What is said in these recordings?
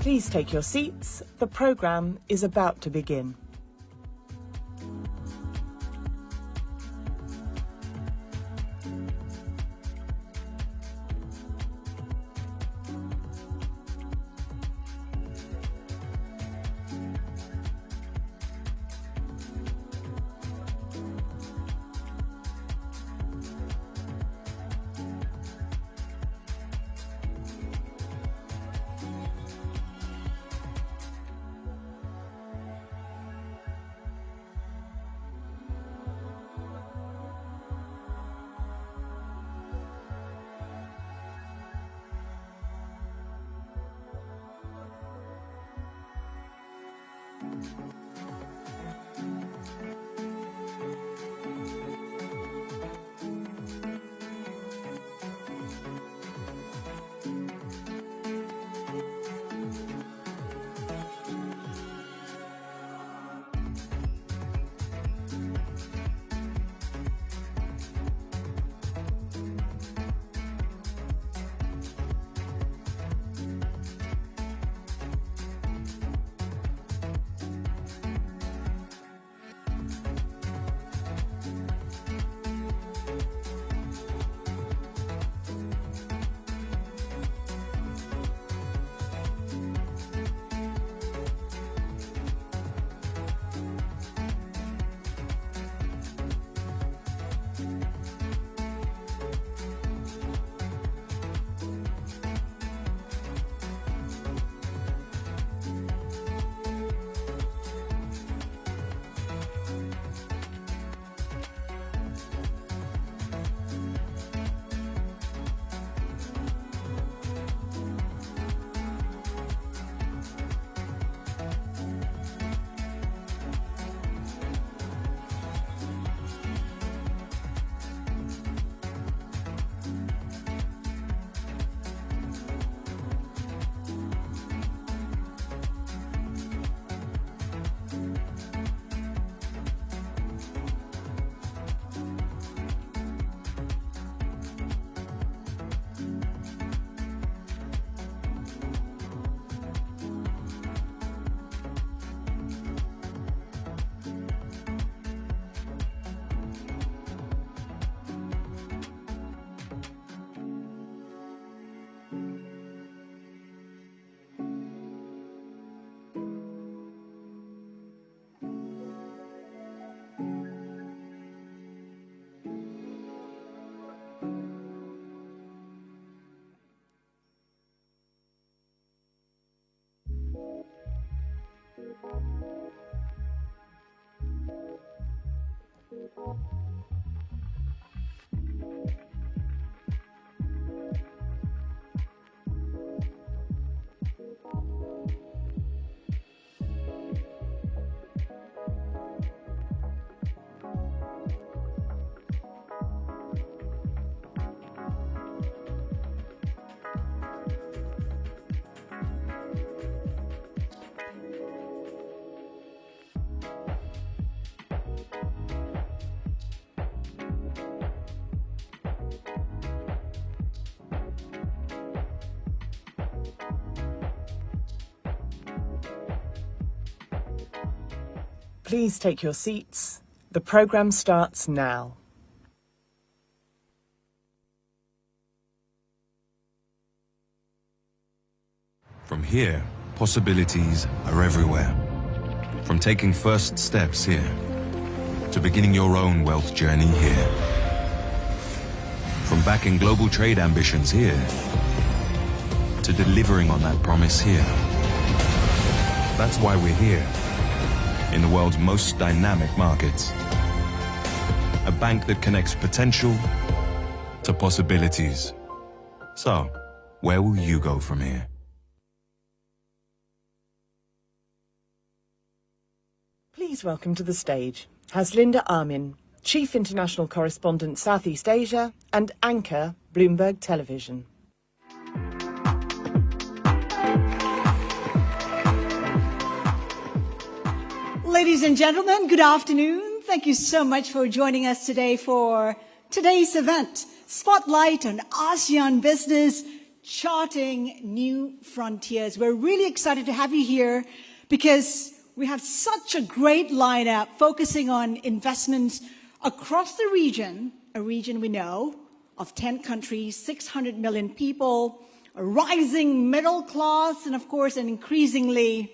Please take your seats. The program is about to begin. Please take your seats. The program starts now. From here, possibilities are everywhere. From taking first steps here, to beginning your own wealth journey here. From backing global trade ambitions here, to delivering on that promise here. That's why we're here, in the world's most dynamic markets. A bank that connects potential to possibilities. So, where will you go from here? Please welcome to the stage Haslinda Amin, Chief International Correspondent Southeast Asia and Anchor Bloomberg Television. Ladies and gentlemen, good afternoon. Thank you so much for joining us today for today's event, Spotlight on ASEAN Business, charting new frontiers. We're really excited to have you here because we have such a great lineup focusing on investments across the region, a region we know of 10 countries, 600 million people, a rising middle class, and of course, an increasingly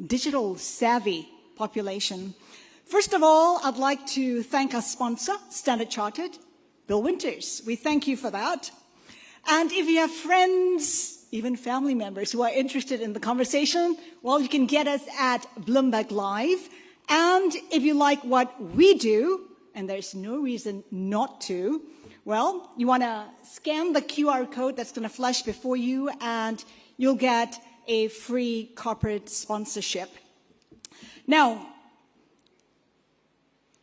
digital savvy population. First of all, I'd like to thank our sponsor, Standard Chartered, Bill Winters. We thank you for that. And if you have friends, even family members who are interested in the conversation, well, you can get us at Bloomberg Live. And if you like what we do, and there's no reason not to, well, you want to scan the QR code that's going to flash before you, and you'll get a free corporate sponsorship. Now,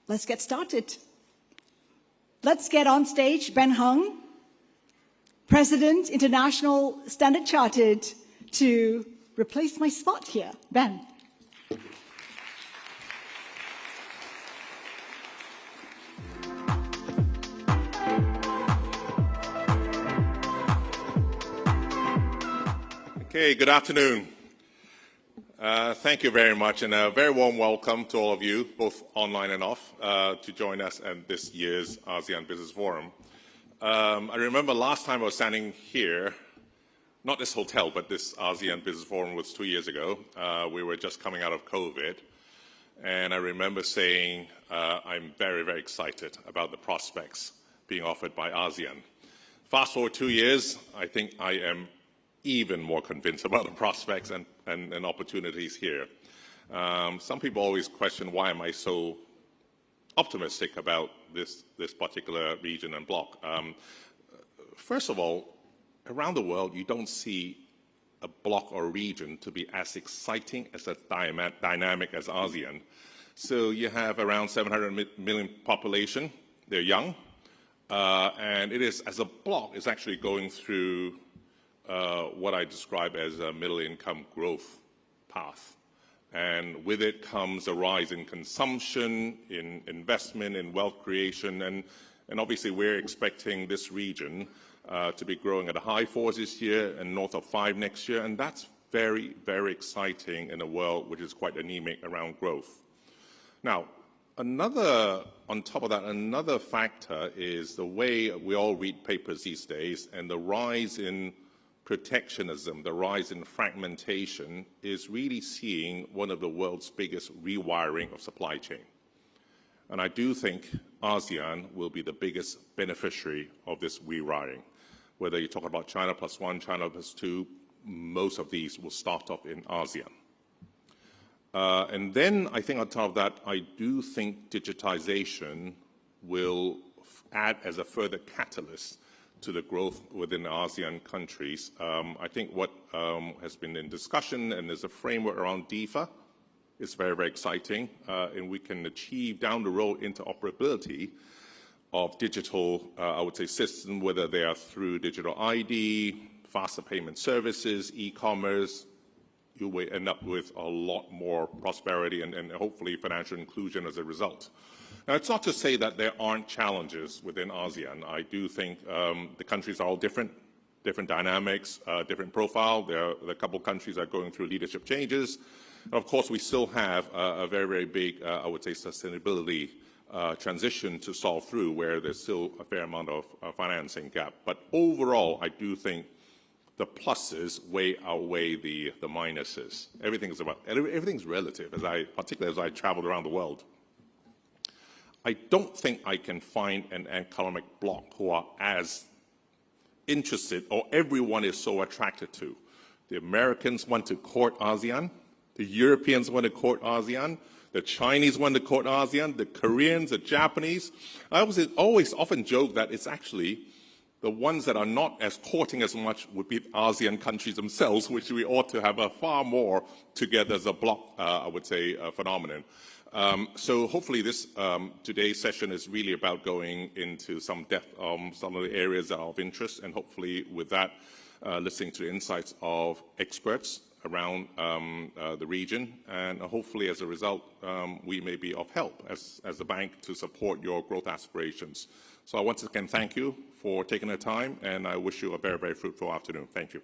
let's get started. Let's get on stage Ben Hung, President, International Standard Chartered, to replace my spot here. Ben. Okay, good afternoon. Thank you very much, and a very warm welcome to all of you, both online and off, to join us at this year's ASEAN Business Forum. I remember last time I was standing here, not this hotel, but this ASEAN Business Forum was 2 years ago. We were just coming out of COVID, and I remember saying I'm very, very excited about the prospects being offered by ASEAN. Fast forward 2 years, I think I am even more convinced about the prospects and opportunities here. Some people always question, why am I so optimistic about this particular region and bloc? First of all, around the world, you don't see a bloc or region to be as exciting, as dynamic as ASEAN. So you have around 700 million population. They're young. And it is, as a bloc, it's actually going through what I describe as a middle-income growth path. And with it comes a rise in consumption, in investment, in wealth creation, and obviously we're expecting this region to be growing at a high 4s this year and north of 5 next year, and that's very, very exciting in a world which is quite anemic around growth. Now, on top of that, another factor is the way we all read papers these days, and the rise in protectionism, the rise in fragmentation is really seeing one of the world's biggest rewiring of supply chain. And I do think ASEAN will be the biggest beneficiary of this rewiring. Whether you talk about China plus 1, China plus 2, most of these will start off in ASEAN. And then I think on top of that, I do think digitization will add as a further catalyst to the growth within the ASEAN countries. I think what has been in discussion, and there's a framework around DIFA, is very, very exciting, and we can achieve down the road interoperability of digital, I would say, systems, whether they are through digital ID, faster payment services, e-commerce. You will end up with a lot more prosperity and hopefully financial inclusion as a result. Now, it's not to say that there aren't challenges within ASEAN. I do think the countries are all different dynamics, different profile. There are a couple of countries that are going through leadership changes. And of course, we still have a very, very big, I would say, sustainability transition to solve through, where there's still a fair amount of financing gap. But overall, I do think the pluses way outweigh the minuses. Everything's relative, particularly as I traveled around the world. I don't think I can find an economic bloc who are as interested, or everyone is so attracted to. The Americans want to court ASEAN. The Europeans want to court ASEAN. The Chinese want to court ASEAN. The Koreans, the Japanese. I always often joke that it's actually the ones that are not as courting as much would be ASEAN countries themselves, which we ought to have a far more together as a bloc, I would say, phenomenon. So hopefully this today's session is really about going into some depth on some of the areas that are of interest, and hopefully with that, listening to the insights of experts around the region, and hopefully as a result, we may be of help as a bank to support your growth aspirations. So I once again thank you for taking the time, and I wish you a very, very fruitful afternoon. Thank you.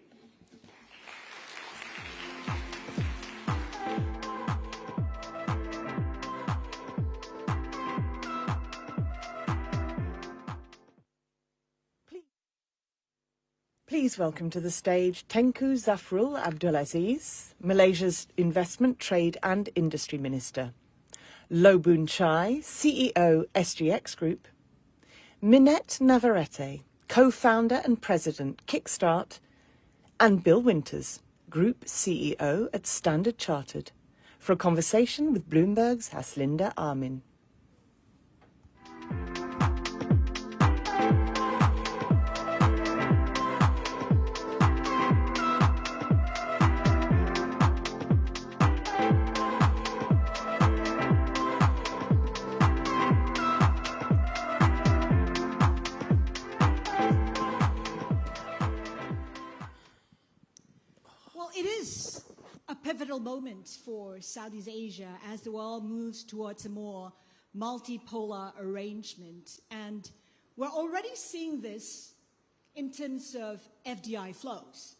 Please welcome to the stage Tengku Zafrul Abdulaziz, Malaysia's Investment, Trade and Industry Minister, Loh Boon Chye, CEO SGX Group, Minette Navarrete, co-founder and president Kickstart, and Bill Winters, Group CEO at Standard Chartered, for a conversation with Bloomberg's Haslinda Amin. Pivotal moment for Southeast Asia as the world moves towards a more multipolar arrangement. And we're already seeing this in terms of FDI flows.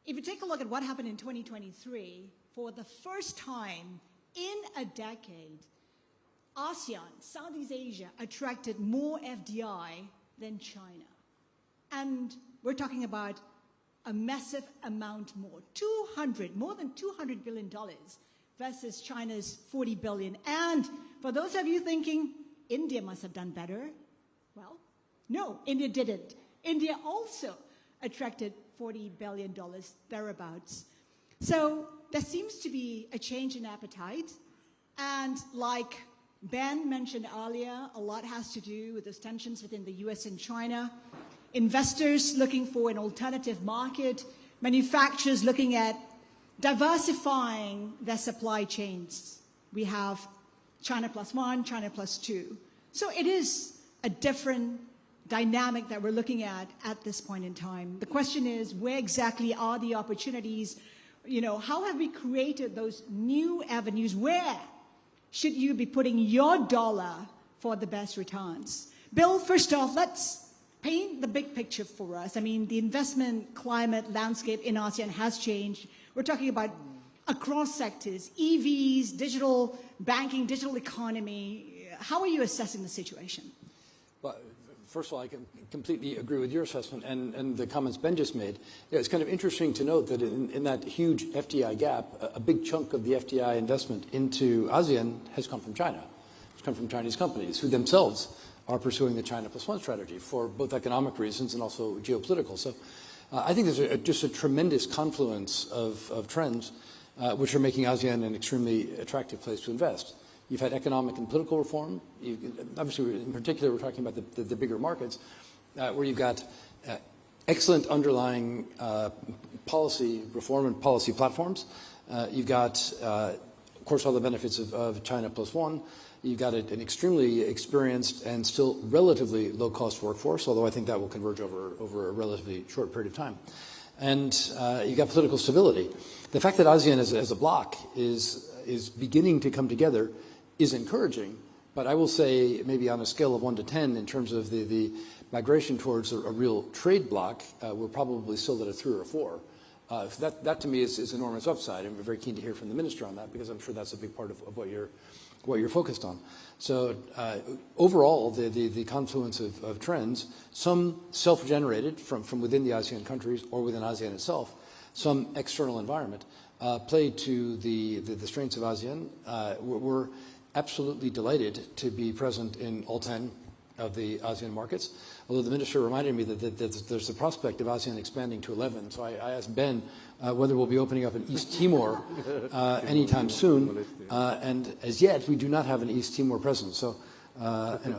If you take a look at what happened in 2023, for the first time in a decade, ASEAN, Southeast Asia, attracted more FDI than China. And we're talking about a massive amount more, more than $200 billion versus China's $40 billion. And for those of you thinking, India must have done better, well, no, India didn't. India also attracted $40 billion, thereabouts. So there seems to be a change in appetite. And like Ben mentioned earlier, a lot has to do with those tensions within the US and China. Investors looking for an alternative market, manufacturers looking at diversifying their supply chains. We have China plus one, China plus two. So it is a different dynamic that we're looking at this point in time. The question is, where exactly are the opportunities? You know, how have we created those new avenues? Where should you be putting your dollar for the best returns? Bill, first off, let's paint the big picture for us. I mean, the investment climate landscape in ASEAN has changed. We're talking about across sectors, EVs, digital banking, digital economy. How are you assessing the situation? Well, first of all, I can completely agree with your assessment and the comments Ben just made. Yeah, it's kind of interesting to note that in that huge FDI gap, a big chunk of the FDI investment into ASEAN has come from China. It's come from Chinese companies who themselves are pursuing the China plus one strategy for both economic reasons and also geopolitical. So I think there's just a tremendous confluence of trends which are making ASEAN an extremely attractive place to invest. You've had economic and political reform. Obviously, in particular, we're talking about the bigger markets, where you've got excellent underlying policy reform and policy platforms. You've got, of course, all the benefits of China plus one. You've got an extremely experienced and still relatively low-cost workforce, although I think that will converge over a relatively short period of time. And you've got political stability. The fact that ASEAN as a bloc is beginning to come together is encouraging, but I will say maybe on a scale of 1 to 10 in terms of the migration towards a real trade bloc, we're probably still at a 3 or a 4. That to me is enormous upside, and we're very keen to hear from the minister on that because I'm sure that's a big part of what you're focused on. So overall, the confluence of trends, some self-generated from within the ASEAN countries or within ASEAN itself, some external environment, play to the strengths of ASEAN. We're absolutely delighted to be present in all 10 of the ASEAN markets, although the minister reminded me that there's the prospect of ASEAN expanding to 11. So I asked Ben whether we'll be opening up in East Timor anytime soon, and as yet we do not have an East Timor presence. So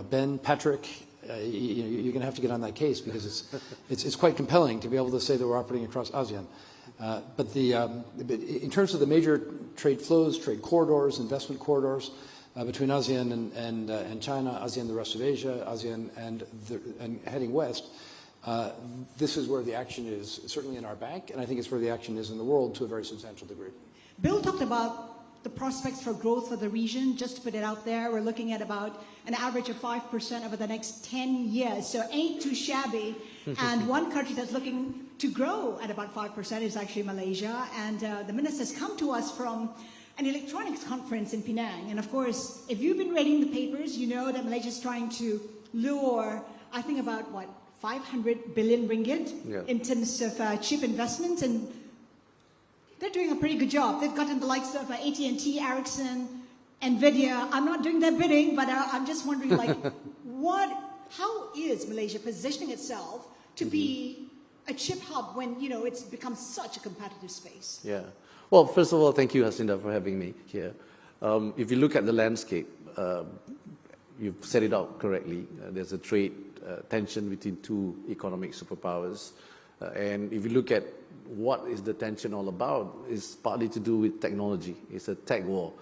Ben, Patrick, you're going to have to get on that case because it's quite compelling to be able to say that we're operating across ASEAN. But in terms of the major trade flows, trade corridors, investment corridors, between ASEAN and China, ASEAN, the rest of Asia, ASEAN and heading west, this is where the action is, certainly in our bank, and I think it's where the action is in the world to a very substantial degree. Bill talked about the prospects for growth for the region. Just to put it out there, we're looking at about an average of 5% over the next 10 years. So ain't too shabby. And one country that's looking to grow at about 5% is actually Malaysia. And the ministers come to us from an electronics conference in Penang. And of course, if you've been reading the papers, you know that Malaysia is trying to lure, I think about, 500 billion ringgit in terms of chip investments. And they're doing a pretty good job. They've gotten the likes of AT&T, Ericsson, NVIDIA. I'm not doing their bidding, but I'm just wondering, how is Malaysia positioning itself to be a chip hub when, it's become such a competitive space? Yeah. Well, first of all, thank you, Jacinda, for having me here. If you look at the landscape, you've set it out correctly. There's a trade tension between two economic superpowers. And if you look at what is the tension all about, it's partly to do with technology. It's a tech war.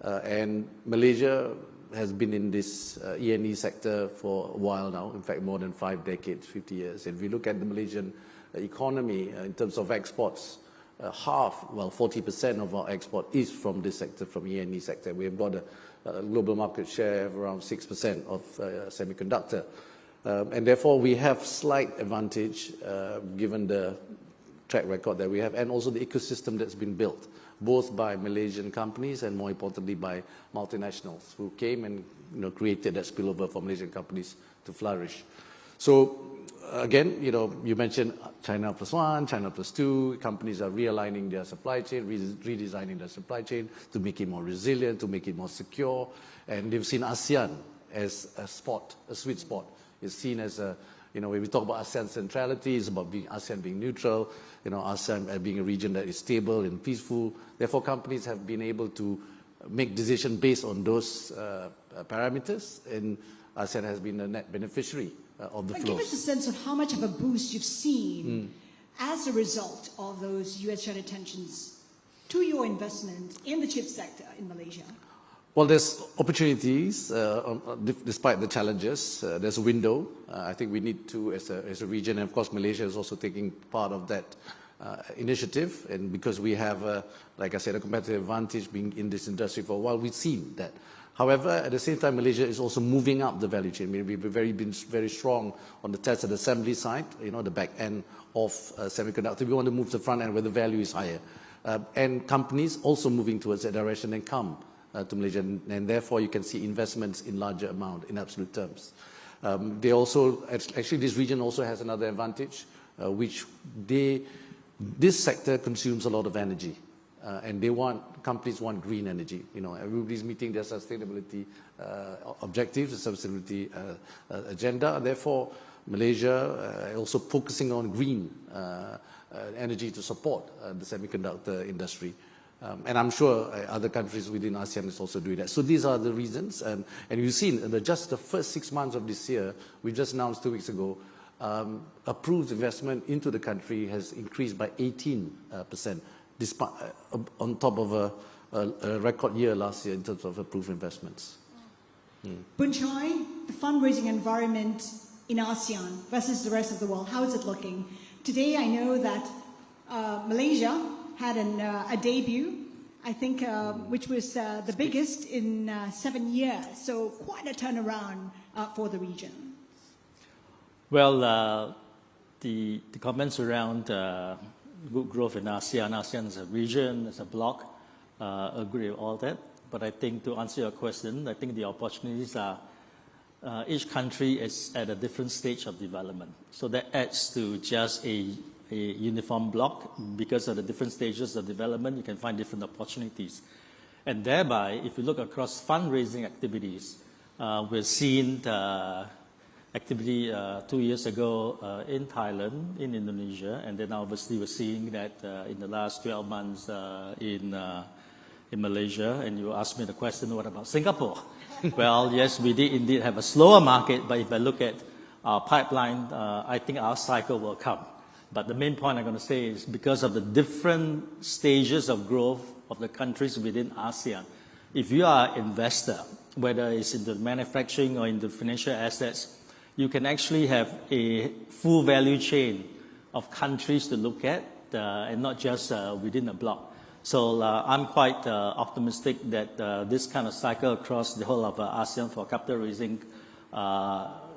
And Malaysia has been in this E&E sector for a while now, in fact, more than 5 decades, 50 years. And if you look at the Malaysian economy in terms of exports, 40% of our export is from this sector, from E&E sector. We have got a global market share of around 6% of semiconductor. And therefore, we have slight advantage given the track record that we have and also the ecosystem that's been built, both by Malaysian companies and more importantly by multinationals who came and created that spillover for Malaysian companies to flourish. So again, you mentioned China plus one, China plus two. Companies are realigning their supply chain, redesigning their supply chain to make it more resilient, to make it more secure. And they've seen ASEAN as a sweet spot. It's seen as when we talk about ASEAN centrality, it's about ASEAN being neutral, ASEAN being a region that is stable and peaceful. Therefore, companies have been able to make decisions based on those parameters, and ASEAN has been a net beneficiary of the flows. Give us a sense of how much of a boost you've seen as a result of those US-China tensions to your investment in the chip sector in Malaysia. Well, there's opportunities despite the challenges. There's a window. I think we need to, as a region, and of course Malaysia is also taking part of that initiative. And because we have, like I said, a competitive advantage being in this industry for a while, we've seen that. However, at the same time, Malaysia is also moving up the value chain. We've been very strong on the test and assembly side, the back end of semiconductor. We want to move to the front end where the value is higher. And companies also moving towards that direction and come to Malaysia, and therefore you can see investments in larger amount in absolute terms. They also, actually this region also has another advantage, this sector consumes a lot of energy, and companies want green energy. Everybody's meeting their sustainability objectives, the sustainability agenda. Therefore, Malaysia also focusing on green energy to support the semiconductor industry. And I'm sure other countries within ASEAN is also doing that. So these are the reasons. And you've seen just the first 6 months of this year, we just announced 2 weeks ago, approved investment into the country has increased by 18%, despite, on top of a record year last year in terms of approved investments. Boon Chye, the fundraising environment in ASEAN versus the rest of the world, how is it looking? Today I know that Malaysia had a debut, I think, which was the biggest in 7 years. So quite a turnaround for the region. Well, the comments around good growth in ASEAN as a region, as a bloc, agree with all that. But I think to answer your question, I think the opportunities are each country is at a different stage of development. So that adds to just a uniform block. Because of the different stages of development, you can find different opportunities. And thereby, if you look across fundraising activities, we've seen activity 2 years ago in Thailand, in Indonesia, and then obviously we're seeing that in the last 12 months in Malaysia. And you asked me the question, what about Singapore? Well, yes, we did indeed have a slower market, but if I look at our pipeline, I think our cycle will come. But the main point I'm going to say is because of the different stages of growth of the countries within ASEAN, if you are an investor, whether it's in the manufacturing or in the financial assets, you can actually have a full value chain of countries to look at and not just within a block. So I'm quite optimistic that this kind of cycle across the whole of ASEAN for capital raising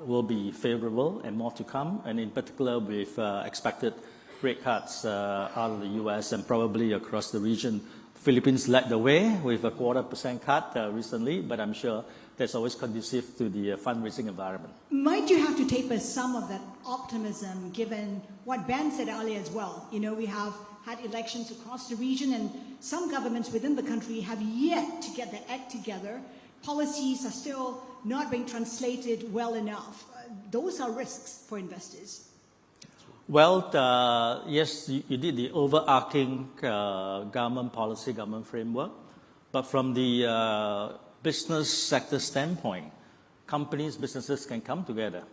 will be favorable and more to come, and in particular with expected rate cuts out of the US and probably across the region. Philippines led the way with a 0.25% cut recently, but I'm sure that's always conducive to the fundraising environment. Might you have to taper some of that optimism given what Ben said earlier as well? You know, we have had elections across the region and some governments within the country have yet to get their act together. Policies are still not being translated well enough. Those are risks for investors. Well, yes, you did the overarching government policy, government framework, but from the business sector standpoint, businesses can come together.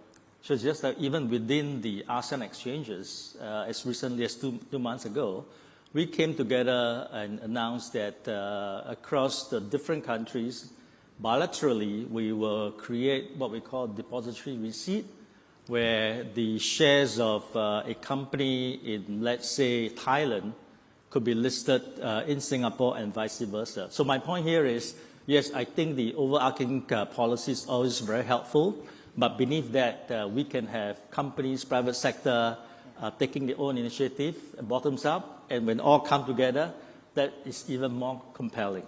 So just that even within the ASEAN exchanges, as recently as two months ago, we came together and announced that across the different countries, bilaterally, we will create what we call depository receipt, where the shares of a company in, let's say, Thailand could be listed in Singapore and vice versa. So my point here is, yes, I think the overarching policy is always very helpful, but beneath that, we can have companies, private sector, taking their own initiative, bottoms up, and when all come together, that is even more compelling.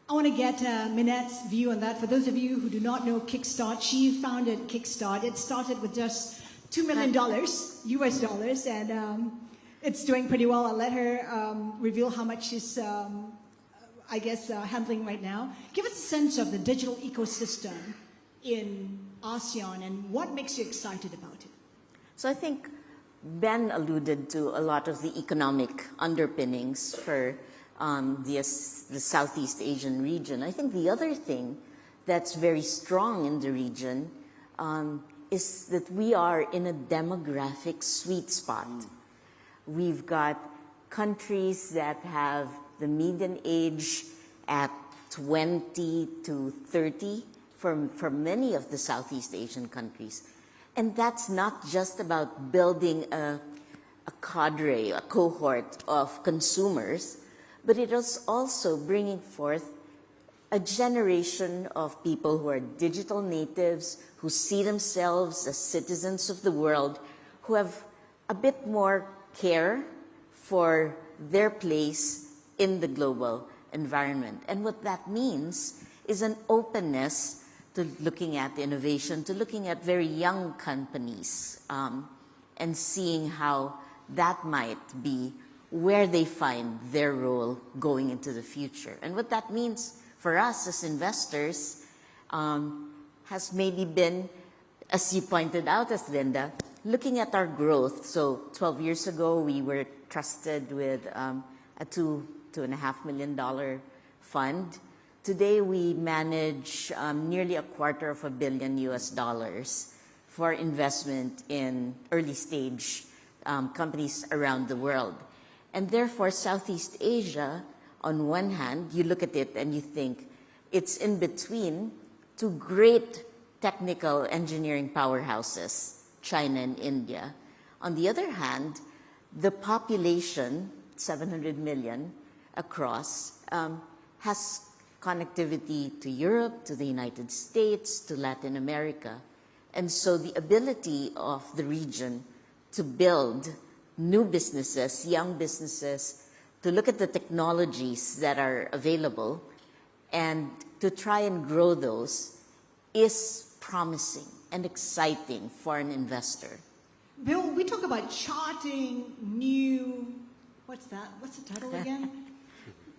I want to get Minette's view on that. For those of you who do not know Kickstart, she founded Kickstart. It started with just $2 million, US dollars, and it's doing pretty well. I'll let her reveal how much she's, handling right now. Give us a sense of the digital ecosystem in ASEAN and what makes you excited about it. So I think Ben alluded to a lot of the economic underpinnings for the Southeast Asian region. I think the other thing that's very strong in the region is that we are in a demographic sweet spot. We've got countries that have the median age at 20 to 30 for many of the Southeast Asian countries. And that's not just about building a cadre, a cohort of consumers, but it is also bringing forth a generation of people who are digital natives, who see themselves as citizens of the world, who have a bit more care for their place in the global environment. And what that means is an openness to looking at innovation, to looking at very young companies, and seeing how that might be where they find their role going into the future. And what that means for us as investors has maybe been, as you pointed out, as Linda, looking at our growth. So 12 years ago, we were trusted with a $2.5 million fund. Today, we manage nearly $250 million US for investment in early stage companies around the world. And therefore, Southeast Asia, on one hand, you look at it and you think it's in between two great technical engineering powerhouses, China and India. On the other hand, the population, 700 million across, has connectivity to Europe, to the United States, to Latin America. And so the ability of the region to build new businesses, young businesses, to look at the technologies that are available and to try and grow those is promising and exciting for an investor. Bill, we talk about charting new, what's that? What's the title again?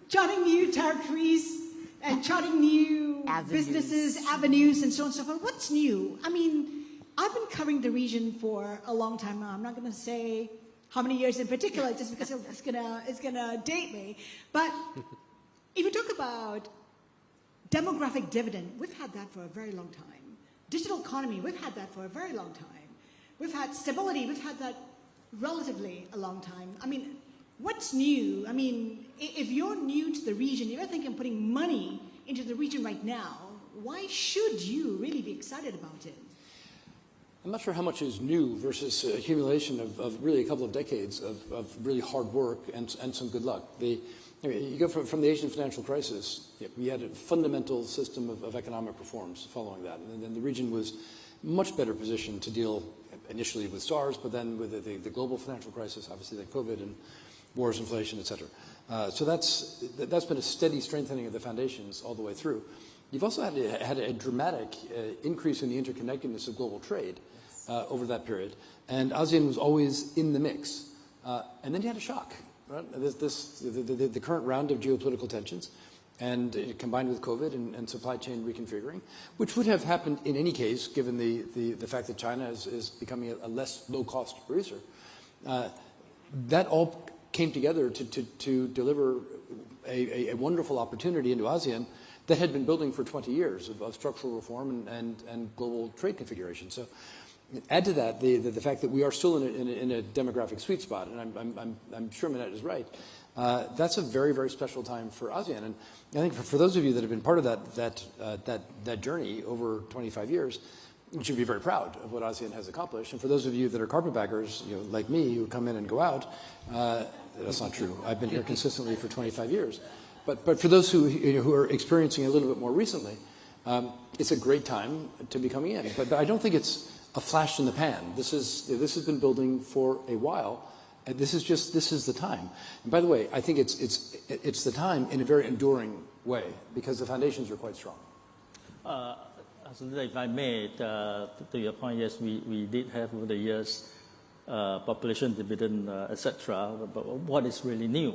Charting new territories and charting new businesses, avenues, and so on and so forth. What's new? I mean, I've been covering the region for a long time now. I'm not going to say how many years in particular, just because it's gonna date me. But if you talk about demographic dividend, we've had that for a very long time. Digital economy, we've had that for a very long time. We've had stability, we've had that relatively a long time. I mean, what's new? I mean, if you're new to the region, if you're thinking of putting money into the region right now, why should you really be excited about it? I'm not sure how much is new versus accumulation of really a couple of decades of really hard work and some good luck. You go from the Asian financial crisis, we had a fundamental system of economic reforms following that. And then the region was much better positioned to deal initially with SARS, but then with the global financial crisis, obviously like COVID and wars, inflation, et cetera. So that's been a steady strengthening of the foundations all the way through. You've also had a dramatic increase in the interconnectedness of global trade over that period. And ASEAN was always in the mix. And then you had a shock, right? The current round of geopolitical tensions, and combined with COVID and supply chain reconfiguring, which would have happened in any case, given the fact that China is becoming a less low-cost producer. That all came together to deliver a wonderful opportunity into ASEAN that had been building for 20 years of structural reform and global trade configuration. So add to that the fact that we are still in a demographic sweet spot, and I'm sure Minette is right. That's a very, very special time for ASEAN. And I think for those of you that have been part of that journey over 25 years, you should be very proud of what ASEAN has accomplished. And for those of you that are carpetbaggers, like me, who come in and go out, that's not true. I've been here consistently for 25 years. But for those who are experiencing a little bit more recently, it's a great time to be coming in. But I don't think it's a flash in the pan. This has been building for a while, and this is the time. And by the way, I think it's the time in a very enduring way because the foundations are quite strong. If I may, to your point, yes, we did have over the years population dividend, etc. But what is really new?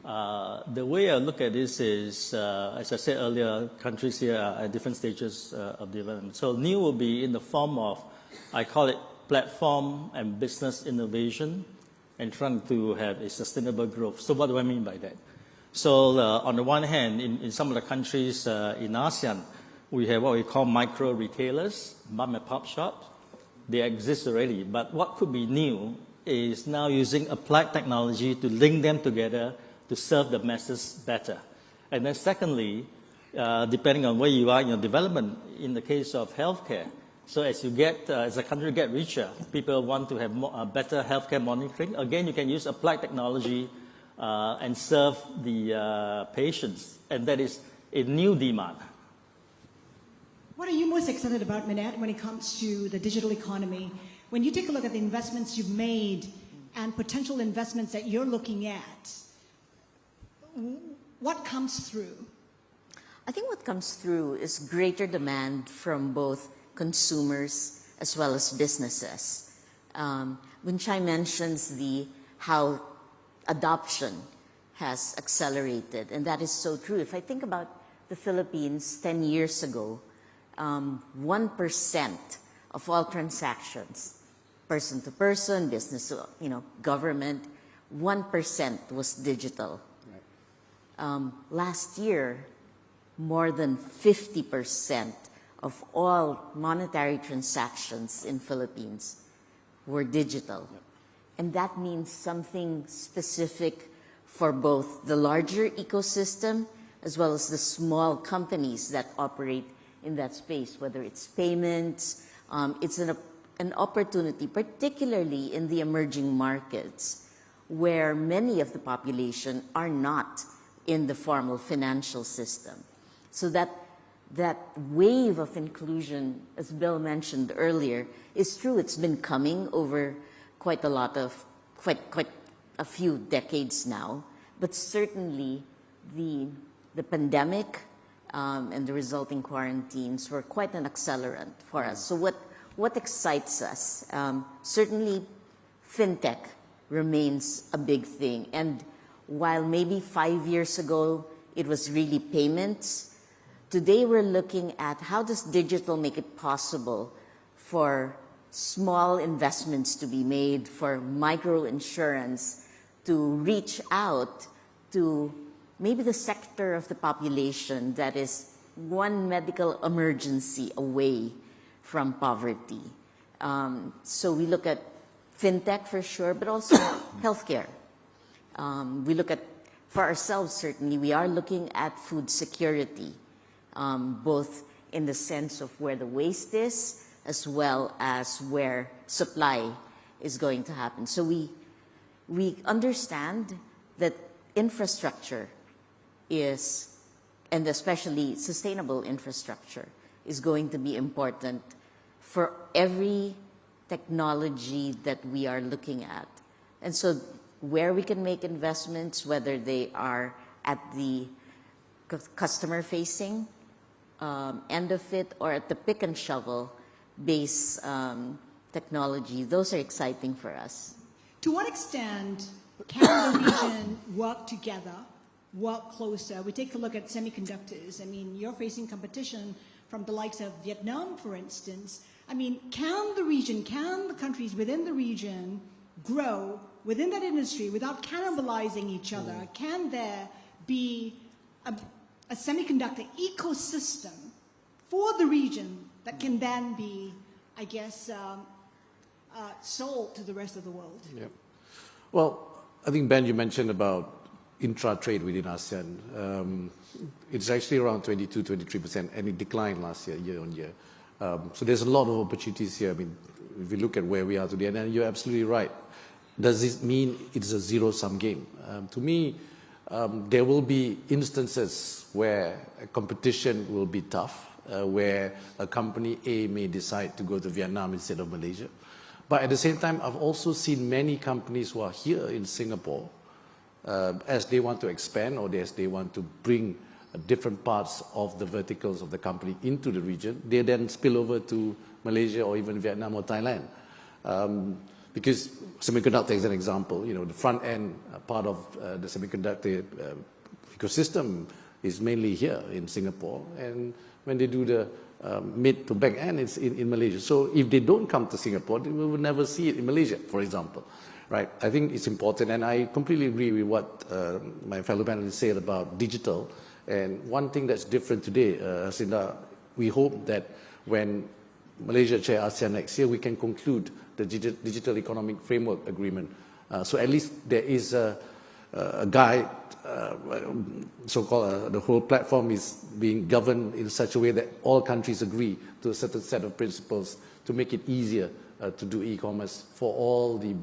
The way I look at this is, as I said earlier, countries here are at different stages of development. So new will be in the form of, I call it platform and business innovation and trying to have a sustainable growth. So what do I mean by that? So on the one hand, in some of the countries in ASEAN, we have what we call micro retailers, mom and pop shops. They exist already, but what could be new is now using applied technology to link them together to serve the masses better. And then secondly, depending on where you are in your development, in the case of healthcare, so as the country get richer, people want to have better healthcare monitoring. Again, you can use applied technology and serve the patients, and that is a new demand. What are you most excited about, Minette, when it comes to the digital economy? When you take a look at the investments you've made and potential investments that you're looking at, what comes through? I think what comes through is greater demand from both consumers as well as businesses. When Chai mentions how adoption has accelerated, and that is so true. If I think about the Philippines 10 years ago, 1% of all transactions, person to person, business to government, 1% was digital. Right. Last year, more than 50% of all monetary transactions in Philippines were digital. Yep. And that means something specific for both the larger ecosystem as well as the small companies that operate in that space, whether it's payments. It's an opportunity, particularly in the emerging markets, where many of the population are not in the formal financial system. So that wave of inclusion, as Bill mentioned earlier, is true. It's been coming over quite a few decades now, but certainly the pandemic and the resulting quarantines were quite an accelerant for us. So what excites us? Certainly, fintech remains a big thing. And while maybe 5 years ago it was really payments, today we're looking at how does digital make it possible for small investments to be made, for microinsurance to reach out to maybe the sector of the population that is one medical emergency away from poverty. So we look at fintech for sure, but also healthcare. We look at, for ourselves certainly, we are looking at food security, both in the sense of where the waste is, as well as where supply is going to happen. So we understand that infrastructure is, and especially sustainable infrastructure, is going to be important for every technology that we are looking at. And so where we can make investments, whether they are at the customer-facing end of it or at the pick and shovel base technology, those are exciting for us. To what extent can the region work together, work closer? We take a look at semiconductors. I mean, you're facing competition from the likes of Vietnam, for instance. I mean, can the region, can the countries within the region grow within that industry without cannibalizing each other? Can there be a semiconductor ecosystem for the region that can then be, I guess, sold to the rest of the world? Yeah. Well, I think, Ben, you mentioned about intra-trade within ASEAN. It's actually around 22-23%, and it declined last year, year on year. So there's a lot of opportunities here. I mean, if you look at where we are today, and you're absolutely right. Does this mean it's a zero-sum game? To me, there will be instances where competition will be tough, where a company A may decide to go to Vietnam instead of Malaysia. But at the same time, I've also seen many companies who are here in Singapore, as they want to expand or as they want to bring different parts of the verticals of the company into the region, they then spill over to Malaysia or even Vietnam or Thailand. Because semiconductor is an example, you know, the front end part of the semiconductor ecosystem is mainly here in Singapore. And when they do the mid to back end, it's in Malaysia. So if they don't come to Singapore, we will never see it in Malaysia, for example. Right? I think it's important, and I completely agree with what my fellow panelists said about digital. And one thing that's different today, Jacinda, we hope that when Malaysia chair ASEAN next year, we can conclude the Digital Economic Framework Agreement. So at least there is a guide, so-called the whole platform is being governed in such a way that all countries agree to a certain set of principles to make it easier to do e-commerce for all the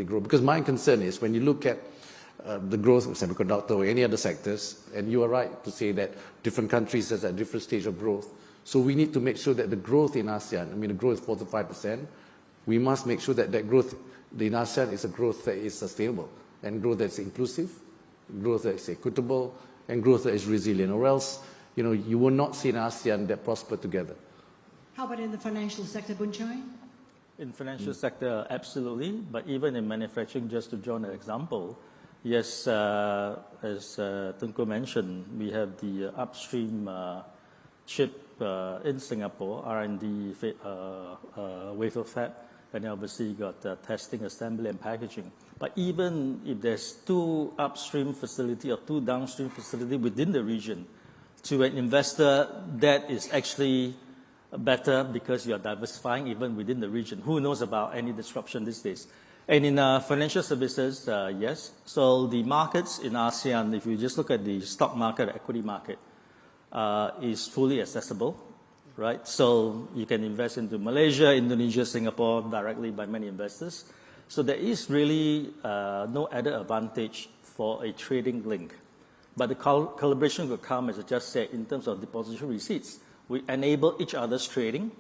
growth. Because my concern is when you look at the growth of semiconductor or any other sectors, and you are right to say that different countries are at different stage of growth. So we need to make sure that the growth in ASEAN, I mean the growth is 4 to 5%, we must make sure that that growth in ASEAN is a growth that is sustainable, and growth that's inclusive, growth that is equitable, and growth that is resilient, or else, you know, you will not see an ASEAN that prosper together. How about in the financial sector, Boon Chye? In financial sector, absolutely. But even in manufacturing, just to join an example, yes, as Tunku mentioned, we have the upstream chip in Singapore, R&D wafer fab, and obviously you got testing, assembly, and packaging. But even if there's 2 upstream facility or 2 downstream facility within the region, to an investor, that is actually better because you are diversifying even within the region. Who knows about any disruption these days? And in financial services, yes. So the markets in ASEAN, if you just look at the stock market, equity market, is fully accessible, right? So you can invest into Malaysia, Indonesia, Singapore directly by many investors. So there is really no added advantage for a trading link. But the collaboration will come, as I just said, in terms of depository receipts. We enable each other's trading.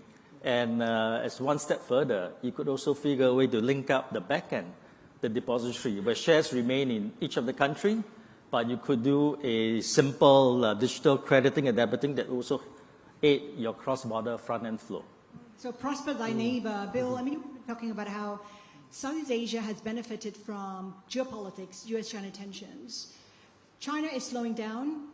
And as one step further, you could also figure a way to link up the back end, the depository, where shares remain in each of the country, but you could do a simple digital crediting and debiting that also aid your cross-border front-end flow. So prosper thy neighbor. Bill, I mean, we're talking about how Southeast Asia has benefited from geopolitics, US-China tensions. China is slowing down,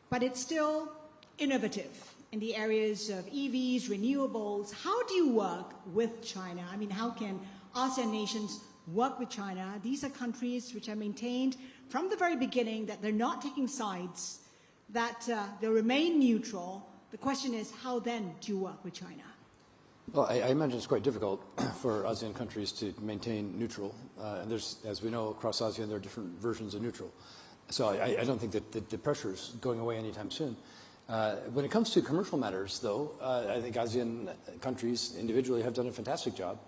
but it's still innovative in the areas of EVs, renewables. How do you work with China? I mean, how can ASEAN nations work with China? These are countries which have maintained from the very beginning that they're not taking sides, that they remain neutral. The question is, how then do you work with China? Well, I imagine it's quite difficult for ASEAN countries to maintain neutral. And there's, as we know, across ASEAN, there are different versions of neutral. So I don't think that the pressure is going away anytime soon. When it comes to commercial matters, though, I think ASEAN countries individually have done a fantastic job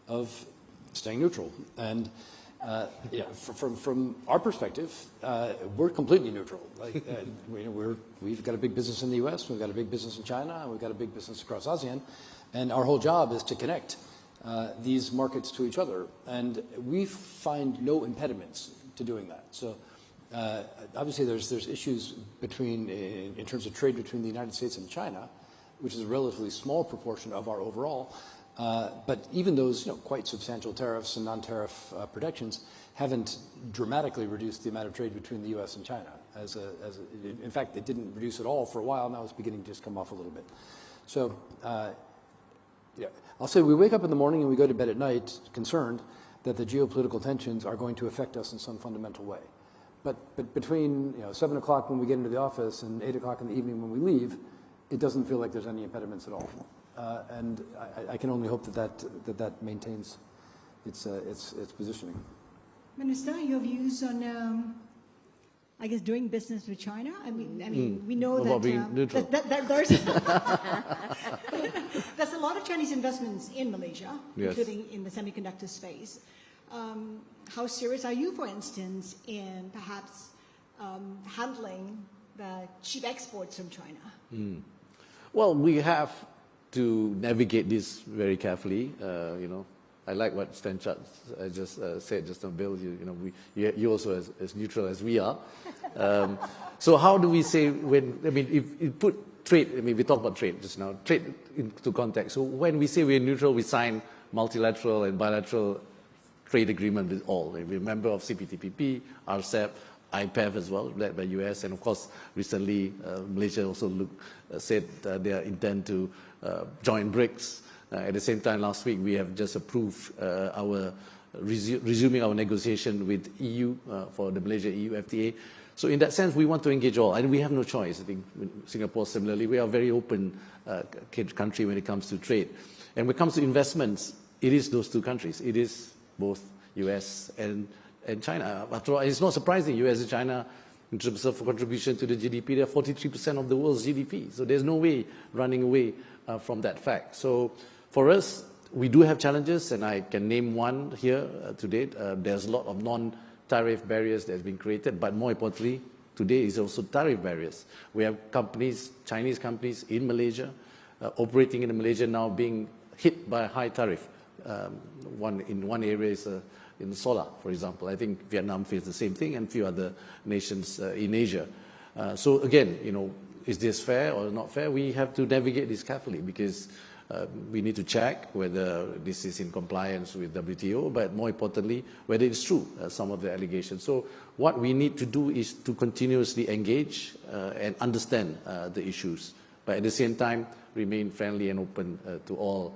of staying neutral. And from our perspective, we're completely neutral. Like, we've got a big business in the U.S., we've got a big business in China, and we've got a big business across ASEAN, and our whole job is to connect these markets to each other. And we find no impediments to doing that. So obviously there's issues in terms of trade between the United States and China, which is a relatively small proportion of our overall. But even those quite substantial tariffs and non-tariff protections haven't dramatically reduced the amount of trade between the U.S. and China. In fact, it didn't reduce at all for a while. Now it's beginning to just come off a little bit. So I'll say we wake up in the morning and we go to bed at night concerned that the geopolitical tensions are going to affect us in some fundamental way. But between 7 o'clock when we get into the office and 8 o'clock in the evening when we leave, it doesn't feel like there's any impediments at all. And I can only hope that maintains its positioning. Minister, your views on, I guess, doing business with China? I mean, we know that there's there's a lot of Chinese investments in Malaysia, yes, including in the semiconductor space. How serious are you, for instance, in perhaps handling the cheap exports from China? Well, we have to navigate this very carefully. I like what Stan Chart just said just now, Bill. You also as neutral as we are. So how do we say if you put trade, we talked about trade just now, trade into context. So when we say we're neutral, we sign multilateral and bilateral trade agreement with all. We're a member of CPTPP, RCEP, IPEF as well, led by US, and of course, recently Malaysia also said they intend to join BRICS. At the same time, last week we have just approved resuming our negotiation with EU for the Malaysia-EU FTA. So in that sense, we want to engage all, and we have no choice. I think Singapore similarly, we are a very open country when it comes to trade. And when it comes to investments, it is those two countries. It is both US and China. After all, it's not surprising, US and China, in terms of contribution to the GDP, they're 43% of the world's GDP. So there's no way running away from that fact. So for us, we do have challenges, and I can name one here to date. There's a lot of non-tariff barriers that have been created, but more importantly, today is also tariff barriers. We have companies, Chinese companies in Malaysia, operating in Malaysia now being hit by a high tariff. In one area is in solar, for example. I think Vietnam faces the same thing, and a few other nations in Asia. So again, is this fair or not fair? We have to navigate this carefully because we need to check whether this is in compliance with WTO, but more importantly, whether it's true, some of the allegations. So what we need to do is to continuously engage and understand the issues, but at the same time, remain friendly and open to all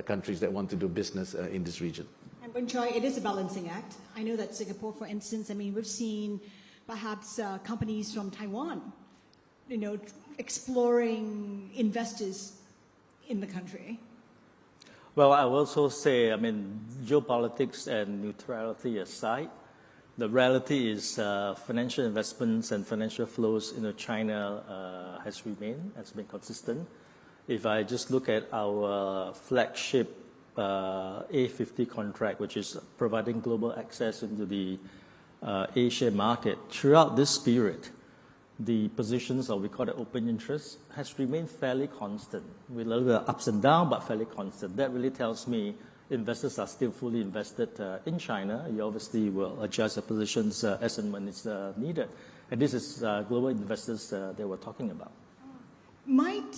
countries that want to do business in this region. And Boon Chye, it is a balancing act. I know that Singapore, for instance, we've seen perhaps companies from Taiwan, exploring investors in the country. Well, I will also say, geopolitics and neutrality aside, the reality is financial investments and financial flows into China has been consistent. If I just look at our flagship A50 contract, which is providing global access into the Asian market, throughout this period, the positions, or we call it open interest, has remained fairly constant, with a little bit of ups and downs, but fairly constant. That really tells me investors are still fully invested in China. You obviously will adjust the positions as and when it's needed. And this is global investors that we're talking about. Might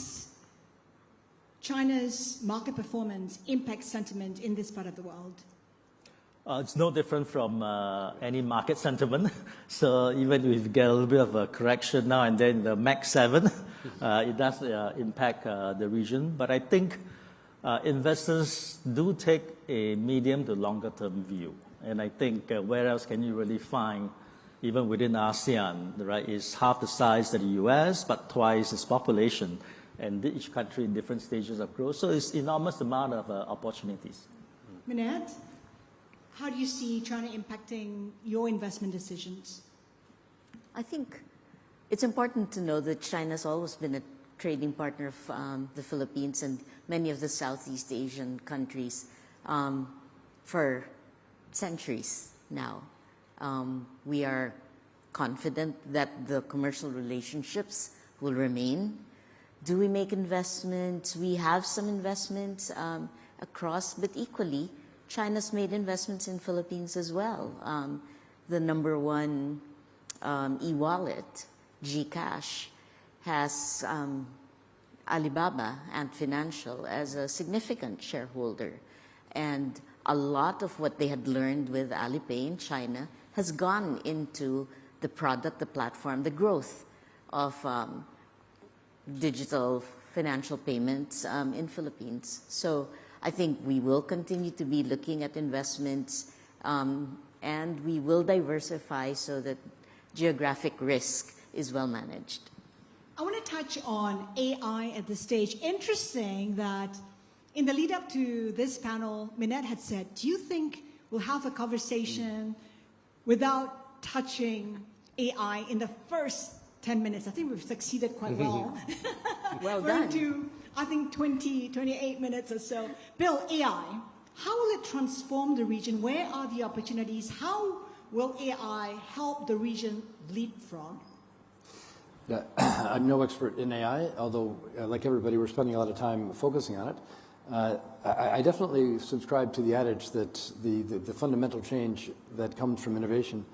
China's market performance impact sentiment in this part of the world? It's no different from any market sentiment. So even if we get a little bit of a correction now and then, the Max 7, it does impact the region. But I think investors do take a medium to longer term view. And I think where else can you really find, even within ASEAN, right, is half the size of the US, but twice its population, and each country in different stages of growth. So it's enormous amount of opportunities. Minette, how do you see China impacting your investment decisions? I think It's important to know that China's always been a trading partner of the Philippines and many of the Southeast Asian countries for centuries now. We are confident that the commercial relationships will remain. Do we make investments? We have some investments across, but equally, China's made investments in Philippines as well. The number one e-wallet, GCash, has Alibaba and Financial as a significant shareholder. And a lot of what they had learned with Alipay in China has gone into the product, the platform, the growth of digital financial payments in Philippines. So I think we will continue to be looking at investments and we will diversify so that geographic risk is well managed. I want to touch on AI at this stage. Interesting that in the lead up to this panel, Minette had said, do you think we'll have a conversation without touching AI in the first 10 minutes? I think we've succeeded quite well. Well We're done. into, I think, 28 minutes or so. Bill, AI, how will it transform the region? Where are the opportunities? How will AI help the region leapfrog? I'm no expert in AI, although, like everybody, we're spending a lot of time focusing on it. I definitely subscribe to the adage that the fundamental change that comes from innovation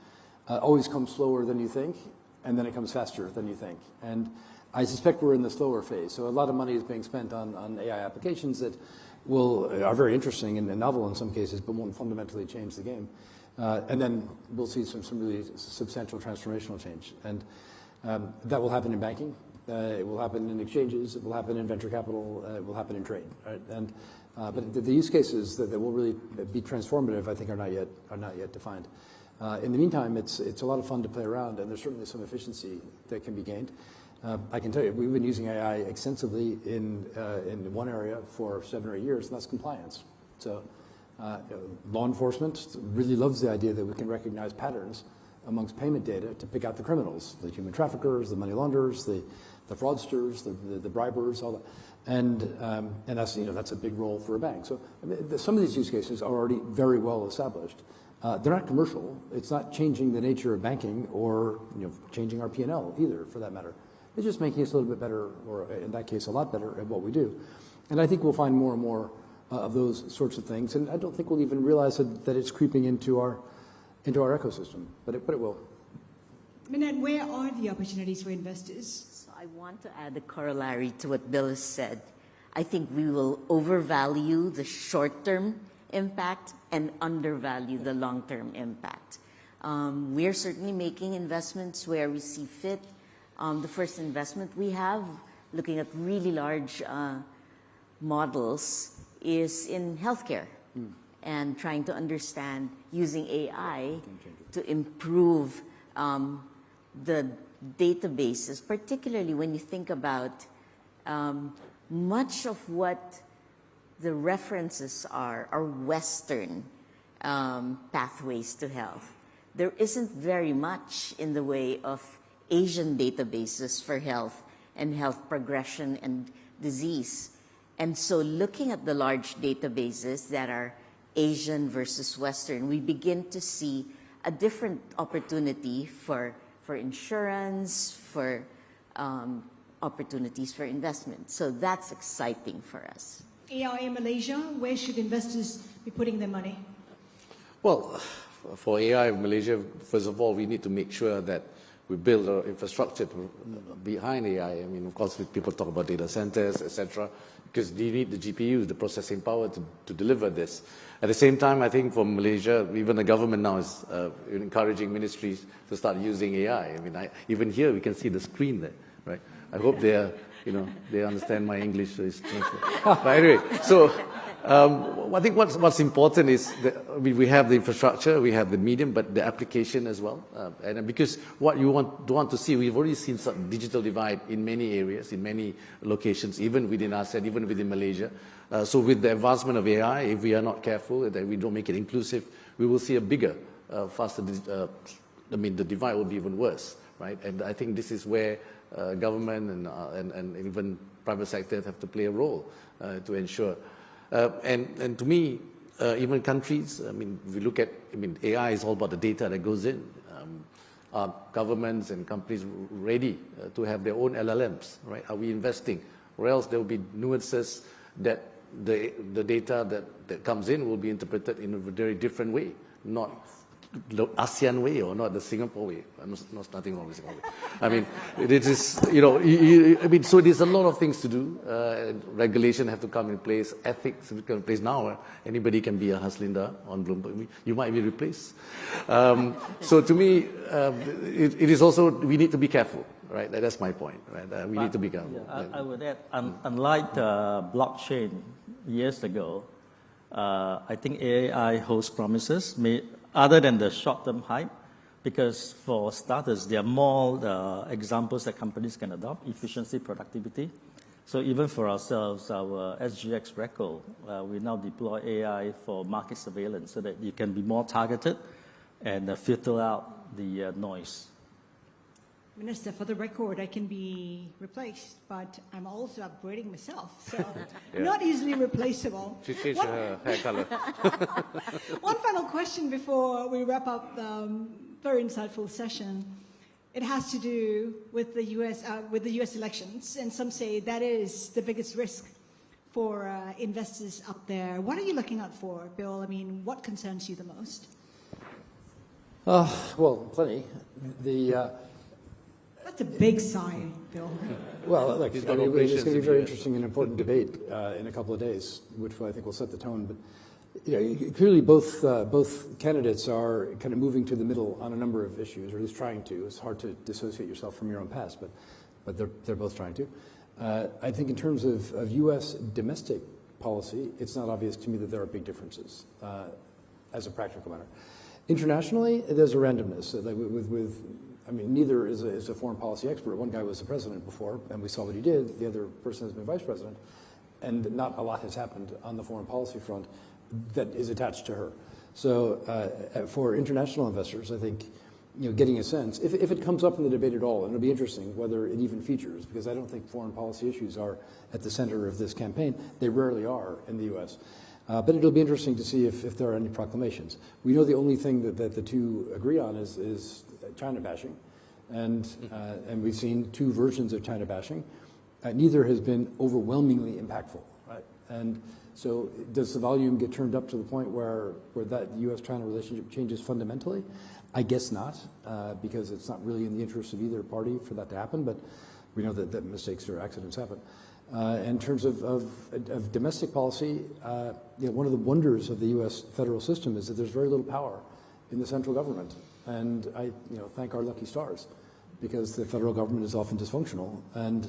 always comes slower than you think, and then it comes faster than you think. And I suspect we're in the slower phase. So a lot of money is being spent on AI applications that are very interesting and novel in some cases, but won't fundamentally change the game. And then we'll see some really substantial transformational change. And that will happen in banking, it will happen in exchanges, it will happen in venture capital, it will happen in trade. Right? And but the use cases that will really be transformative, I think, are not yet defined. In the meantime, it's a lot of fun to play around, and there's certainly some efficiency that can be gained. I can tell you, we've been using AI extensively in one area for 7 or 8 years, and that's compliance. So law enforcement really loves the idea that we can recognize patterns amongst payment data to pick out the criminals, the human traffickers, the money launderers, the fraudsters, the bribers, all that. And that's a big role for a bank. So I mean, some of these use cases are already very well established. They're not commercial. It's not changing the nature of banking or changing our P&L either, for that matter. It's just making us a little bit better, or in that case, a lot better at what we do. And I think we'll find more and more of those sorts of things. And I don't think we'll even realize that it's creeping into our ecosystem, but it will. Minette, where are the opportunities for investors? So I want to add a corollary to what Bill has said. I think we will overvalue the short-term impact and undervalue the long-term impact. We're certainly making investments where we see fit. The first investment we have, looking at really large models, is in healthcare and trying to understand using AI to improve the databases, particularly when you think about much of what the references are Western pathways to health. There isn't very much in the way of Asian databases for health and health progression and disease. And so looking at the large databases that are Asian versus Western, we begin to see a different opportunity for insurance, for opportunities for investment. So that's exciting for us. AI in Malaysia, where should investors be putting their money? Well, for AI in Malaysia, first of all, we need to make sure that we build our infrastructure behind AI. I mean, of course, people talk about data centers, etc., because you need the GPUs, the processing power to deliver this. At the same time, I think for Malaysia, even the government now is encouraging ministries to start using AI. I mean, even here we can see the screen there, right? I hope they understand my English. So but anyway, so I think what's important is that we have the infrastructure, we have the medium, but the application as well. And because what you want to see, we've already seen some digital divide in many areas, in many locations, even within ASEAN, even within Malaysia. So with the advancement of AI, if we are not careful, that we don't make it inclusive, we will see a bigger, faster, the divide will be even worse. right? And I think this is where government and even private sectors have to play a role to ensure. And to me, even countries, I mean, if we look at, I mean, AI is all about the data that goes in. Are governments and companies ready to have their own LLMs, right? Are we investing? Or else there will be nuances that the data that comes in will be interpreted in a very different way, not the ASEAN way or not the Singapore way. Nothing wrong with Singapore way. I mean, it is, you know, I mean, so there's a lot of things to do. Regulation have to come in place. Ethics have to come in place. Now, anybody can be a Haslinda on Bloomberg. You might be replaced. So to me, it is also, we need to be careful, right? That's my point, right? We need to be careful. Yeah, I would add, unlike blockchain years ago, I think AI holds promises, other than the short-term hype, because for starters, there are more examples that companies can adopt: efficiency, productivity. So even for ourselves, our SGX record, we now deploy AI for market surveillance so that you can be more targeted and filter out the noise. Minister, for the record, I can be replaced, but I'm also upgrading myself, so not easily replaceable. She changed her hair color. One final question before we wrap up the very insightful session. It has to do with the U.S. elections, and some say that is the biggest risk for investors up there. What are you looking out for, Bill? I mean, what concerns you the most? Well, plenty. That's a big sigh, Bill. Well, look, it's going to be a very interesting and important debate in a couple of days, which I think will set the tone. But you know, clearly, both candidates are kind of moving to the middle on a number of issues, or at least trying to. It's hard to dissociate yourself from your own past, but they're both trying to. I think in terms of U.S. domestic policy, it's not obvious to me that there are big differences as a practical matter. Internationally, there's a randomness. Like I mean, neither is a foreign policy expert. One guy was the president before, and we saw what he did. The other person has been vice president, and not a lot has happened on the foreign policy front that is attached to her. So for international investors, I think, you know, getting a sense, if it comes up in the debate at all, and it'll be interesting whether it even features, because I don't think foreign policy issues are at the center of this campaign. They rarely are in the U.S. But it'll be interesting to see if there are any proclamations. We know the only thing that the two agree on is China bashing, and we've seen two versions of China bashing. Neither has been overwhelmingly impactful, right? And so does the volume get turned up to the point where that U.S.-China relationship changes fundamentally? I guess not, because it's not really in the interest of either party for that to happen, but we know that mistakes or accidents happen. In terms of domestic policy, you know, one of the wonders of the U.S. federal system is that there's very little power in the central government. And I, you know, thank our lucky stars, because the federal government is often dysfunctional, and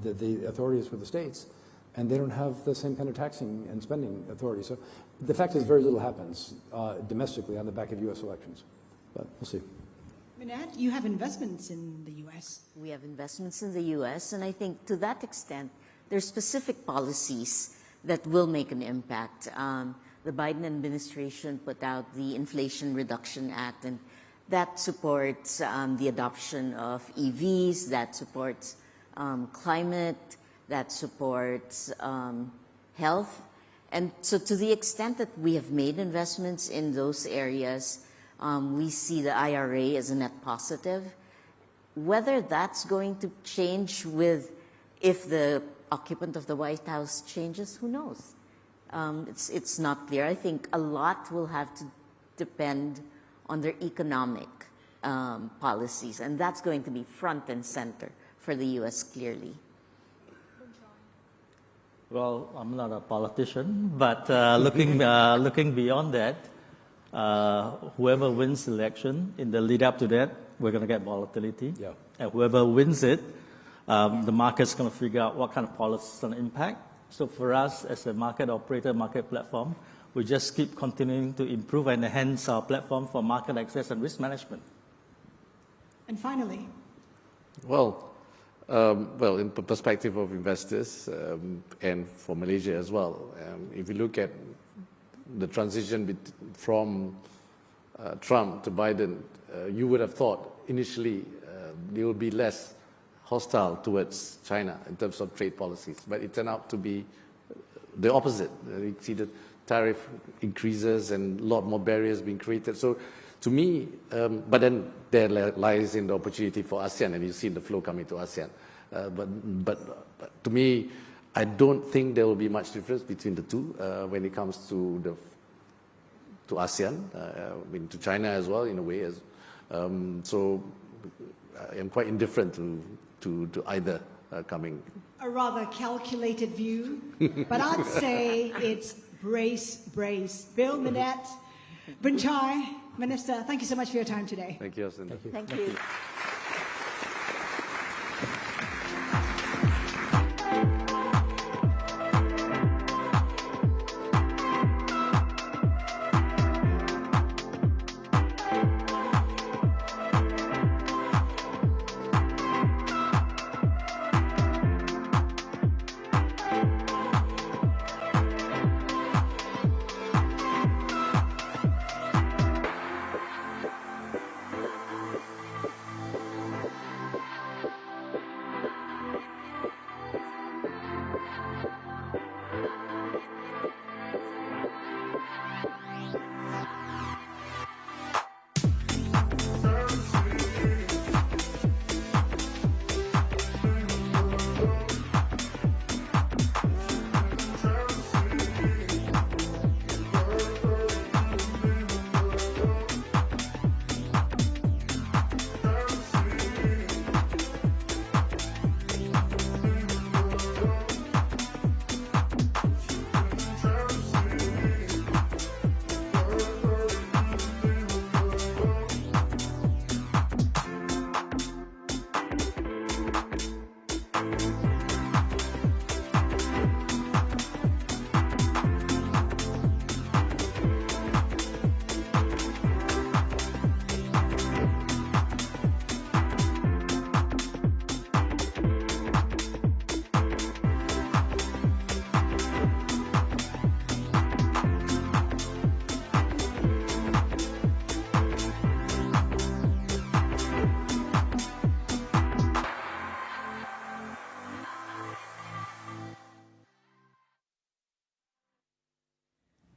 the authority is with the states, and they don't have the same kind of taxing and spending authority. So the fact is very little happens domestically on the back of U.S. elections, but we'll see. Minette, you have investments in the U.S. We have investments in the U.S., and I think to that extent, there's specific policies that will make an impact. The Biden administration put out the Inflation Reduction Act, and that supports the adoption of EVs, that supports climate, that supports health. And so to the extent that we have made investments in those areas, we see the IRA as a net positive. Whether that's going to change if the occupant of the White House changes, who knows? It's not clear. I think a lot will have to depend on their economic policies, and that's going to be front and center for the U.S. clearly. Well, I'm not a politician, but looking beyond that, whoever wins the election, in the lead up to that, we're going to get volatility. Yeah. And whoever wins it, the market's going to figure out what kind of policy is going to impact. So for us, as a market operator, market platform, we just keep continuing to improve and enhance our platform for market access and risk management. And finally, Well, in perspective of investors and for Malaysia as well, if you look at the transition from Trump to Biden, you would have thought initially they will be less hostile towards China in terms of trade policies. But it turned out to be the opposite. We see the tariff increases and a lot more barriers being created. So to me, but then there lies in the opportunity for ASEAN, and you see the flow coming to ASEAN. But to me, I don't think there will be much difference between the two when it comes to ASEAN, I mean to China as well in a way. So I am quite indifferent to either coming. A rather calculated view, but I'd say it's brace, brace. Bill, Minette, Boon Chye, Minister, thank you so much for your time today. Thank you, Jacinda. Thank you.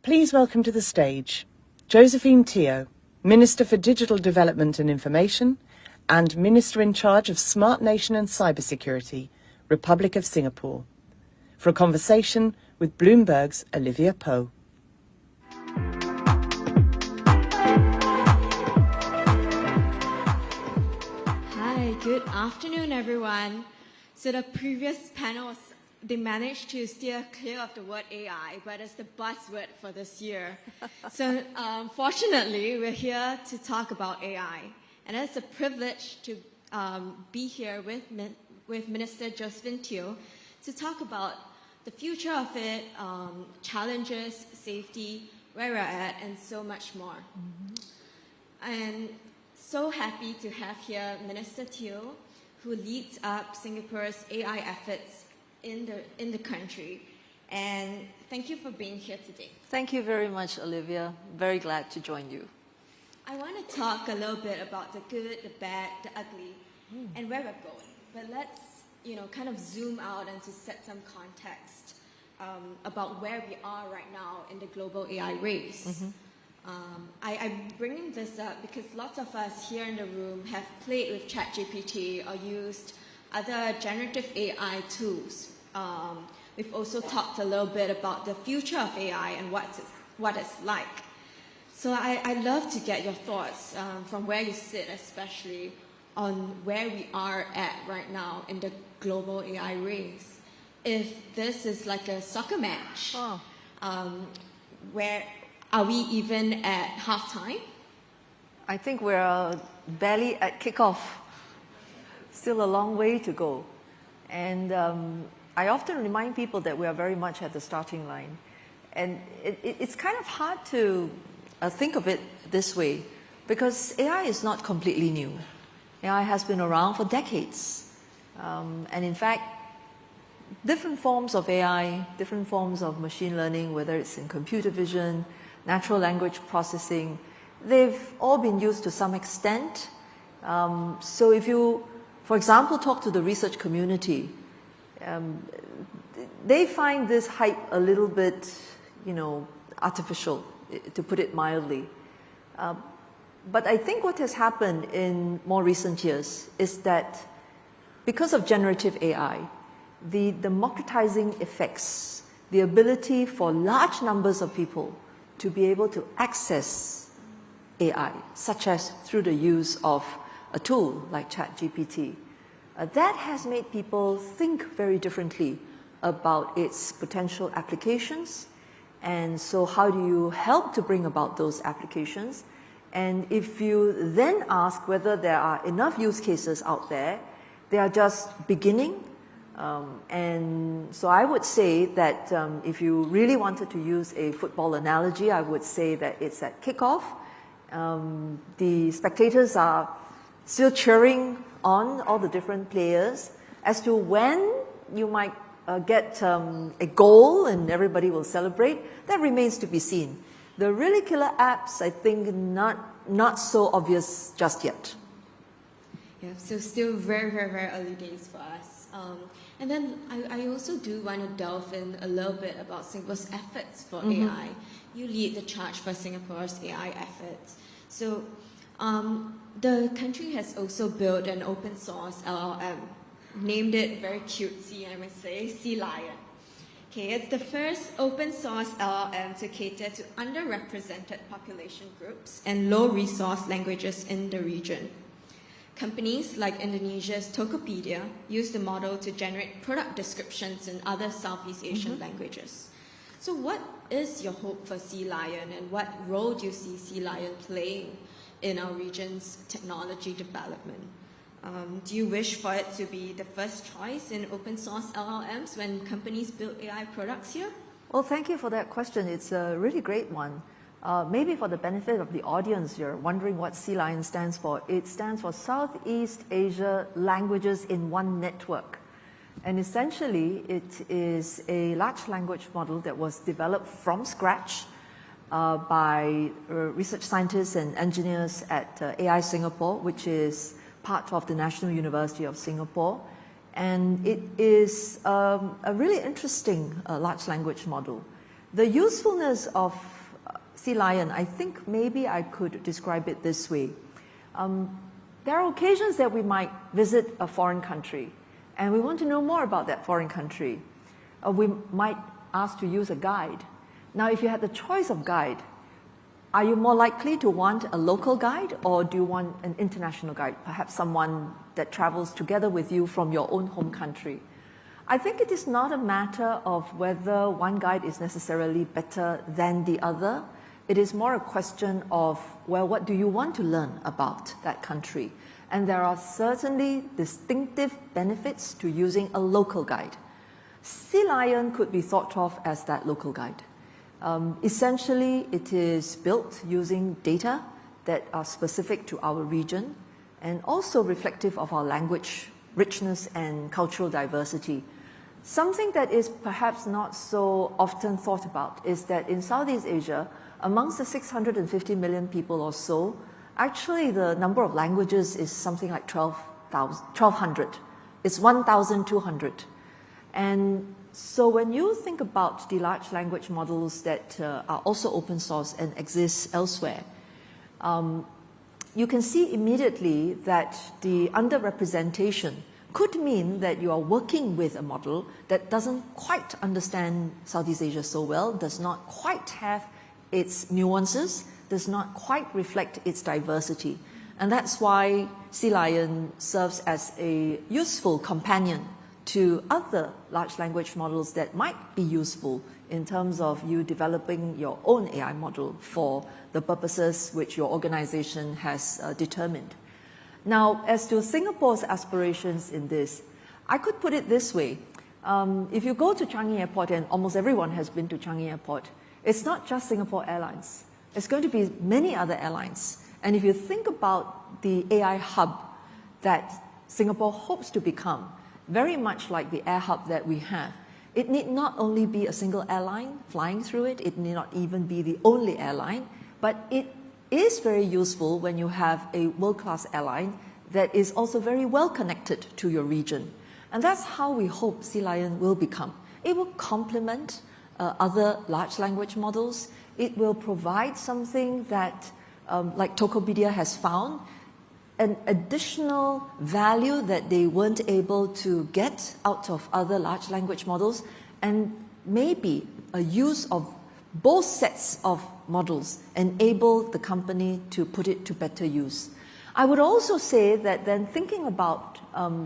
Please welcome to the stage Josephine Teo, Minister for Digital Development and Information and Minister in charge of Smart Nation and Cybersecurity, Republic of Singapore, for a conversation with Bloomberg's Olivia Poe. Hi, good afternoon, everyone. So the previous panels, they managed to steer clear of the word AI, but it's the buzzword for this year. So fortunately, we're here to talk about AI. And it's a privilege to be here with Minister Josephine Teo to talk about the future of it, challenges, safety, where we're at, and so much more. And so happy to have here Minister Teo, who leads up Singapore's AI efforts in the country. And thank you for being here today. Thank you very much, Olivia. Very glad to join you. I want to talk a little bit about the good, the bad, the ugly, and where we're going. But let's, kind of zoom out and to set some context about where we are right now in the global AI race. I'm bringing this up because lots of us here in the room have played with ChatGPT or used other generative AI tools. We've also talked a little bit about the future of AI and what it's like. So I'd love to get your thoughts from where you sit, especially on where we are at right now in the global AI race. If this is like a soccer match, where are we even at halftime? I think we're barely at kickoff. Still a long way to go. And I often remind people that we are very much at the starting line. And it's kind of hard to think of it this way, because AI is not completely new. AI has been around for decades. And in fact, different forms of AI, different forms of machine learning, whether it's in computer vision, natural language processing, they've all been used to some extent So if you, for example, talk to the research community, they find this hype a little bit, artificial, to put it mildly. But I think what has happened in more recent years is that because of generative AI, the democratizing effects, the ability for large numbers of people to be able to access AI, such as through the use of a tool like ChatGPT, that has made people think very differently about its potential applications. And so how do you help to bring about those applications? And if you then ask whether there are enough use cases out there, they are just beginning. And so I would say that if you really wanted to use a football analogy, I would say that it's at kickoff. The spectators are still cheering on all the different players. As to when you might get a goal and everybody will celebrate, that remains to be seen. The really killer apps, I think, not so obvious just yet. Yeah, so still very, very, very early days for us. And then I also do want to delve in a little bit about Singapore's efforts for AI. You lead the charge for Singapore's AI efforts. So the country has also built an open source LLM, named it very cutesy, I must say, Sea Lion. Okay, it's the first open source LLM to cater to underrepresented population groups and low resource languages in the region. Companies like Indonesia's Tokopedia use the model to generate product descriptions in other Southeast Asian languages. So what is your hope for Sea Lion, and what role do you see Sea Lion playing in our region's technology development? Do you wish for it to be the first choice in open source LLMs when companies build AI products here? Well, thank you for that question. It's a really great one. Maybe for the benefit of the audience, you're wondering what Sea Lion stands for. It stands for Southeast Asia Languages in One Network. And essentially, it is a large language model that was developed from scratch by research scientists and engineers at AI Singapore, which is part of the National University of Singapore. And it is a really interesting large language model. The usefulness of Sea Lion, I think maybe I could describe it this way. There are occasions that we might visit a foreign country and we want to know more about that foreign country. We might ask to use a guide. Now, if you had the choice of guide, are you more likely to want a local guide, or do you want an international guide, perhaps someone that travels together with you from your own home country? I think it is not a matter of whether one guide is necessarily better than the other. It is more a question of, well, what do you want to learn about that country? And there are certainly distinctive benefits to using a local guide. Sea Lion could be thought of as that local guide. Essentially, it is built using data that are specific to our region and also reflective of our language richness and cultural diversity. Something that is perhaps not so often thought about is that in Southeast Asia, amongst the 650 million people or so, actually the number of languages is something like 1,200. It's 1,200. And so when you think about the large language models that are also open source and exist elsewhere, you can see immediately that the underrepresentation could mean that you are working with a model that doesn't quite understand Southeast Asia so well, does not quite have its nuances, does not quite reflect its diversity. And that's why Sea Lion serves as a useful companion to other large language models that might be useful in terms of you developing your own AI model for the purposes which your organization has determined. Now, as to Singapore's aspirations in this, I could put it this way. If you go to Changi Airport, and almost everyone has been to Changi Airport, it's not just Singapore Airlines. It's going to be many other airlines. And if you think about the AI hub that Singapore hopes to become, very much like the air hub that we have, it need not only be a single airline flying through it, it need not even be the only airline, but it is very useful when you have a world-class airline that is also very well connected to your region. And that's how we hope Sea Lion will become. It will complement other large language models. It will provide something that, like Tokopedia has found, an additional value that they weren't able to get out of other large language models, and maybe a use of both sets of models enable the company to put it to better use. I would also say that then thinking about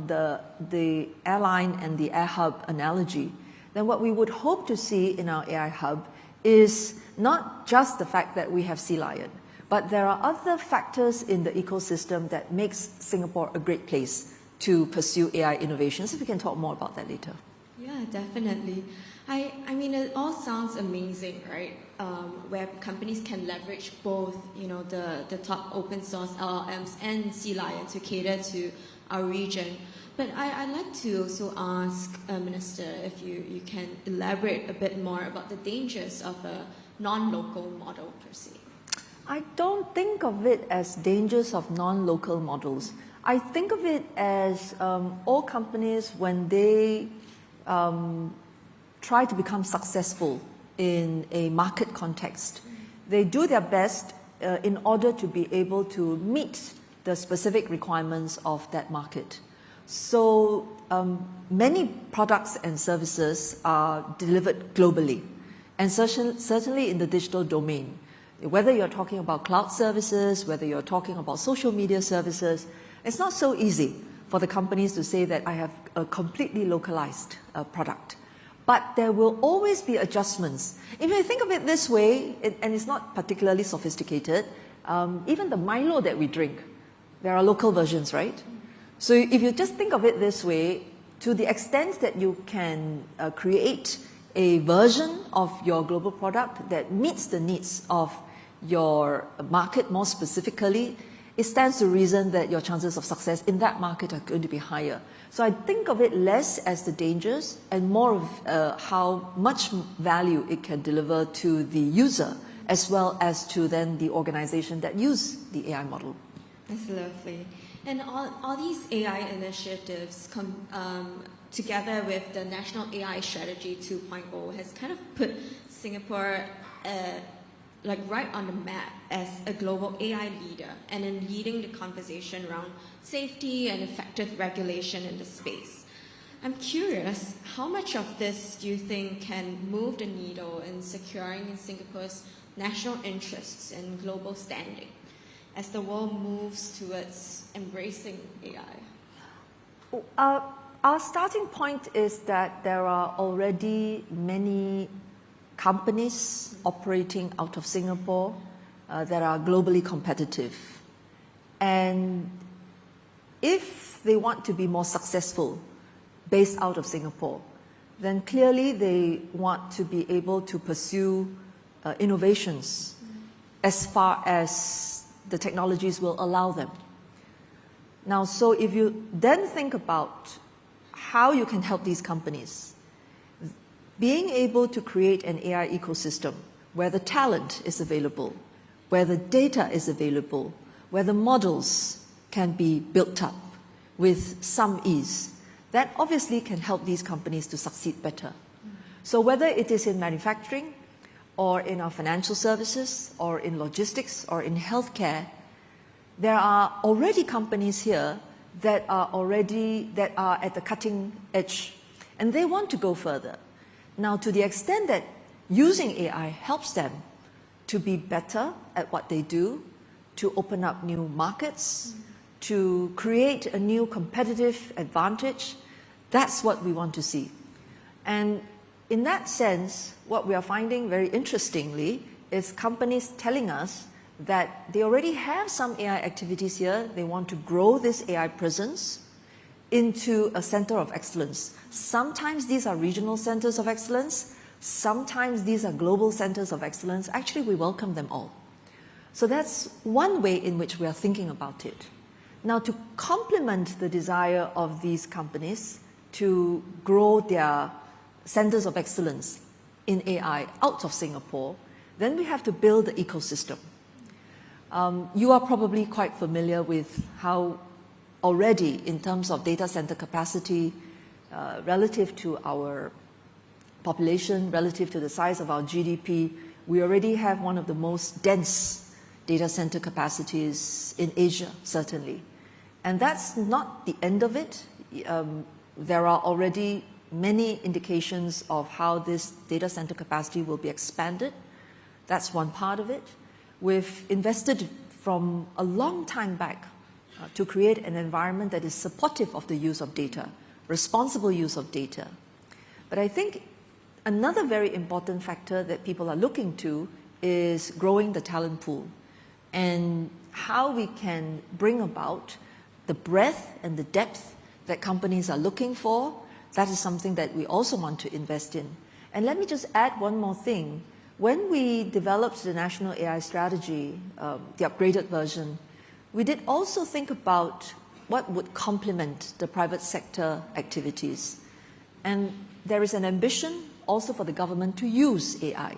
the airline and the air hub analogy, then what we would hope to see in our AI hub is not just the fact that we have Sea Lion, but there are other factors in the ecosystem that makes Singapore a great place to pursue AI innovations. If we can talk more about that later. Yeah, definitely. I mean, it all sounds amazing, right? Where companies can leverage both, you know, the top open source LLMs and Sea Lion to cater to our region. But I'd like to also ask, Minister, if you can elaborate a bit more about the dangers of a non-local model per se. I don't think of it as dangers of non-local models. I think of it as all companies, when they try to become successful in a market context, they do their best in order to be able to meet the specific requirements of that market. So many products and services are delivered globally, and certainly in the digital domain. Whether you're talking about cloud services, whether you're talking about social media services, it's not so easy for the companies to say that I have a completely localized product. But there will always be adjustments. If you think of it this way, and it's not particularly sophisticated, even the Milo that we drink, there are local versions, right? So if you just think of it this way, to the extent that you can create a version of your global product that meets the needs of your market more specifically, it stands to reason that your chances of success in that market are going to be higher. So I think of it less as the dangers and more of how much value it can deliver to the user, as well as to then the organization that use the AI model. That's lovely. And all these AI initiatives together with the National AI Strategy 2.0 has kind of put Singapore like right on the map as a global AI leader and in leading the conversation around safety and effective regulation in the space. I'm curious, how much of this do you think can move the needle in securing Singapore's national interests and global standing as the world moves towards embracing AI? Our starting point is that there are already many companies operating out of Singapore that are globally competitive. And if they want to be more successful based out of Singapore, then clearly they want to be able to pursue innovations as far as the technologies will allow them. Now, so if you then think about how you can help these companies, being able to create an AI ecosystem where the talent is available, where the data is available, where the models can be built up with some ease, that obviously can help these companies to succeed better. So whether it is in manufacturing, or in our financial services, or in logistics, or in healthcare, there are already companies here that are at the cutting edge, and they want to go further. Now, to the extent that using AI helps them to be better at what they do, to open up new markets, to create a new competitive advantage, that's what we want to see. And in that sense, what we are finding very interestingly is companies telling us that they already have some AI activities here. They want to grow this AI presence into a center of excellence. Sometimes these are regional centers of excellence. Sometimes these are global centers of excellence. Actually, we welcome them all. So that's one way in which we are thinking about it. Now, to complement the desire of these companies to grow their centers of excellence in AI out of Singapore, then we have to build the ecosystem. You are probably quite familiar with how already, in terms of data center capacity, relative to our population, relative to the size of our GDP, we already have one of the most dense data center capacities in Asia, certainly. And that's not the end of it. There are already many indications of how this data center capacity will be expanded. That's one part of it. We've invested from a long time back to create an environment that is supportive of the use of data, responsible use of data. But I think another very important factor that people are looking to is growing the talent pool and how we can bring about the breadth and the depth that companies are looking for. That is something that we also want to invest in. And let me just add one more thing. When we developed the National AI Strategy, the upgraded version, we did also think about what would complement the private sector activities. And there is an ambition also for the government to use AI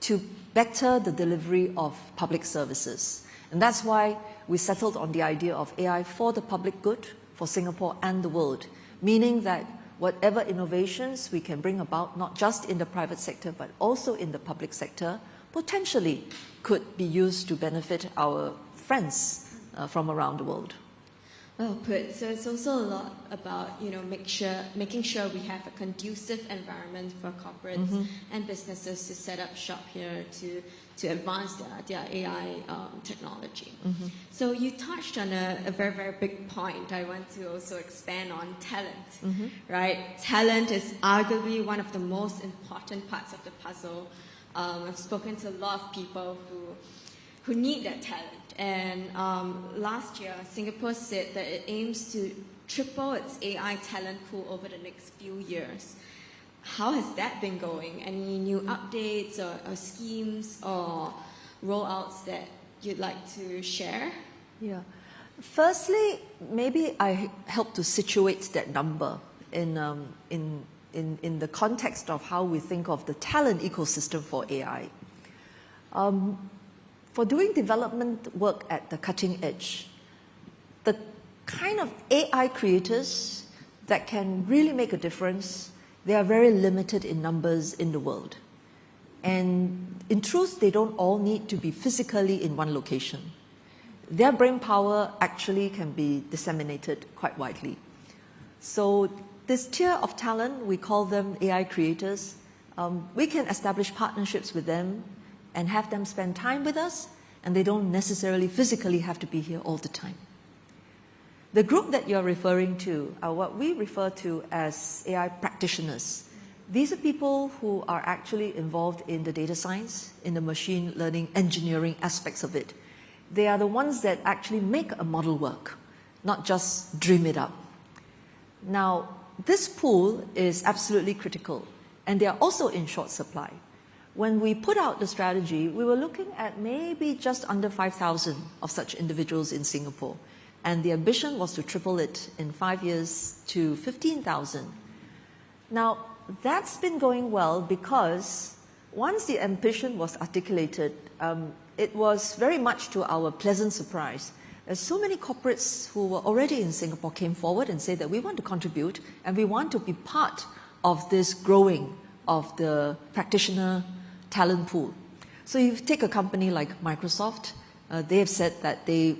to better the delivery of public services. And that's why we settled on the idea of AI for the public good, for Singapore and the world, meaning that whatever innovations we can bring about, not just in the private sector, but also in the public sector, potentially could be used to benefit our friends from around the world. Well put. So it's also a lot about, making sure we have a conducive environment for corporates and businesses to set up shop here to advance their AI technology. So you touched on a very, very big point. I want to also expand on talent, right? Talent is arguably one of the most important parts of the puzzle. I've spoken to a lot of people who need that talent. And last year, Singapore said that it aims to triple its AI talent pool over the next few years. How has that been going? Any new updates or schemes or rollouts that you'd like to share? Yeah. Firstly, maybe I help to situate that number in the context of how we think of the talent ecosystem for AI. For doing development work at the cutting edge, the kind of AI creators that can really make a difference, they are very limited in numbers in the world. And in truth, they don't all need to be physically in one location. Their brain power actually can be disseminated quite widely. So this tier of talent, we call them AI creators. We can establish partnerships with them and have them spend time with us, and they don't necessarily physically have to be here all the time. The group that you're referring to are what we refer to as AI practitioners. These are people who are actually involved in the data science, in the machine learning, engineering aspects of it. They are the ones that actually make a model work, not just dream it up. Now, this pool is absolutely critical, and they are also in short supply. When we put out the strategy, we were looking at maybe just under 5,000 of such individuals in Singapore. And the ambition was to triple it in 5 years to 15,000. Now, that's been going well because once the ambition was articulated, it was very much to our pleasant surprise. There's so many corporates who were already in Singapore came forward and said that we want to contribute and we want to be part of this growing of the practitioner talent pool. So you take a company like Microsoft, they have said that they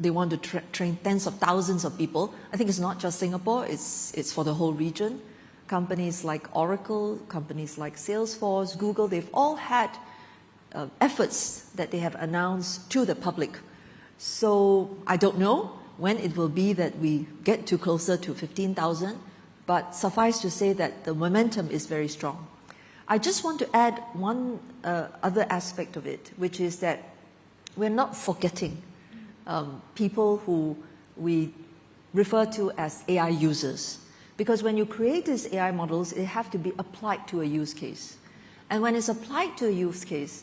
want to train tens of thousands of people. I think it's not just Singapore, it's for the whole region. Companies like Oracle, companies like Salesforce, Google, they've all had efforts that they have announced to the public. So I don't know when it will be that we get to closer to 15,000, but suffice to say that the momentum is very strong. I just want to add one other aspect of it, which is that we're not forgetting people who we refer to as AI users. Because when you create these AI models, they have to be applied to a use case. And when it's applied to a use case,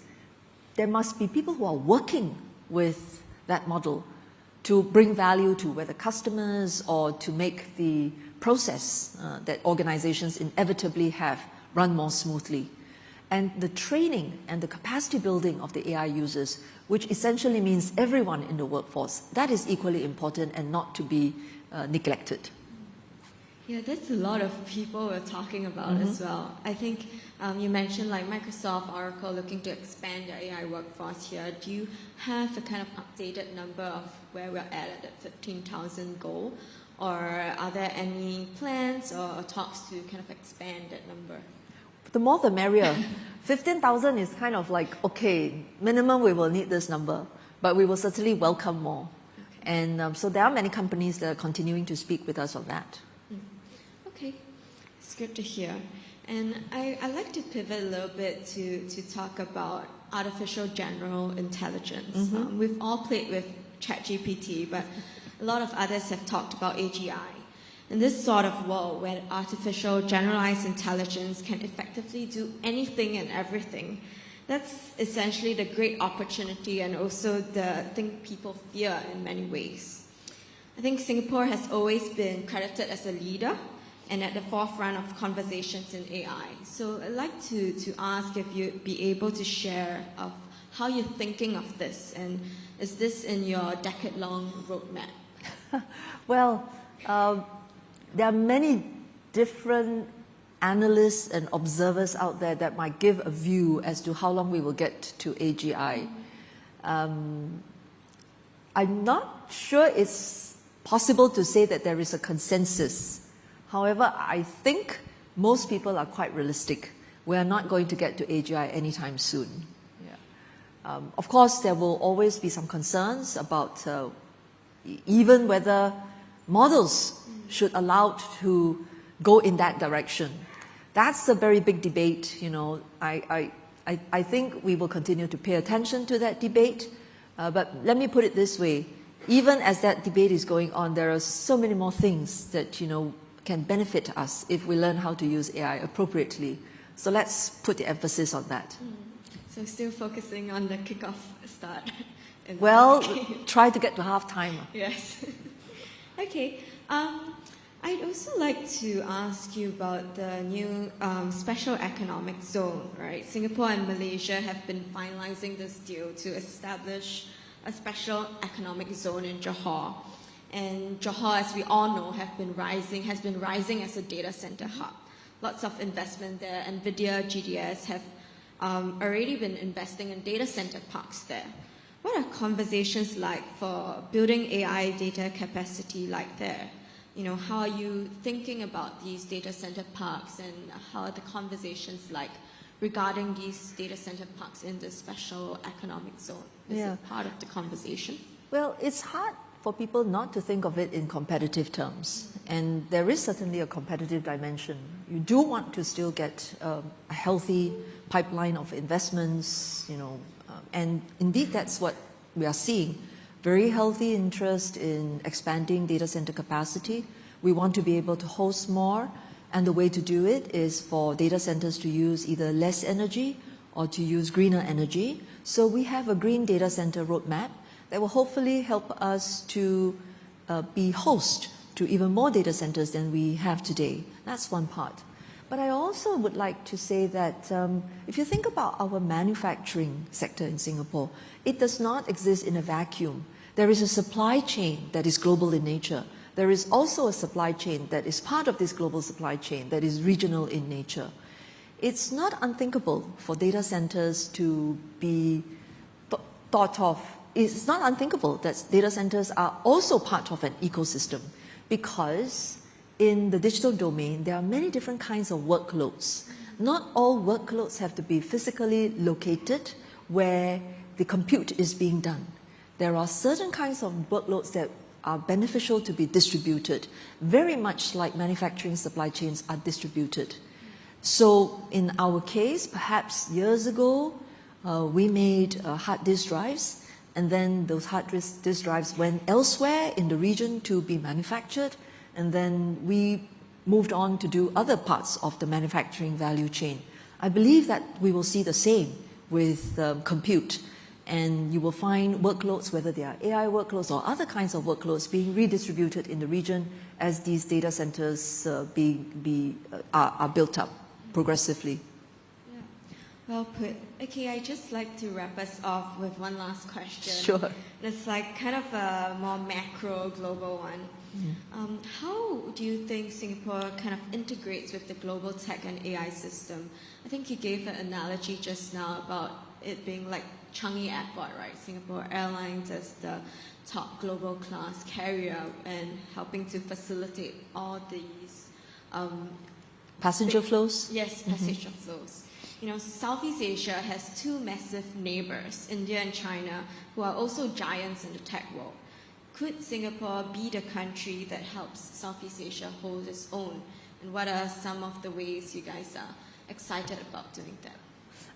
there must be people who are working with that model to bring value to whether customers or to make the process that organizations inevitably have run more smoothly. and the training and the capacity building of the AI users, which essentially means everyone in the workforce. That is equally important and not to be neglected. Yeah, that's a lot of people we're talking about as well. I think you mentioned like Microsoft, Oracle looking to expand their AI workforce here. Do you have a kind of updated number of where we're at that 15,000 goal? Or are there any plans or talks to kind of expand that number? The more the merrier. 15,000 is kind of like, okay, minimum we will need this number, but we will certainly welcome more. Okay. And so there are many companies that are continuing to speak with us on that. Okay, it's good to hear. And I'd like to pivot a little bit to talk about artificial general intelligence. We've all played with ChatGPT, but a lot of others have talked about AGI. In this sort of world where artificial generalized intelligence can effectively do anything and everything, that's essentially the great opportunity and also the thing people fear in many ways. I think Singapore has always been credited as a leader and at the forefront of conversations in AI. So I'd like to ask if you'd be able to share of how you're thinking of this, and is this in your decade-long roadmap? Well, there are many different analysts and observers out there that might give a view as to how long we will get to AGI. I'm not sure it's possible to say that there is a consensus. However, I think most people are quite realistic. We are not going to get to AGI anytime soon. Yeah. Of course, there will always be some concerns about even whether models should allow to go in that direction. That's a very big debate. You know, I think we will continue to pay attention to that debate. But let me put it this way: even as that debate is going on, there are so many more things that can benefit us if we learn how to use AI appropriately. So let's put the emphasis on that. So still focusing on the kickoff start. Well, try to get to halftime. Yes. Okay. I'd also like to ask you about the new special economic zone, right? Singapore and Malaysia have been finalizing this deal to establish a special economic zone in Johor. And Johor, as we all know, has been rising as a data center hub. Lots of investment there. NVIDIA, GDS have already been investing in data center parks there. What are conversations like for building AI data capacity like there? How are you thinking about these data center parks, and how are the conversations like regarding these data center parks in the special economic zone? Is it part of the conversation? Well, it's hard for people not to think of it in competitive terms. And there is certainly a competitive dimension. You do want to still get a healthy pipeline of investments, and indeed that's what we are seeing. Very healthy interest in expanding data center capacity. We want to be able to host more, and the way to do it is for data centers to use either less energy or to use greener energy. So we have a green data center roadmap that will hopefully help us to be host to even more data centers than we have today. That's one part. But I also would like to say that if you think about our manufacturing sector in Singapore, it does not exist in a vacuum. There is a supply chain that is global in nature. There is also a supply chain that is part of this global supply chain that is regional in nature. It's not unthinkable for data centers to be thought of. It's not unthinkable that data centers are also part of an ecosystem, because in the digital domain, there are many different kinds of workloads. Not all workloads have to be physically located where the compute is being done. There are certain kinds of workloads that are beneficial to be distributed, very much like manufacturing supply chains are distributed. So in our case, perhaps years ago, we made hard disk drives, and then those hard disk drives went elsewhere in the region to be manufactured, and then we moved on to do other parts of the manufacturing value chain. I believe that we will see the same with compute, and you will find workloads, whether they are AI workloads or other kinds of workloads, being redistributed in the region as these data centers are built up progressively. Well put. Okay, I'd just like to wrap us off with one last question. Sure. It's like kind of a more macro, global one. How do you think Singapore kind of integrates with the global tech and AI system? I think you gave an analogy just now about it being like Changi Airport, right? Singapore Airlines as the top global class carrier and helping to facilitate all these Passenger flows? Yes, passenger flows. You know, Southeast Asia has two massive neighbors, India and China, who are also giants in the tech world. Could Singapore be the country that helps Southeast Asia hold its own? And what are some of the ways you guys are excited about doing that?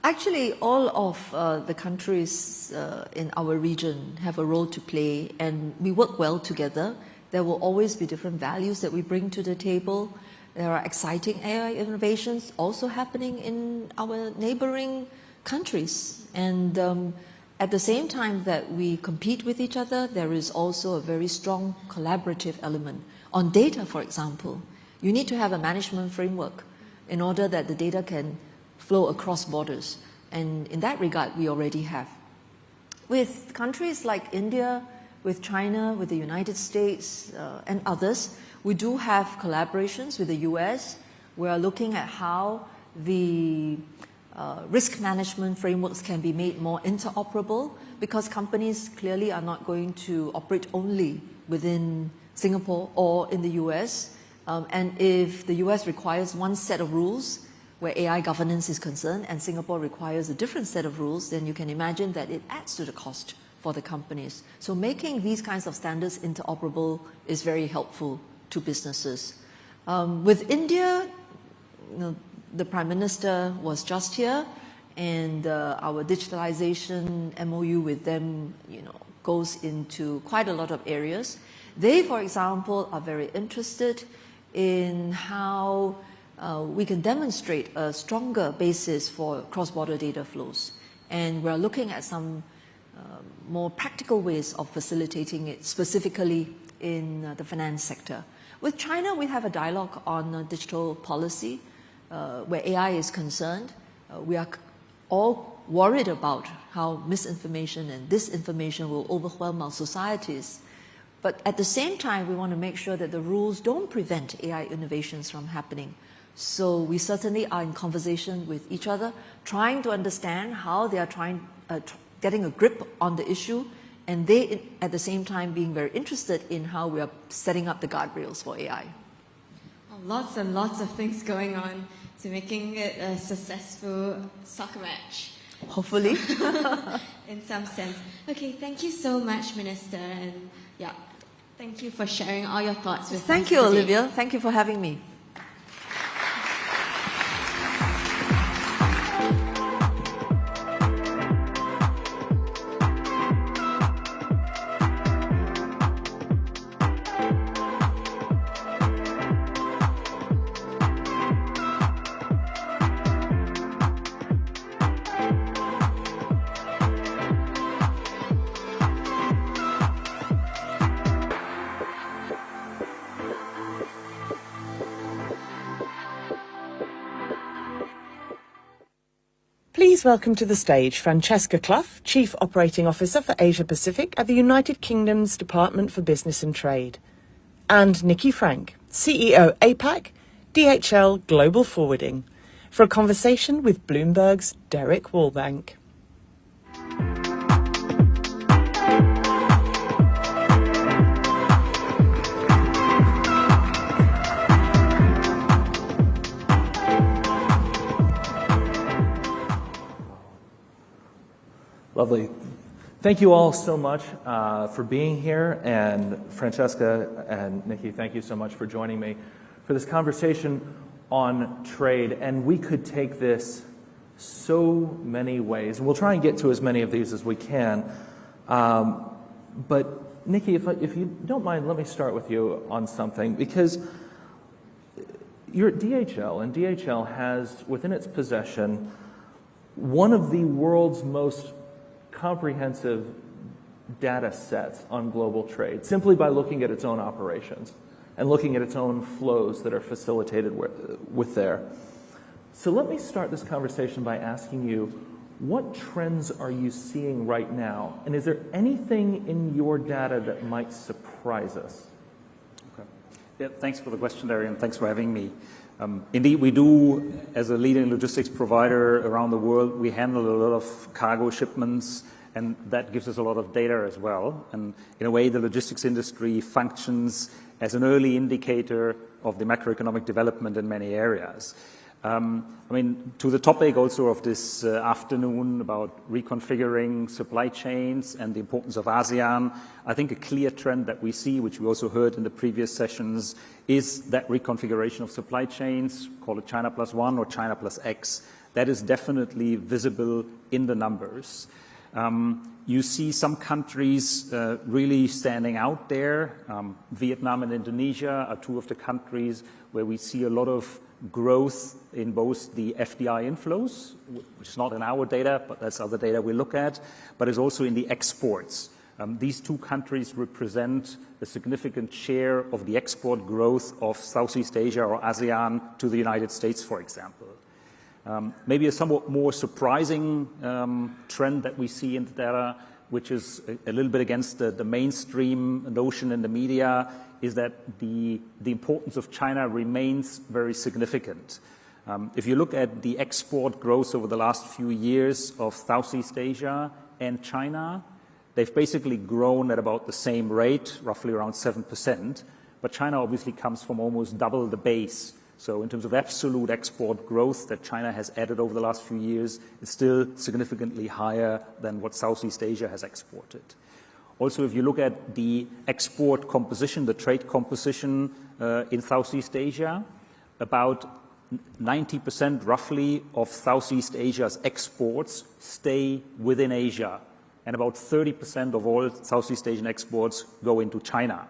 Actually, all of the countries in our region have a role to play, and we work well together. There will always be different values that we bring to the table. There are exciting AI innovations also happening in our neighboring countries. And at the same time that we compete with each other, there is also a very strong collaborative element. On data, for example, you need to have a management framework in order that the data can flow across borders. And in that regard, we already have. With countries like India, with China, with the United States, and others, we do have collaborations with the US. We are looking at how the risk management frameworks can be made more interoperable, because companies clearly are not going to operate only within Singapore or in the US. And if the US requires one set of rules where AI governance is concerned and Singapore requires a different set of rules, then you can imagine that it adds to the cost for the companies. So making these kinds of standards interoperable is very helpful to businesses. With India, the Prime Minister was just here, and our digitalization MOU with them, goes into quite a lot of areas. They, for example, are very interested in how we can demonstrate a stronger basis for cross-border data flows. And we're looking at some more practical ways of facilitating it, specifically in the finance sector. With China, we have a dialogue on digital policy where AI is concerned. We are all worried about how misinformation and disinformation will overwhelm our societies. But at the same time, we want to make sure that the rules don't prevent AI innovations from happening. So we certainly are in conversation with each other, trying to understand how they are getting a grip on the issue, and they, at the same time, being very interested in how we are setting up the guardrails for AI. Lots and lots of things going on to making it a successful soccer match. Hopefully. In some sense. Okay, thank you so much, Minister, and thank you for sharing all your thoughts with us. Thank you, Olivia. Thank you for having me. Please welcome to the stage Francesca Clough, Chief Operating Officer for Asia Pacific at the United Kingdom's Department for Business and Trade, and Nikki Frank, CEO APAC, DHL Global Forwarding, for a conversation with Bloomberg's Derek Wallbank. Lovely. Thank you all so much for being here, and Francesca and Nikki, thank you so much for joining me for this conversation on trade. And we could take this so many ways, and we'll try and get to as many of these as we can. But Nikki, if you don't mind, let me start with you on something, because you're at DHL, and DHL has within its possession one of the world's most comprehensive data sets on global trade, simply by looking at its own operations and looking at its own flows that are facilitated with there. So let me start this conversation by asking you, what trends are you seeing right now? And is there anything in your data that might surprise us? Okay. Yeah, thanks for the question, Larry, and thanks for having me. Indeed, we do, as a leading logistics provider around the world, we handle a lot of cargo shipments, and that gives us a lot of data as well. And in a way, the logistics industry functions as an early indicator of the macroeconomic development in many areas. I mean, to the topic also of this afternoon about reconfiguring supply chains and the importance of ASEAN, I think a clear trend that we see, which we also heard in the previous sessions, is that reconfiguration of supply chains, call it China plus one or China plus X. That is definitely visible in the numbers. You see some countries really standing out there. Vietnam and Indonesia are two of the countries where we see a lot of growth in both the FDI inflows, which is not in our data, but that's other data we look at, but is also in the exports. These two countries represent a significant share of the export growth of Southeast Asia or ASEAN to the United States, for example. Maybe a somewhat more surprising trend that we see in the data, which is a little bit against the mainstream notion in the media, is that the importance of China remains very significant. If you look at the export growth over the last few years of Southeast Asia and China, they've basically grown at about the same rate, roughly around 7%, but China obviously comes from almost double the base. So in terms of absolute export growth that China has added over the last few years, it's still significantly higher than what Southeast Asia has exported. Also, if you look at the export composition, the trade composition in Southeast Asia, about 90% roughly of Southeast Asia's exports stay within Asia, and about 30% of all Southeast Asian exports go into China.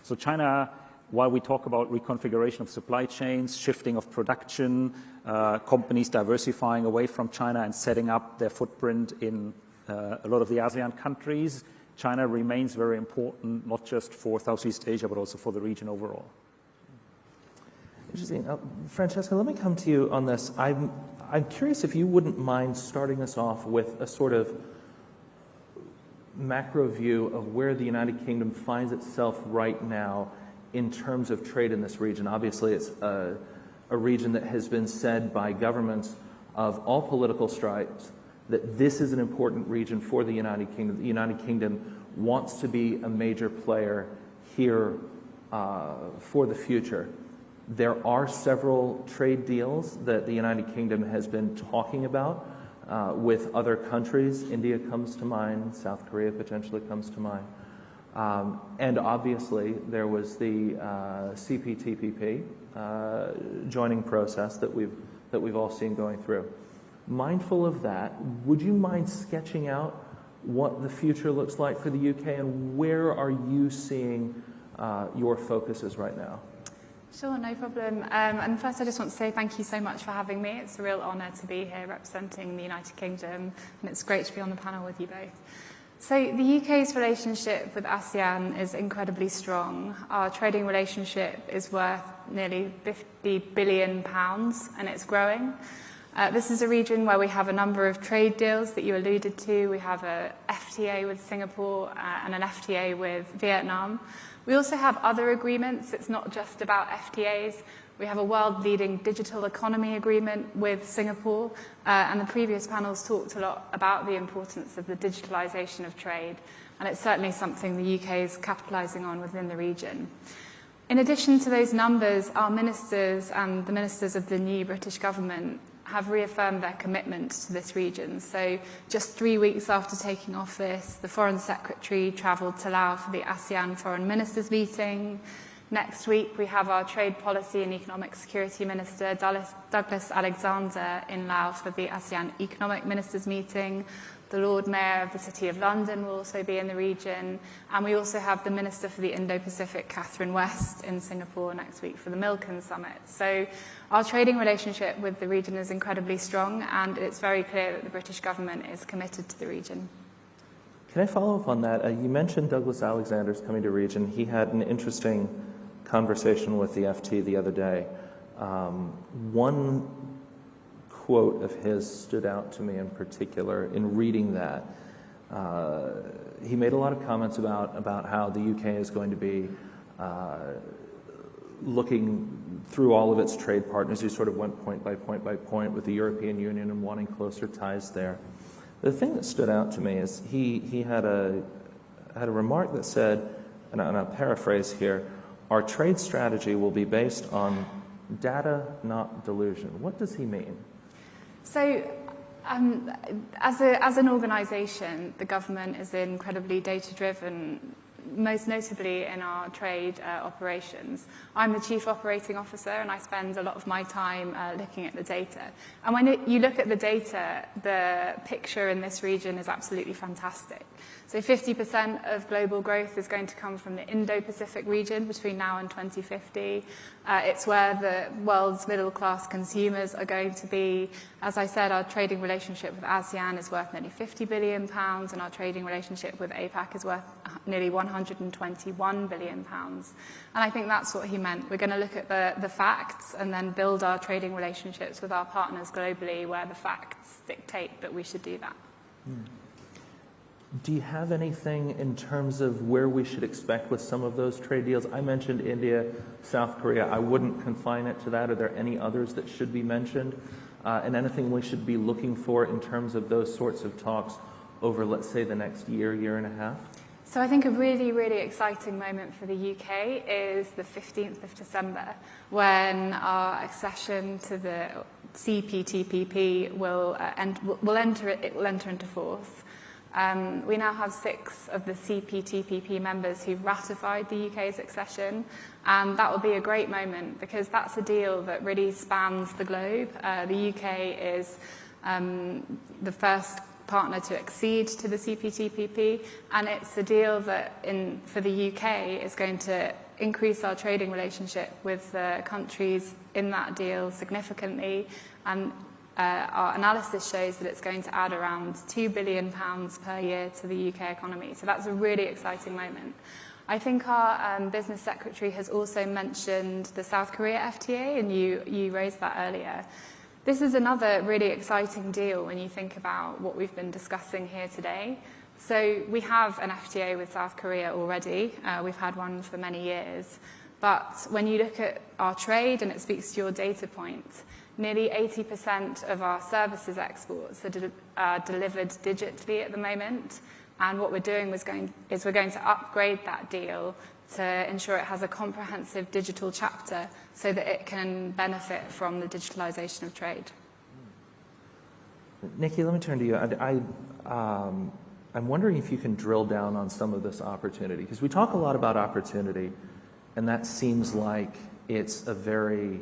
So China, while we talk about reconfiguration of supply chains, shifting of production, companies diversifying away from China and setting up their footprint in a lot of the ASEAN countries, China remains very important, not just for Southeast Asia, but also for the region overall. Interesting. Francesca, let me come to you on this. I'm curious if you wouldn't mind starting us off with a sort of macro view of where the United Kingdom finds itself right now in terms of trade in this region. Obviously, it's a region that has been said by governments of all political stripes that this is an important region for the United Kingdom. The United Kingdom wants to be a major player here for the future. There are several trade deals that the United Kingdom has been talking about with other countries. India comes to mind, South Korea potentially comes to mind. And obviously, there was the CPTPP joining process that we've all seen going through. Mindful of that, would you mind sketching out what the future looks like for the UK and where are you seeing your focuses right now? Sure, no problem. And first I just want to say thank you so much for having me. It's a real honour to be here representing the United Kingdom, and it's great to be on the panel with you both. So the UK's relationship with ASEAN is incredibly strong. Our trading relationship is worth nearly £50 billion and it's growing. This is a region where we have a number of trade deals that you alluded to. We have a FTA with Singapore and an FTA with Vietnam. We also have other agreements. It's not just about FTAs. We have a world-leading digital economy agreement with Singapore, and the previous panels talked a lot about the importance of the digitalisation of trade, and it's certainly something the UK is capitalising on within the region. In addition to those numbers, our ministers and the ministers of the new British government have reaffirmed their commitment to this region. So just 3 weeks after taking office, the Foreign Secretary travelled to Laos for the ASEAN Foreign Ministers meeting. Next week, we have our Trade Policy and Economic Security Minister, Douglas Alexander, in Laos for the ASEAN Economic Ministers meeting. The Lord Mayor of the City of London will also be in the region. And we also have the Minister for the Indo-Pacific, Catherine West, in Singapore next week for the Milken Summit. So our trading relationship with the region is incredibly strong, and it's very clear that the British government is committed to the region. Can I follow up on that? You mentioned Douglas Alexander's coming to region. He had an interesting conversation with the FT the other day. One quote of his stood out to me in particular in reading that. He made a lot of comments about how the UK is going to be looking through all of its trade partners. He sort of went point by point by point with the European Union and wanting closer ties there. The thing that stood out to me is he had a remark that said, and I'll paraphrase here, our trade strategy will be based on data, not delusion. What does he mean? So, as an organisation, the government is incredibly data-driven, most notably in our trade operations. I'm the Chief Operating Officer, and I spend a lot of my time looking at the data. And when you look at the data, the picture in this region is absolutely fantastic. So 50% of global growth is going to come from the Indo-Pacific region between now and 2050. It's where the world's middle-class consumers are going to be. As I said, our trading relationship with ASEAN is worth nearly £50 billion, and our trading relationship with APAC is worth nearly £121 billion. And I think that's what he meant. We're going to look at the facts and then build our trading relationships with our partners globally where the facts dictate that we should do that. Do you have anything in terms of where we should expect with some of those trade deals? I mentioned India, South Korea. I wouldn't confine it to that. Are there any others that should be mentioned? And anything we should be looking for in terms of those sorts of talks over, let's say, the next year, year and a half? So I think a really, really exciting moment for the UK is the 15th of December, when our accession to the CPTPP will enter into force. We now have 6 of the CPTPP members who've ratified the UK's accession, and that will be a great moment because that's a deal that really spans the globe. The UK is the first partner to accede to the CPTPP, and it's a deal that for the UK is going to increase our trading relationship with the countries in that deal significantly, and our analysis shows that it's going to add around £2 billion per year to the UK economy. So that's a really exciting moment. I think our business secretary has also mentioned the South Korea FTA, and you raised that earlier. This is another really exciting deal when you think about what we've been discussing here today. So we have an FTA with South Korea already. We've had one for many years. But when you look at our trade, and it speaks to your data point, nearly 80% of our services exports are delivered digitally at the moment. And what we're doing is we're going to upgrade that deal to ensure it has a comprehensive digital chapter so that it can benefit from the digitalization of trade. Nikki, let me turn to you. I'm wondering if you can drill down on some of this opportunity, because we talk a lot about opportunity, and that seems like it's a very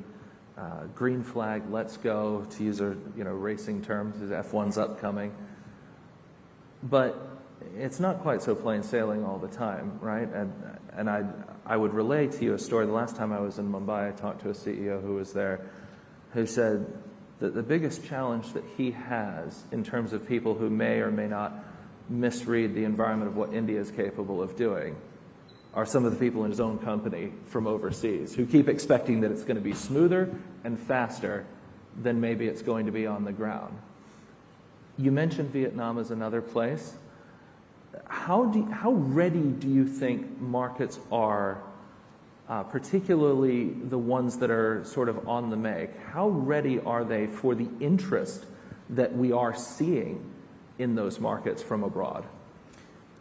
green flag, let's go, to use a racing terms, as F1's upcoming. But it's not quite so plain sailing all the time, right? And I would relay to you a story. The last time I was in Mumbai, I talked to a CEO who was there who said that the biggest challenge that he has in terms of people who may or may not misread the environment of what India is capable of doing are some of the people in his own company from overseas who keep expecting that it's going to be smoother and faster than maybe it's going to be on the ground. You mentioned Vietnam as another place. How ready do you think markets are, particularly the ones that are sort of on the make, how ready are they for the interest that we are seeing in those markets from abroad?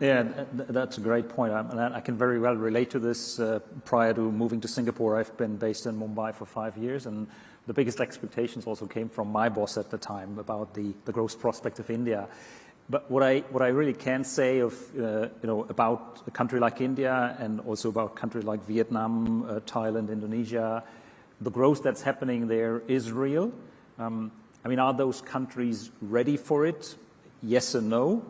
Yeah, that's a great point. I can very well relate to this. Prior to moving to Singapore, I've been based in Mumbai for 5 years, and the biggest expectations also came from my boss at the time about the growth prospect of India. But what I really can say of about a country like India and also about a country like Vietnam, Thailand, Indonesia, the growth that's happening there is real. Are those countries ready for it? Yes and no.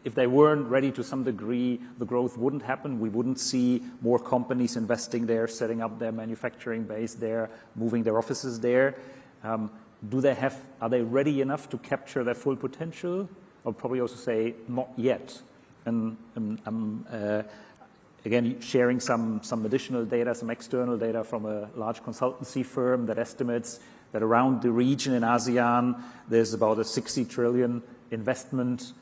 If they weren't ready to some degree, the growth wouldn't happen. We wouldn't see more companies investing there, setting up their manufacturing base there, moving their offices there. Are they ready enough to capture their full potential? I'll probably also say not yet. And again, sharing some additional data, some external data from a large consultancy firm that estimates that around the region in ASEAN, there's about a 60 trillion investment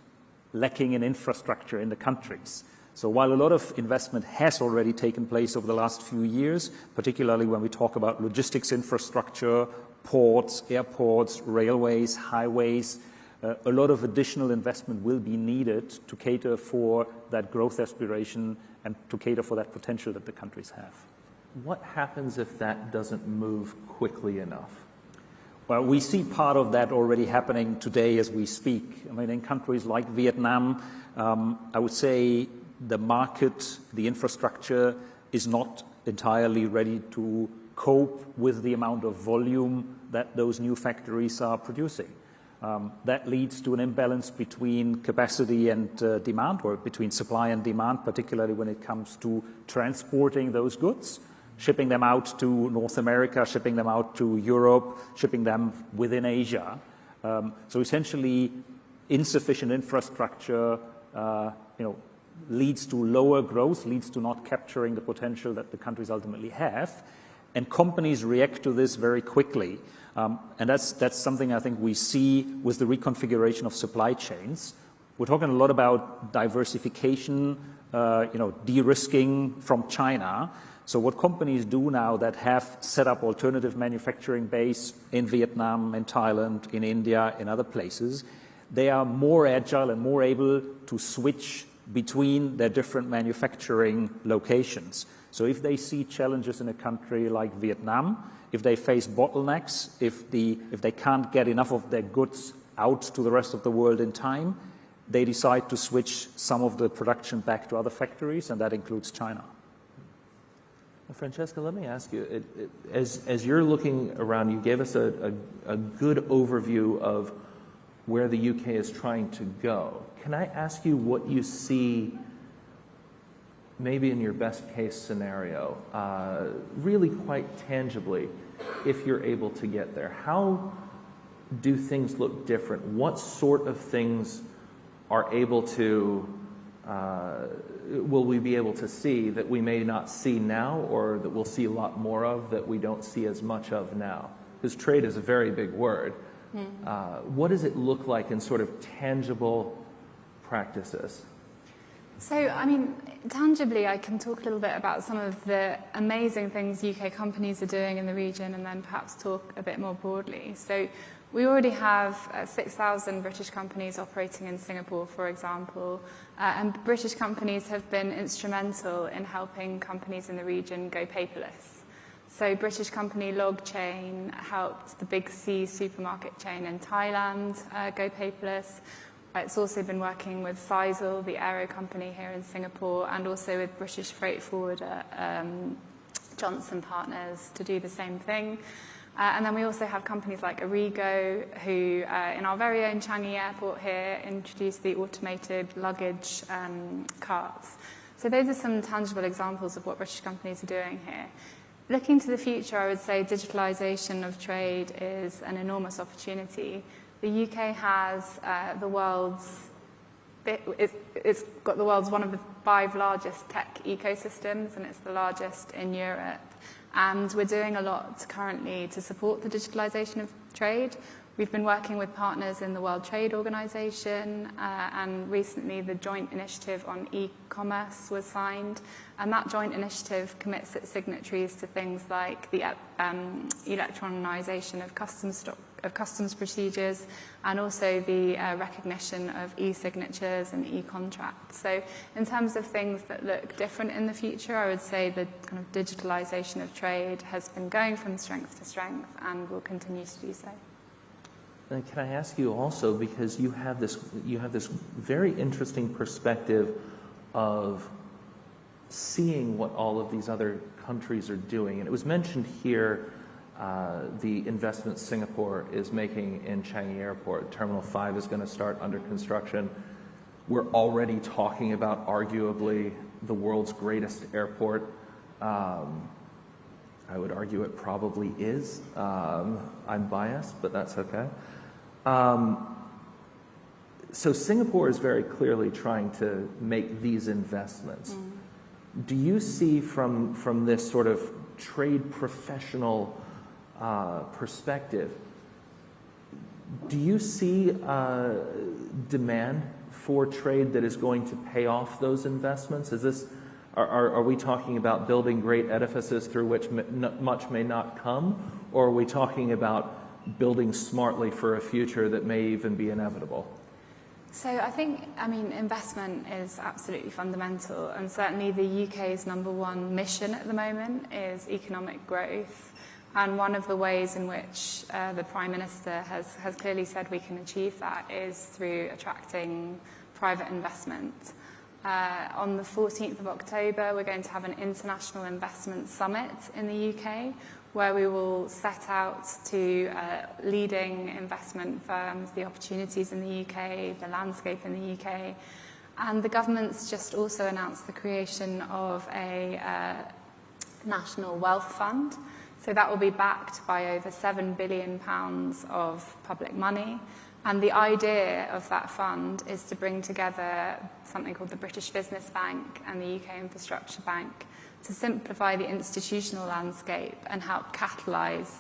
lacking in infrastructure in the countries. So while a lot of investment has already taken place over the last few years, particularly when we talk about logistics infrastructure, ports, airports, railways, highways, a lot of additional investment will be needed to cater for that growth aspiration and to cater for that potential that the countries have. What happens if that doesn't move quickly enough? Well, we see part of that already happening today as we speak. I mean, in countries like Vietnam, I would say the market, the infrastructure is not entirely ready to cope with the amount of volume that those new factories are producing. That leads to an imbalance between capacity and demand, or between supply and demand, particularly when it comes to transporting those goods, shipping them out to North America, shipping them out to Europe, shipping them within Asia. So essentially, insufficient infrastructure, leads to lower growth, leads to not capturing the potential that the countries ultimately have, and companies react to this very quickly. And that's something I think we see with the reconfiguration of supply chains. We're talking a lot about diversification, de-risking from China. So what companies do now that have set up alternative manufacturing base in Vietnam, in Thailand, in India, in other places, they are more agile and more able to switch between their different manufacturing locations. So if they see challenges in a country like Vietnam, if they face bottlenecks, if they can't get enough of their goods out to the rest of the world in time, they decide to switch some of the production back to other factories, and that includes China. Francesca, let me ask you, as you're looking around, you gave us a good overview of where the UK is trying to go. Can I ask you what you see, maybe in your best case scenario, really quite tangibly, if you're able to get there? How do things look different? What sort of things are able to, will we be able to see that we may not see now, or that we'll see a lot more of that we don't see as much of now? Because trade is a very big word. What does it look like in sort of tangible practices? So, I mean, tangibly, I can talk a little bit about some of the amazing things UK companies are doing in the region, and then perhaps talk a bit more broadly. So we already have 6,000 British companies operating in Singapore, for example, and British companies have been instrumental in helping companies in the region go paperless. So British company Logchain helped the Big C supermarket chain in Thailand go paperless. It's also been working with Faisal, the aero company here in Singapore, and also with British freight forwarder Johnson Partners to do the same thing. And then we also have companies like Origo, who in our very own Changi airport here introduced the automated luggage carts. So those are some tangible examples of what British companies are doing here. Looking to the future, I would say digitalisation of trade is an enormous opportunity. The UK has it's got the world's one of the 5 largest tech ecosystems, and it's the largest in Europe. And we're doing a lot currently to support the digitalisation of trade. We've been working with partners in the World Trade Organization, and recently the joint initiative on e-commerce was signed. And that joint initiative commits its signatories to things like the electronisation of customs procedures, and also the recognition of e-signatures and e-contracts. So in terms of things that look different in the future, I would say the kind of digitalisation of trade has been going from strength to strength and will continue to do so. And can I ask you also, because you have this very interesting perspective of seeing what all of these other countries are doing, and it was mentioned here, the investment Singapore is making in Changi Airport. Terminal 5 is going to start under construction. We're already talking about arguably the world's greatest airport. I would argue it probably is. I'm biased, but that's okay. So Singapore is very clearly trying to make these investments. Do you see from this sort of trade professional perspective, do you see demand for trade that is going to pay off those investments? Is this, are we talking about building great edifices through which much may not come, or are we talking about building smartly for a future that may even be inevitable? So I think, investment is absolutely fundamental, and certainly the UK's #1 mission at the moment is economic growth. And one of the ways in which the Prime Minister has clearly said we can achieve that is through attracting private investment. On the 14th of October, we're going to have an international investment summit in the UK, where we will set out to leading investment firms, the opportunities in the UK, the landscape in the UK. And the government's just also announced the creation of a national wealth fund. So that will be backed by over £7 billion of public money. And the idea of that fund is to bring together something called the British Business Bank and the UK Infrastructure Bank to simplify the institutional landscape and help catalyse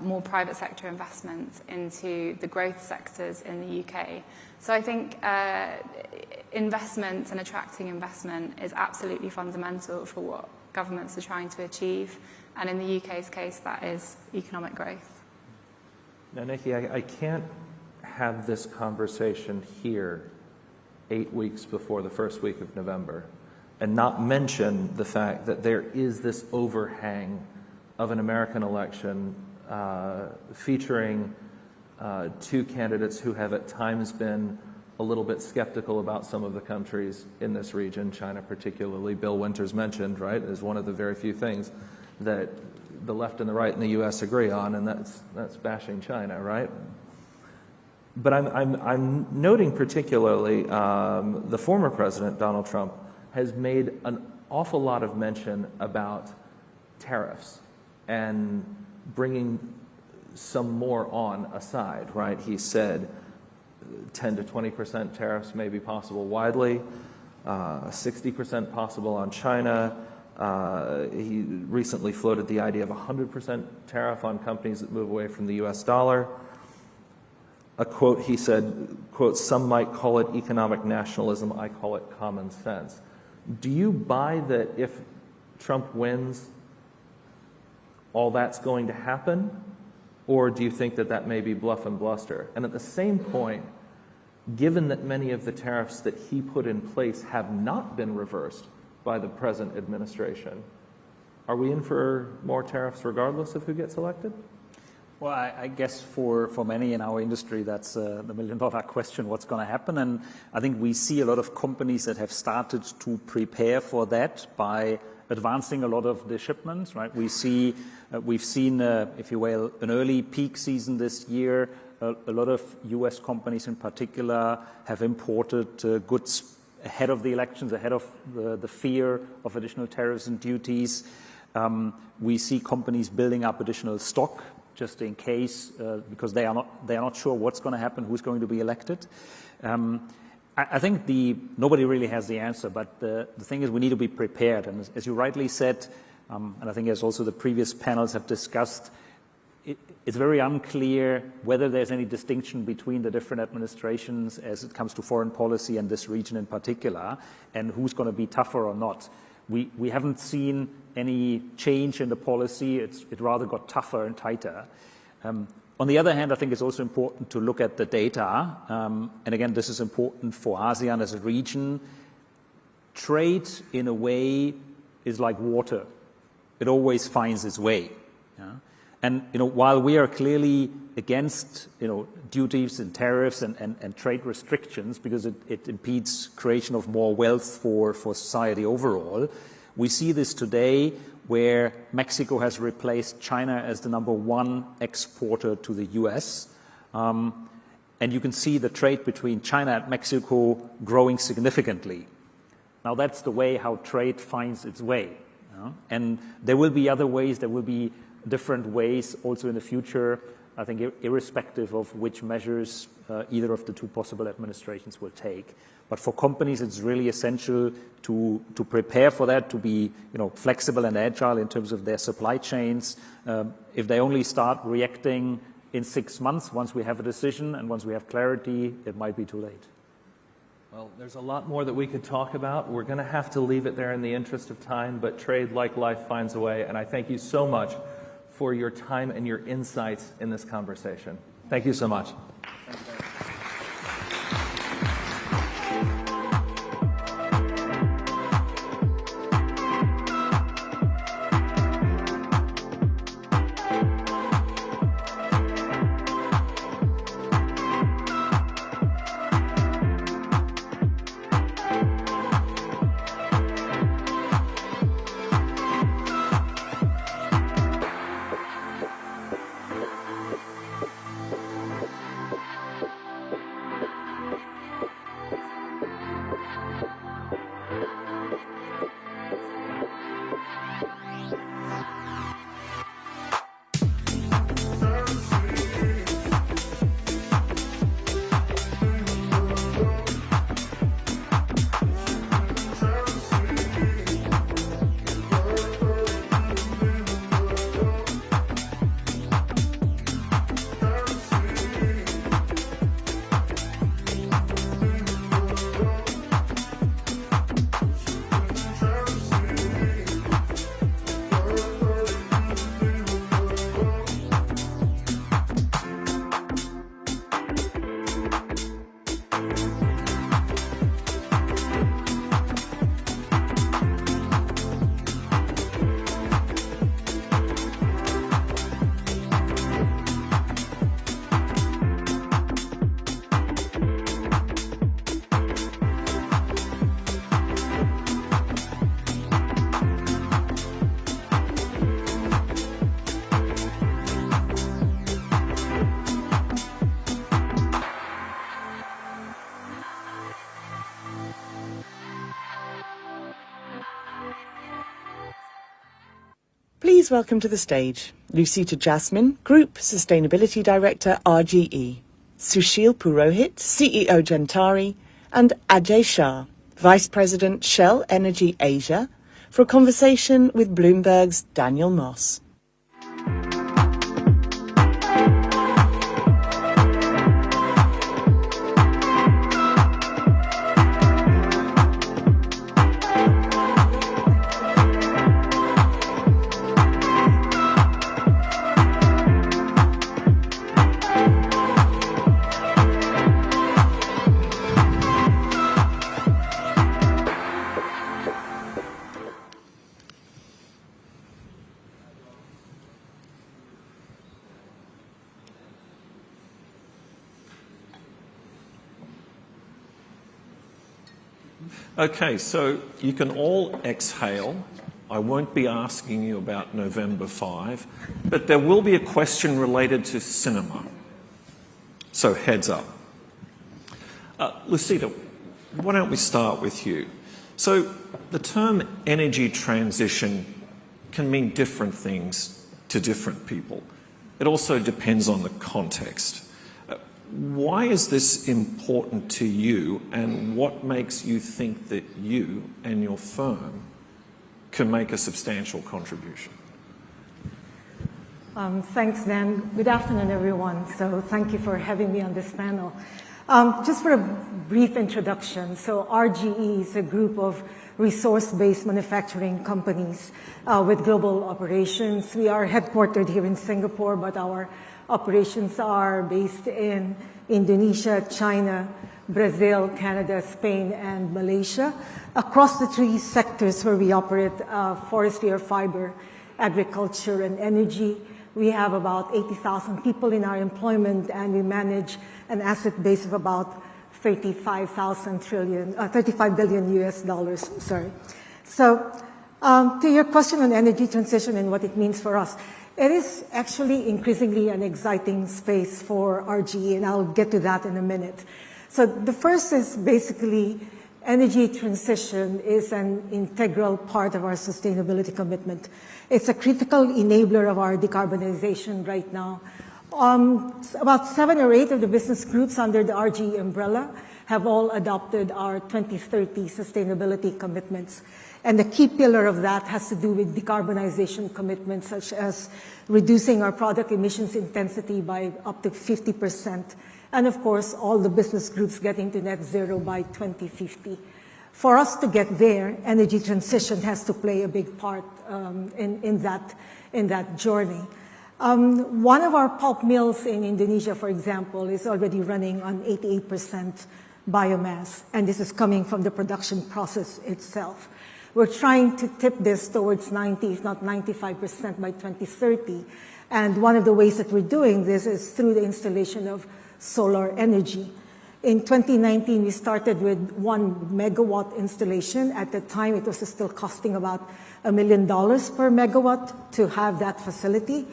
more private sector investments into the growth sectors in the UK. So I think investment and attracting investment is absolutely fundamental for what governments are trying to achieve. And in the UK's case, that is economic growth. Now, Nikki, I can't have this conversation here 8 weeks before the first week of November and not mention the fact that there is this overhang of an American election featuring two candidates who have at times been a little bit skeptical about some of the countries in this region, China particularly. Bill Winters mentioned, right, is one of the very few things that the left and the right in the U.S. agree on, and that's bashing China, right? But I'm noting particularly the former president, Donald Trump, has made an awful lot of mention about tariffs and bringing some more on aside, right? He said 10 to 20% tariffs may be possible widely, 60% possible on China. He recently floated the idea of 100% tariff on companies that move away from the US dollar. A quote, he said, quote, "Some might call it economic nationalism, I call it common sense." Do you buy that if Trump wins, all that's going to happen? Or do you think that that may be bluff and bluster? And at the same point, given that many of the tariffs that he put in place have not been reversed by the present administration, are we in for more tariffs regardless of who gets elected? Well, I guess for many in our industry, that's the million-dollar question, what's going to happen. And I think we see a lot of companies that have started to prepare for that by advancing a lot of the shipments, right? We've seen, if you will, an early peak season this year. A lot of U.S. companies in particular have imported goods ahead of the elections, ahead of the fear of additional tariffs and duties. We see companies building up additional stock just in case, because they are not sure what's going to happen, who's going to be elected. I think nobody really has the answer, but the thing is we need to be prepared. And as you rightly said, and I think as also the previous panels have discussed, it's very unclear whether there's any distinction between the different administrations as it comes to foreign policy and this region in particular, and who's going to be tougher or not. We haven't seen any change in the policy. It rather got tougher and tighter. On the other hand, I think it's also important to look at the data. And again, this is important for ASEAN as a region. Trade, in a way, is like water. It always finds its way. Yeah? And while we are clearly against duties and tariffs and trade restrictions because it impedes creation of more wealth for society overall, we see this today where Mexico has replaced China as the #1 exporter to the US. And you can see the trade between China and Mexico growing significantly. Now that's the way how trade finds its way. And there will be other ways, there will be different ways also in the future. I think irrespective of which measures either of the two possible administrations will take. But for companies, it's really essential to prepare for that, to be flexible and agile in terms of their supply chains. If they only start reacting in 6 months, once we have a decision and once we have clarity, it might be too late. Well, there's a lot more that we could talk about. We're going to have to leave it there in the interest of time, but trade, like life, finds a way. And I thank you so much for your time and your insights in this conversation. Thank you so much. Please welcome to the stage Lucita Jasmine, Group Sustainability Director, RGE, Sushil Purohit, CEO Gentari, and Ajay Shah, Vice President Shell Energy Asia, for a conversation with Bloomberg's Daniel Moss. Okay, so you can all exhale. I won't be asking you about November 5, but there will be a question related to cinema. So heads up. Lucita, why don't we start with you? So the term energy transition can mean different things to different people. It also depends on the context. Why is this important to you, and what makes you think that you and your firm can make a substantial contribution? Thanks, Dan. Good afternoon, everyone. So thank you for having me on this panel. Just for a brief introduction, so RGE is a group of resource-based manufacturing companies with global operations. We are headquartered here in Singapore, but our operations are based in Indonesia, China, Brazil, Canada, Spain, and Malaysia. Across the three sectors where we operate, forestry or fiber, agriculture, and energy, we have about 80,000 people in our employment, and we manage an asset base of about $35 billion US dollars. Sorry. So to your question on energy transition and what it means for us, it is actually increasingly an exciting space for RGE, and I'll get to that in a minute. So the first is basically energy transition is an integral part of our sustainability commitment. It's a critical enabler of our decarbonization right now. About 7 or 8 of the business groups under the RGE umbrella have all adopted our 2030 sustainability commitments. And the key pillar of that has to do with decarbonization commitments, such as reducing our product emissions intensity by up to 50%. And of course, all the business groups getting to net zero by 2050. For us to get there, energy transition has to play a big part in that journey. One of our pulp mills in Indonesia, for example, is already running on 88% biomass, and this is coming from the production process itself. We're trying to tip this towards 90, if not 95% by 2030. And one of the ways that we're doing this is through the installation of solar energy. In 2019, we started with 1 megawatt installation. At the time, it was still costing about $1 million per megawatt to have that facility.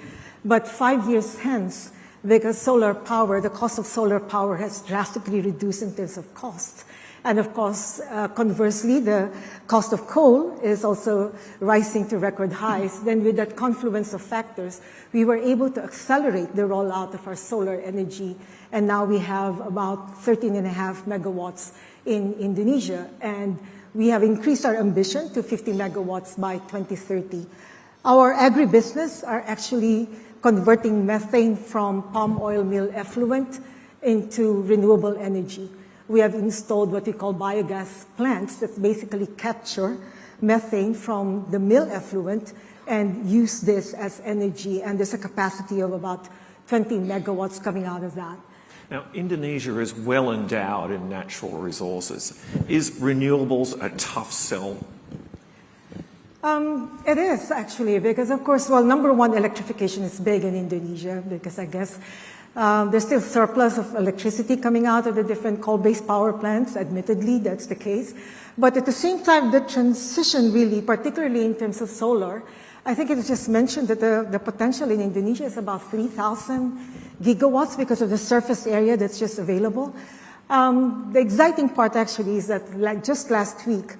But 5 years hence, because solar power, the cost of solar power has drastically reduced in terms of cost. And of course, conversely, the cost of coal is also rising to record highs. Then with that confluence of factors, we were able to accelerate the rollout of our solar energy. And now we have about 13.5 megawatts in Indonesia. And we have increased our ambition to 50 megawatts by 2030. Our agribusiness are actually converting methane from palm oil mill effluent into renewable energy. We have installed what we call biogas plants that basically capture methane from the mill effluent and use this as energy, and there's a capacity of about 20 megawatts coming out of that. Now, Indonesia is well endowed in natural resources. Is renewables a tough sell? It is actually, because of course, well, number one, electrification is big in Indonesia, because I guess there's still surplus of electricity coming out of the different coal-based power plants. Admittedly, that's the case. But at the same time, the transition really, particularly in terms of solar, I think it was just mentioned that the potential in Indonesia is about 3,000 gigawatts because of the surface area that's just available. The exciting part actually is that just last week,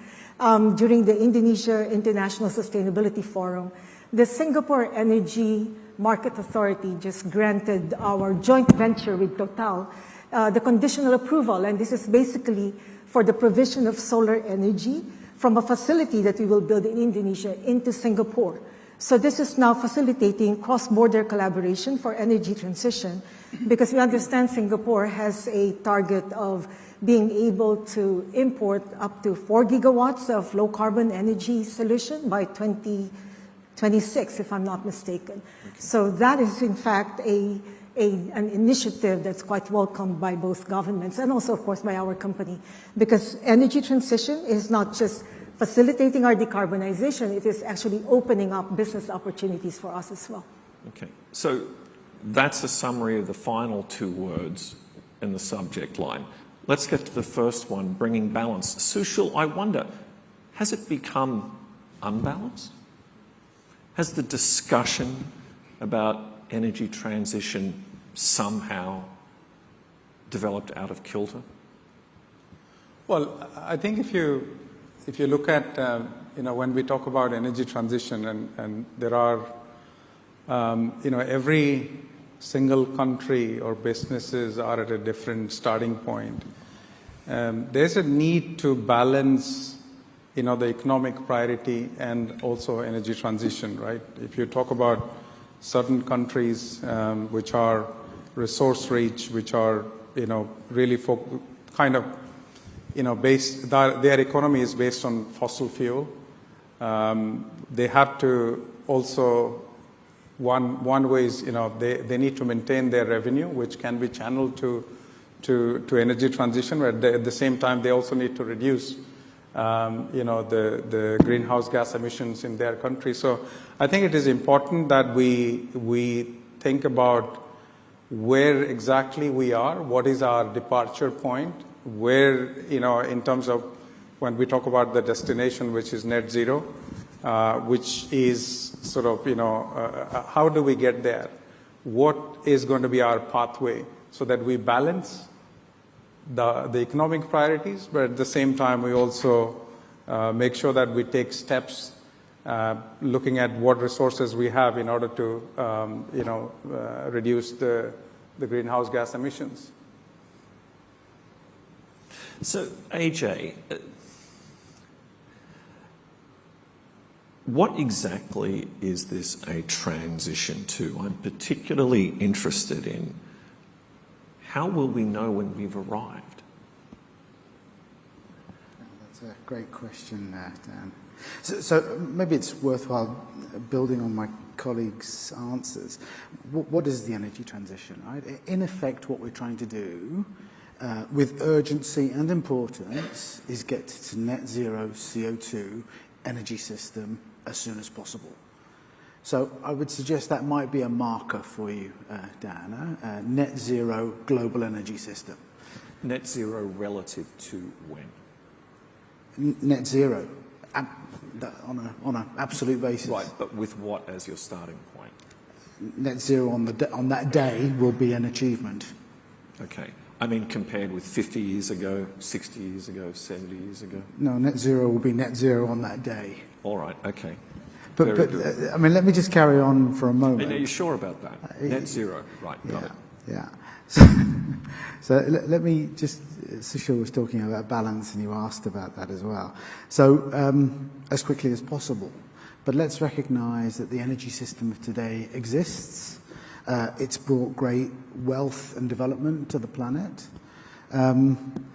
during the Indonesia International Sustainability Forum, the Singapore Energy Market Authority just granted our joint venture with Total the conditional approval, and this is basically for the provision of solar energy from a facility that we will build in Indonesia into Singapore. So this is now facilitating cross-border collaboration for energy transition, because we understand Singapore has a target of being able to import up to 4 gigawatts of low-carbon energy solution by 2026, if I'm not mistaken. Okay. So that is, in fact, an initiative that's quite welcomed by both governments and also, of course, by our company, because energy transition is not just facilitating our decarbonization, it is actually opening up business opportunities for us as well. Okay, so that's a summary of the final 2 words in the subject line. Let's get to the first one, bringing balance. Sushil, I wonder, has it become unbalanced? Has the discussion about energy transition somehow developed out of kilter? Well, I think if you look at, when we talk about energy transition, and there are, every single country or businesses are at a different starting point. There's a need to balance, the economic priority and also energy transition, right? If you talk about certain countries which are resource rich, which are, really based, their economy is based on fossil fuel. They have to also, one way is, they need to maintain their revenue, which can be channeled to energy transition, but at the same time, they also need to reduce, the greenhouse gas emissions in their country. So I think it is important that we think about where exactly we are, what is our departure point, where, in terms of when we talk about the destination, which is net zero, which is sort of, how do we get there? What is going to be our pathway so that we balance the economic priorities, but at the same time, we also make sure that we take steps looking at what resources we have in order to, reduce the greenhouse gas emissions. So, AJ, what exactly is this a transition to? I'm particularly interested in how will we know when we've arrived? That's a great question, Dan. So maybe it's worthwhile building on my colleagues' answers. What is the energy transition, right? In effect, what we're trying to do with urgency and importance is get to net zero CO2 energy system as soon as possible. So I would suggest that might be a marker for you, Diana, net zero global energy system. Net zero relative to when? Net zero, on an absolute basis. Right, but with what as your starting point? Net zero on that day will be an achievement. Okay. I mean, compared with 50 years ago, 60 years ago, 70 years ago? No, net zero will be net zero on that day. All right, okay. But I mean, let me just carry on for a moment. Are you sure about that? Net zero, right, got it. Yeah. So let me just, Sushil was talking about balance and you asked about that as well. So as quickly as possible. But let's recognize that the energy system of today exists. It's brought great wealth and development to the planet. And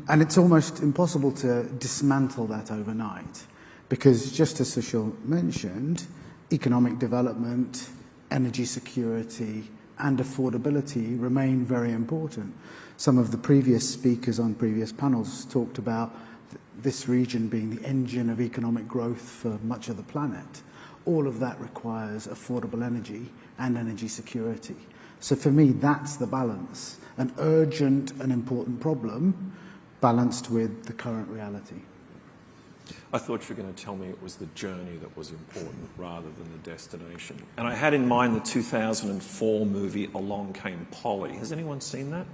it's almost impossible to dismantle that overnight. Because just as Sushil mentioned, economic development, energy security, and affordability remain very important. Some of the previous speakers on previous panels talked about this region being the engine of economic growth for much of the planet. All of that requires affordable energy and energy security. So for me, that's the balance. An urgent and important problem balanced with the current reality. I thought you were going to tell me it was the journey that was important rather than the destination. And I had in mind the 2004 movie Along Came Polly. Has anyone seen that?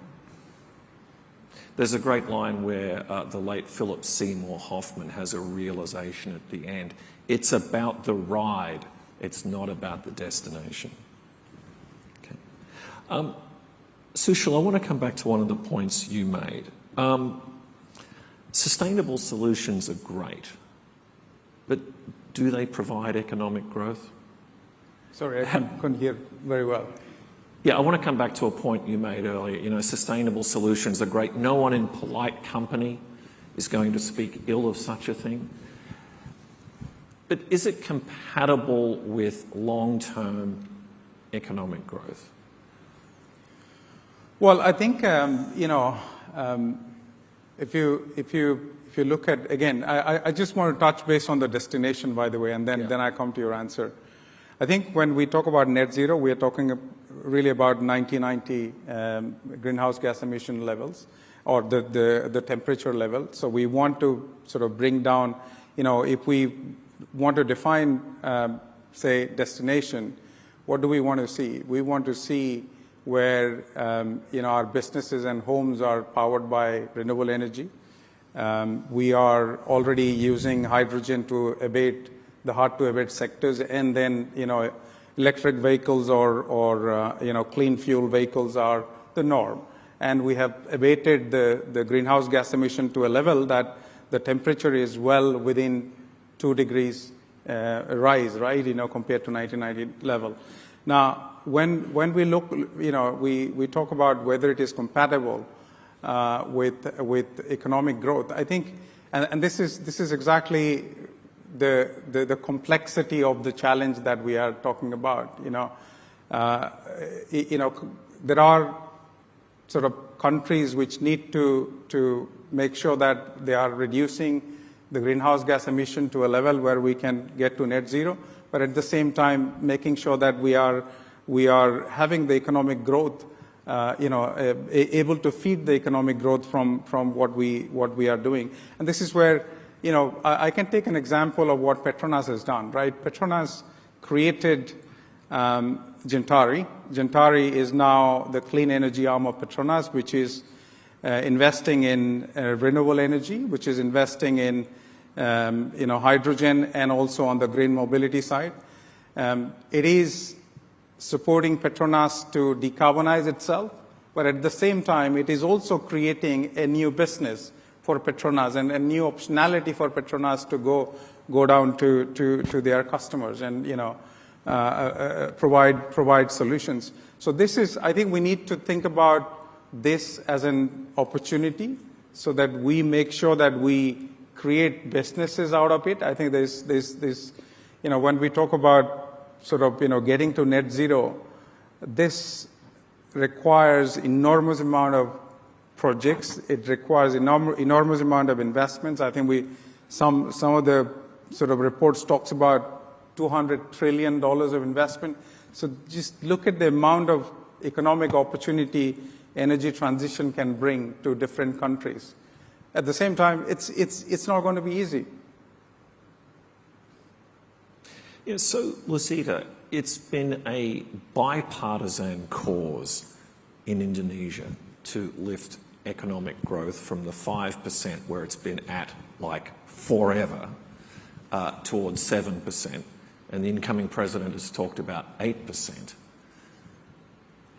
There's a great line where the late Philip Seymour Hoffman has a realization at the end. It's about the ride. It's not about the destination. Okay. Sushil, I want to come back to one of the points you made. Sustainable solutions are great, but do they provide economic growth? Sorry, I couldn't hear very well. Yeah, I want to come back to a point you made earlier. You know, sustainable solutions are great. No one in polite company is going to speak ill of such a thing. But is it compatible with long-term economic growth? Well, I think, if you look at, again, I just want to touch base on the destination, by the way, and then I come to your answer. I think when we talk about net zero, we are talking really about 1990 greenhouse gas emission levels, or the temperature level. So we want to sort of bring down, if we want to define, say, destination, what do we want to see? We want to see where our businesses and homes are powered by renewable energy. We are already using hydrogen to abate the hard-to-abate sectors, and then electric vehicles or clean fuel vehicles are the norm. And we have abated the greenhouse gas emission to a level that the temperature is well within 2 degrees rise, right? Compared to 1990 level. Now, when we look, we talk about whether it is compatible with economic growth. I think, and this is exactly the complexity of the challenge that we are talking about. There are sort of countries which need to make sure that they are reducing the greenhouse gas emission to a level where we can get to net zero, but at the same time making sure that we are having the economic growth, able to feed the economic growth from what we are doing. And this is where, I can take an example of what Petronas has done, right? Petronas created Gentari. Gentari is now the clean energy arm of Petronas, which is investing in renewable energy, which is investing in hydrogen and also on the green mobility side. It is supporting Petronas to decarbonize itself, but at the same time, it is also creating a new business for Petronas and a new optionality for Petronas to go down to their customers and provide solutions. So this is, I think we need to think about this as an opportunity so that we make sure that we create businesses out of it. I think there's when we talk about sort of, getting to net zero, this requires enormous amount of projects. It requires enormous amount of investments. I think some of the sort of reports talks about $200 trillion of investment. So just look at the amount of economic opportunity energy transition can bring to different countries. At the same time, it's not going to be easy. Yeah, so, Lasita, it's been a bipartisan cause in Indonesia to lift economic growth from the 5% where it's been at like forever towards 7%. And the incoming president has talked about 8%.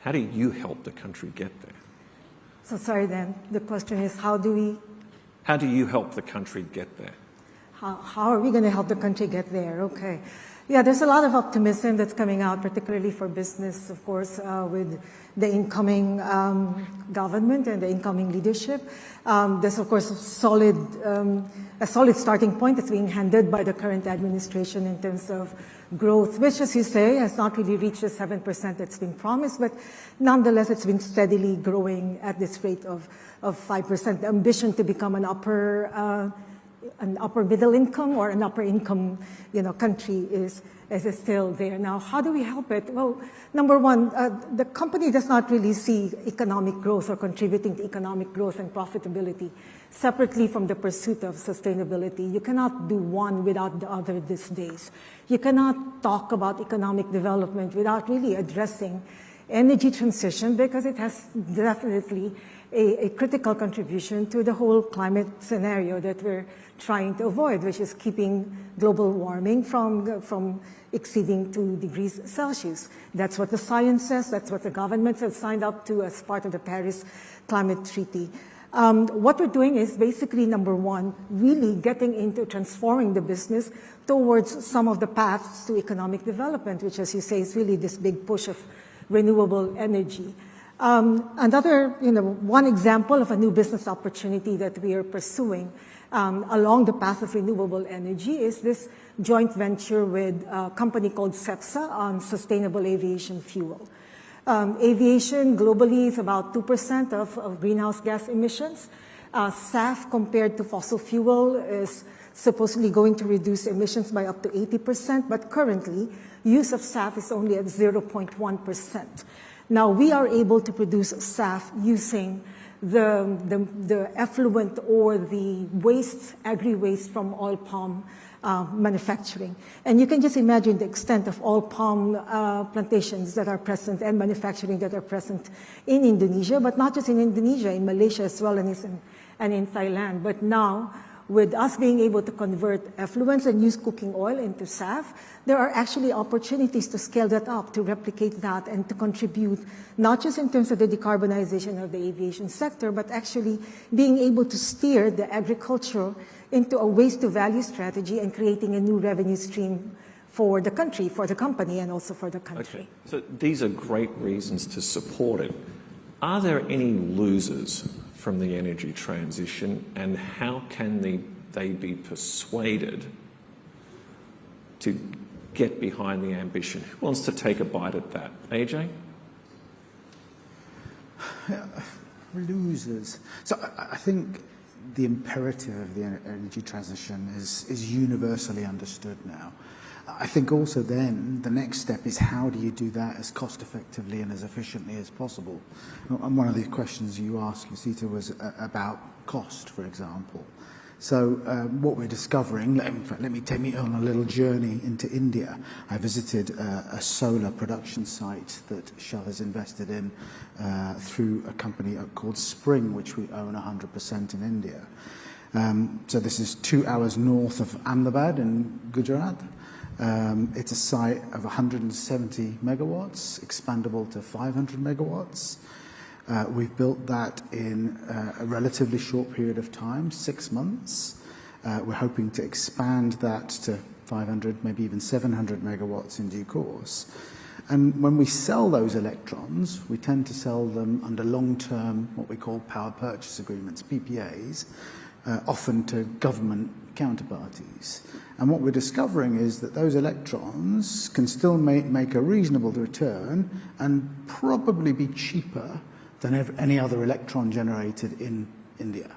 How do you help the country get there? So sorry then, the question is how do you help the country get there? How are we going to help the country get there? Okay. Yeah, there's a lot of optimism that's coming out, particularly for business, of course, with the incoming government and the incoming leadership. There's, of course, a solid starting point that's being handed by the current administration in terms of growth, which, as you say, has not really reached the 7% that's been promised, but nonetheless, it's been steadily growing at this rate of 5%. The ambition to become an upper middle income or an upper income, country is still there. Now, how do we help it? Well, number one, the company does not really see economic growth or contributing to economic growth and profitability separately from the pursuit of sustainability. You cannot do one without the other these days. You cannot talk about economic development without really addressing energy transition because it has definitely a critical contribution to the whole climate scenario that we're trying to avoid, which is keeping global warming from exceeding 2 degrees Celsius. That's what the science says. That's what the governments have signed up to as part of the Paris Climate Treaty. What we're doing is basically, number one, really getting into transforming the business towards some of the paths to economic development, which, as you say, is really this big push of renewable energy. One example of a new business opportunity that we are pursuing along the path of renewable energy is this joint venture with a company called CEPSA on sustainable aviation fuel. Aviation globally is about 2% of greenhouse gas emissions. SAF compared to fossil fuel is supposedly going to reduce emissions by up to 80%, but currently use of SAF is only at 0.1%. Now we are able to produce SAF using the effluent or the waste, agri-waste from oil palm manufacturing. And you can just imagine the extent of oil palm plantations that are present and manufacturing that are present in Indonesia, but not just in Indonesia, in Malaysia as well and in Thailand. But now, with us being able to convert effluents and use cooking oil into SAF, there are actually opportunities to scale that up, to replicate that, and to contribute not just in terms of the decarbonization of the aviation sector, but actually being able to steer the agriculture into a waste-to-value strategy and creating a new revenue stream for the country, for the company, and also for the country. Okay. So these are great reasons to support it. Are there any losers from the energy transition, and how can they be persuaded to get behind the ambition? Who wants to take a bite at that? AJ? Losers. So I think the imperative of the energy transition is universally understood now. I think also then the next step is how do you do that as cost effectively and as efficiently as possible? And one of the questions you asked, Lasita, was about cost, for example. So what we're discovering, let me take me on a little journey into India. I visited a solar production site that Shell has invested in through a company called Spring, which we own 100% in India. So this is 2 hours north of Ahmedabad in Gujarat. It's a site of 170 megawatts, expandable to 500 megawatts. We've built that in a relatively short period of time, 6 months. We're hoping to expand that to 500, maybe even 700 megawatts in due course. And when we sell those electrons, we tend to sell them under long-term, what we call power purchase agreements, PPAs, often to government counterparties. And what we're discovering is that those electrons can still make a reasonable return and probably be cheaper than any other electron generated in India.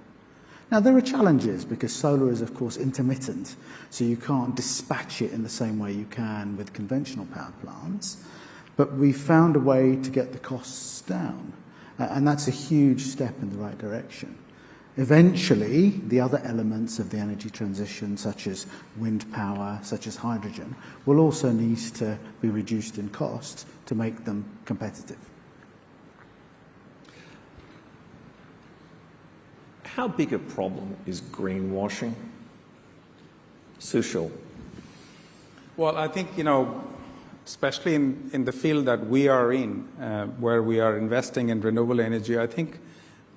Now, there are challenges because solar is, of course, intermittent, so you can't dispatch it in the same way you can with conventional power plants. But we found a way to get the costs down, and that's a huge step in the right direction. Eventually, the other elements of the energy transition, such as wind power, such as hydrogen, will also need to be reduced in cost to make them competitive. How big a problem is greenwashing? Sushil. Well, I think, especially in the field that we are in, where we are investing in renewable energy, I think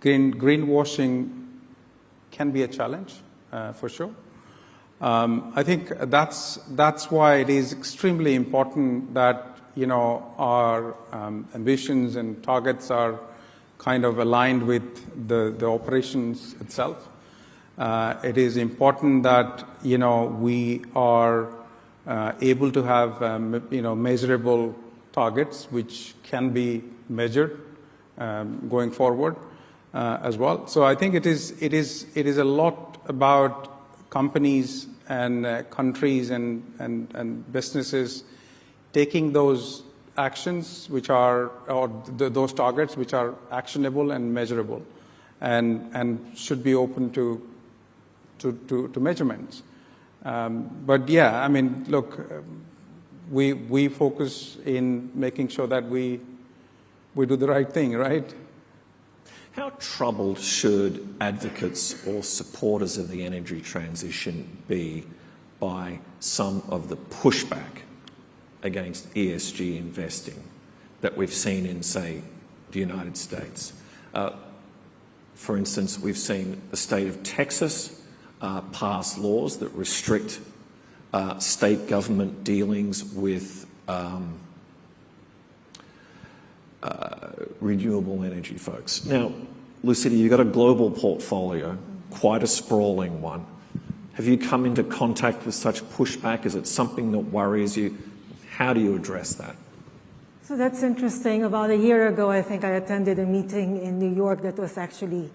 greenwashing can be a challenge, for sure. I think that's why it is extremely important that, our ambitions and targets are kind of aligned with the operations itself. It is important that, we are able to have, measurable targets which can be measured going forward as well. So I think it is a lot about companies and countries and businesses taking those actions which are, or those targets which are actionable and measurable, and should be open to measurements. But yeah, I mean, look, we focus in making sure that we do the right thing, right? How troubled should advocates or supporters of the energy transition be by some of the pushback against ESG investing that we've seen in, say, the United States? For instance, we've seen the state of Texas pass laws that restrict state government dealings with renewable energy folks. Now, Lucinda, you've got a global portfolio, quite a sprawling one. Have you come into contact with such pushback? Is it something that worries you? How do you address that? So that's interesting. About a year ago, I think I attended a meeting in New York that was actually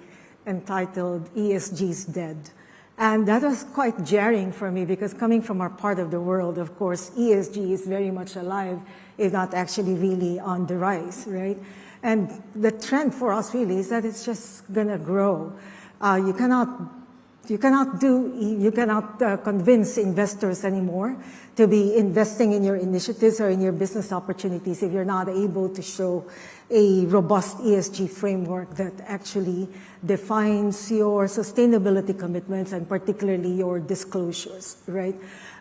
entitled ESG's Dead. And that was quite jarring for me because coming from our part of the world, of course, ESG is very much alive, if not actually really on the rise, right? And the trend for us really is that it's just going to grow. You cannot convince investors anymore to be investing in your initiatives or in your business opportunities if you're not able to show a robust ESG framework that actually defines your sustainability commitments and particularly your disclosures, right?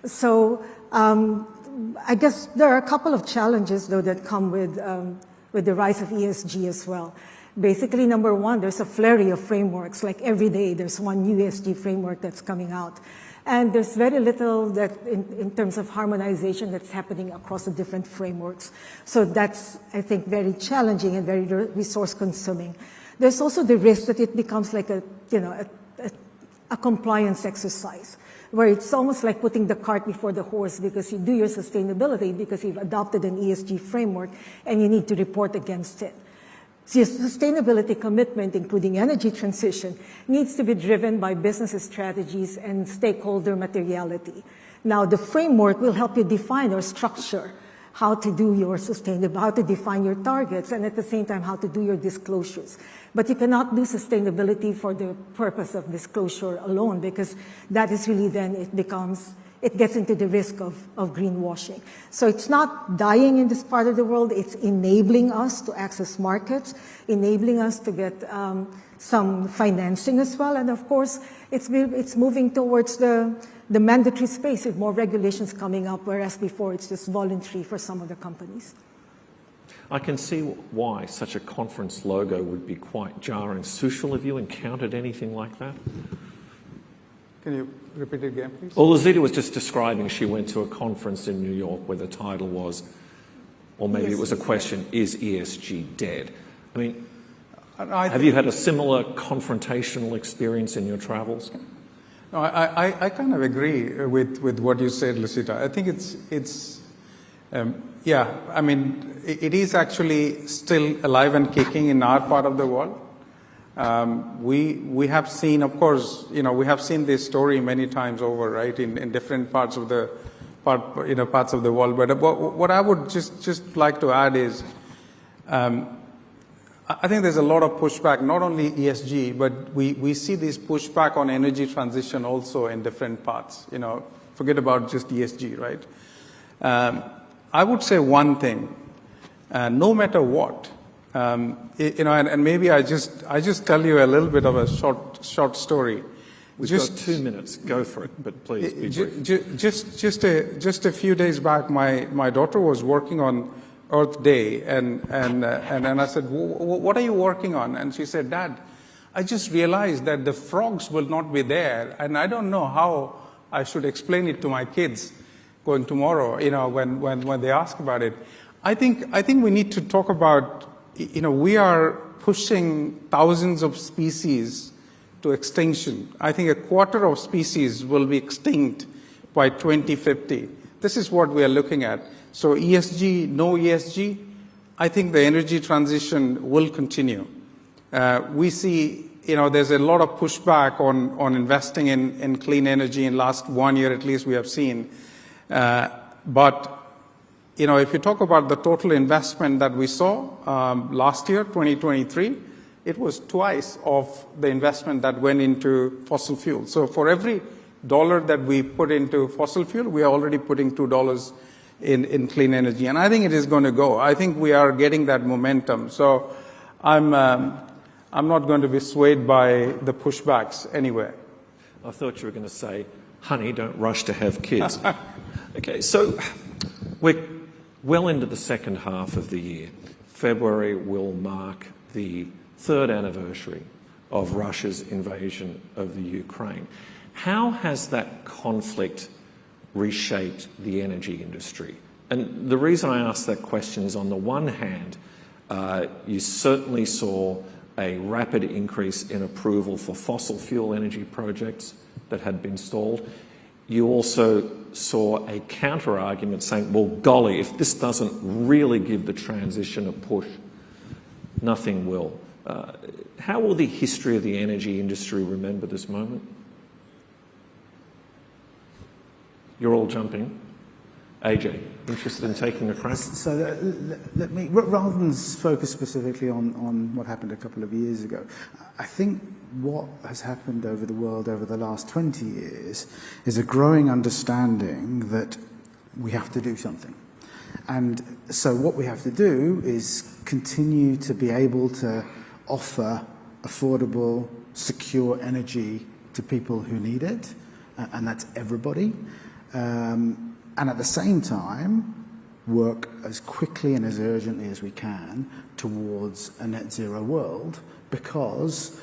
So I guess there are a couple of challenges, though, that come with the rise of ESG as well. Basically, number one, there's a flurry of frameworks. Like every day, there's one new ESG framework that's coming out. And there's very little that in terms of harmonization that's happening across the different frameworks. So that's, I think, very challenging and very resource consuming. There's also the risk that it becomes like a compliance exercise, where it's almost like putting the cart before the horse because you do your sustainability because you've adopted an ESG framework and you need to report against it. So sustainability commitment, including energy transition, needs to be driven by business strategies and stakeholder materiality. Now, the framework will help you define or structure how to do your how to define your targets, and at the same time, how to do your disclosures. But you cannot do sustainability for the purpose of disclosure alone, because that is really then it becomes it gets into the risk of greenwashing. So it's not dying in this part of the world, it's enabling us to access markets, enabling us to get some financing as well, and of course, it's moving towards the mandatory space with more regulations coming up, whereas before it's just voluntary for some of the companies. I can see why such a conference logo would be quite jarring. Sushil, have you encountered anything like that? Can you repeat it again, please? Well, Lizita was just describing she went to a conference in New York where the title was, or maybe it was a question, is ESG dead? I mean, have you had a similar confrontational experience in your travels? No, I kind of agree with what you said, Lucita. I think yeah, I mean, it is actually still alive and kicking in our part of the world. We have seen, of course, we have seen this story many times over, right, in different parts of the parts of the world. But what I would just like to add is, I think there's a lot of pushback, not only ESG, but we see this pushback on energy transition also in different parts. Forget about just ESG, right? I would say one thing: no matter what. And maybe I just tell you a little bit of a short story. We've got 2 minutes. Go for it, but please be brief. Just a few days back, my daughter was working on Earth Day, and I said, "What are you working on?" And she said, "Dad, I just realized that the frogs will not be there, and I don't know how I should explain it to my kids going tomorrow. When they ask about it." I think we need to talk about. We are pushing thousands of species to extinction. I think a quarter of species will be extinct by 2050. This is what we are looking at. So ESG, no ESG, I think the energy transition will continue. We see, there's a lot of pushback on investing in clean energy in last 1 year at least we have seen. But if you talk about the total investment that we saw last year, 2023, it was twice of the investment that went into fossil fuel. So for every dollar that we put into fossil fuel, we are already putting $2 in clean energy. And I think it is going to go. I think we are getting that momentum. So I'm not going to be swayed by the pushbacks anywhere. I thought you were going to say, honey, don't rush to have kids. Okay, so we're well into the second half of the year. February will mark the 3rd anniversary of Russia's invasion of the Ukraine. How has that conflict reshaped the energy industry? And the reason I ask that question is, on the one hand, you certainly saw a rapid increase in approval for fossil fuel energy projects that had been stalled. You also saw a counter-argument saying, well, golly, if this doesn't really give the transition a push, nothing will. How will the history of the energy industry remember this moment? You're all jumping. AJ, interested in taking a crack? So let me, rather than focus specifically on what happened a couple of years ago, I think what has happened over the world over the last 20 years is a growing understanding that we have to do something. And so what we have to do is continue to be able to offer affordable, secure energy to people who need it, and that's everybody. And at the same time, work as quickly and as urgently as we can towards a net zero world, because,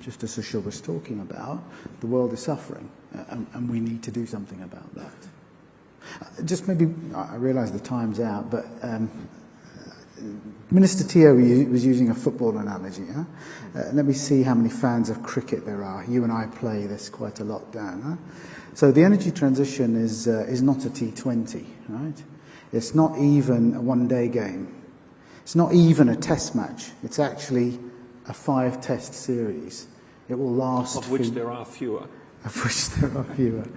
just as Sushil was talking about, the world is suffering, and we need to do something about that. Just maybe, I realise the time's out, but Minister Teo was using a football analogy. Huh? Let me see how many fans of cricket there are. You and I play this quite a lot, Dan. Huh? So the energy transition is not a T20, right? It's not even a one-day game. It's not even a test match. It's actually a 5-test series. It will last... Of which there are fewer. Of which there are fewer.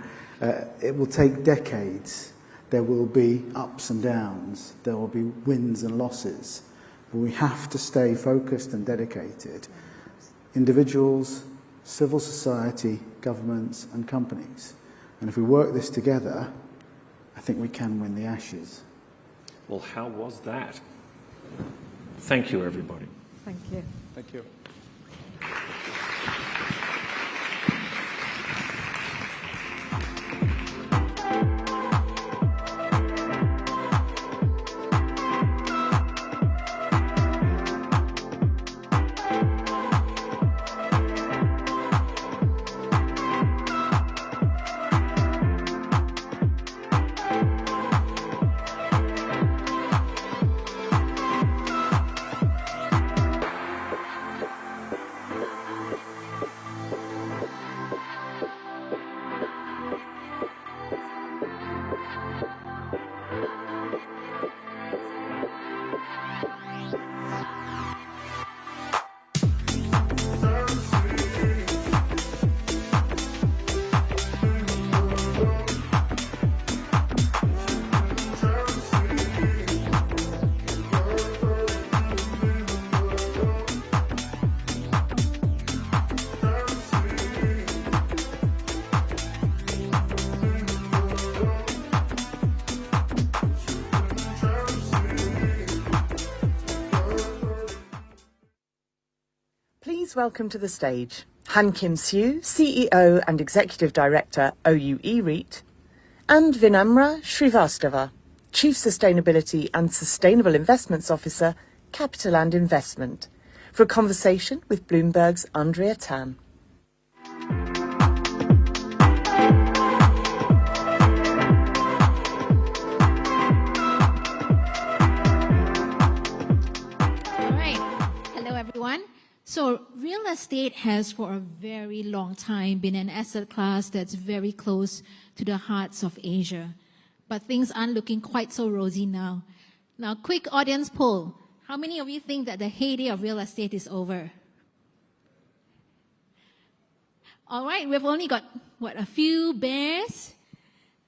It will take decades. There will be ups and downs. There will be wins and losses. But we have to stay focused and dedicated. Individuals, civil society, governments and companies. And if we work this together, I think we can win the Ashes. Well, how was that? Thank you, everybody. Thank you. Thank you. Please welcome to the stage Han Kim-Siew, CEO and Executive Director, OUE REIT, and Vinamra Srivastava, Chief Sustainability and Sustainable Investments Officer, Capital and Investment, for a conversation with Bloomberg's Andrea Tan. All right. Hello, everyone. So real estate has for a very long time been an asset class that's very close to the hearts of Asia. But things aren't looking quite so rosy now. Now, quick audience poll. How many of you think that the heyday of real estate is over? All right, we've only got, a few bears?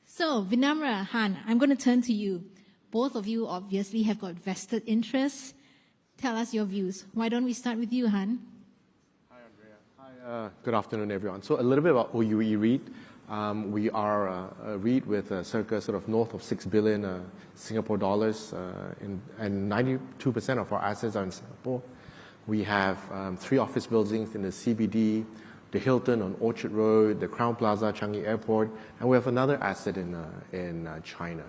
So, Vinamra, Han, I'm going to turn to you. Both of you obviously have got vested interests. Tell us your views. Why don't we start with you, Han? Hi, Andrea. Hi, good afternoon, everyone. So a little bit about OUE REIT. We are a REIT with circa sort of north of 6 billion Singapore dollars, and 92% of our assets are in Singapore. We have 3 office buildings in the CBD, the Hilton on Orchard Road, the Crowne Plaza, Changi Airport, and we have another asset in China.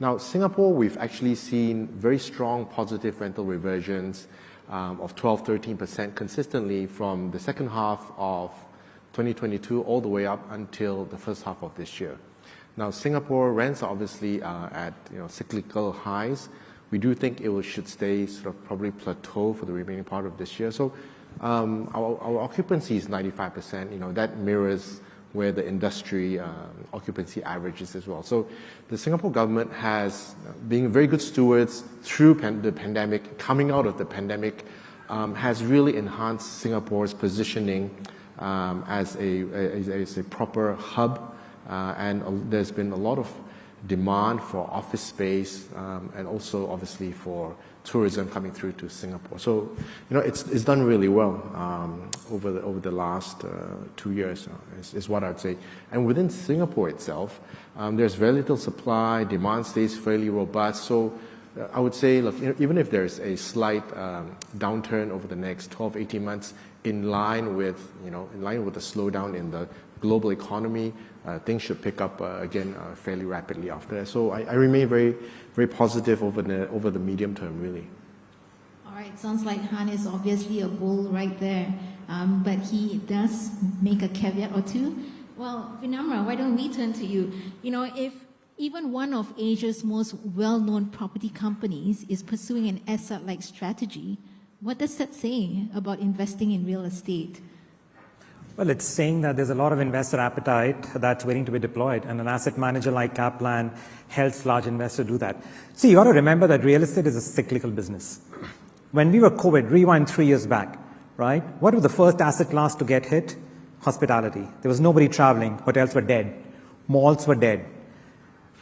Now, Singapore, we've actually seen very strong positive rental reversions of 12-13% consistently from the second half of 2022 all the way up until the first half of this year. Now, Singapore rents are obviously at cyclical highs. We do think it should stay sort of probably plateau for the remaining part of this year. So our occupancy is 95%. That mirrors where the industry occupancy averages as well. So the Singapore government has, being very good stewards through the pandemic, coming out of the pandemic, has really enhanced Singapore's positioning as a proper hub, and there's been a lot of demand for office space and also obviously for tourism coming through to Singapore. So it's done really well over the last 2 years is what I'd say. And within Singapore itself, there's very little supply. Demand stays fairly robust. So I would say, look, even if there's a slight downturn over the next 12-18 months, in line with the slowdown in the global economy, things should pick up again fairly rapidly after that. So I remain very, very positive over the medium term, really. All right, sounds like Han is obviously a bull right there, but he does make a caveat or two. Well, Vinamra, why don't we turn to you? If even one of Asia's most well-known property companies is pursuing an asset-like strategy, what does that say about investing in real estate? Well, it's saying that there's a lot of investor appetite that's waiting to be deployed, and an asset manager like Kaplan helps large investors do that. See, you got to remember that real estate is a cyclical business. When we were COVID, rewind 3 years back, right? What was the first asset class to get hit? Hospitality. There was nobody traveling. Hotels were dead. Malls were dead.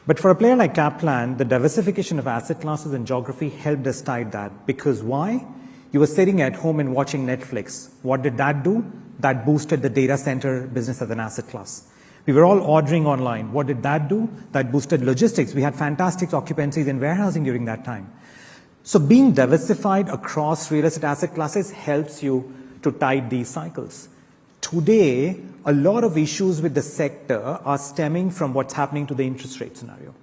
But for a player like Kaplan, the diversification of asset classes and geography helped us tide that. Because why? You were sitting at home and watching Netflix. What did that do? That boosted the data center business as an asset class. We were all ordering online. What did that do? That boosted logistics. We had fantastic occupancies in warehousing during that time. So being diversified across real estate asset classes helps you to tide these cycles. Today, a lot of issues with the sector are stemming from what's happening to the interest rate scenario.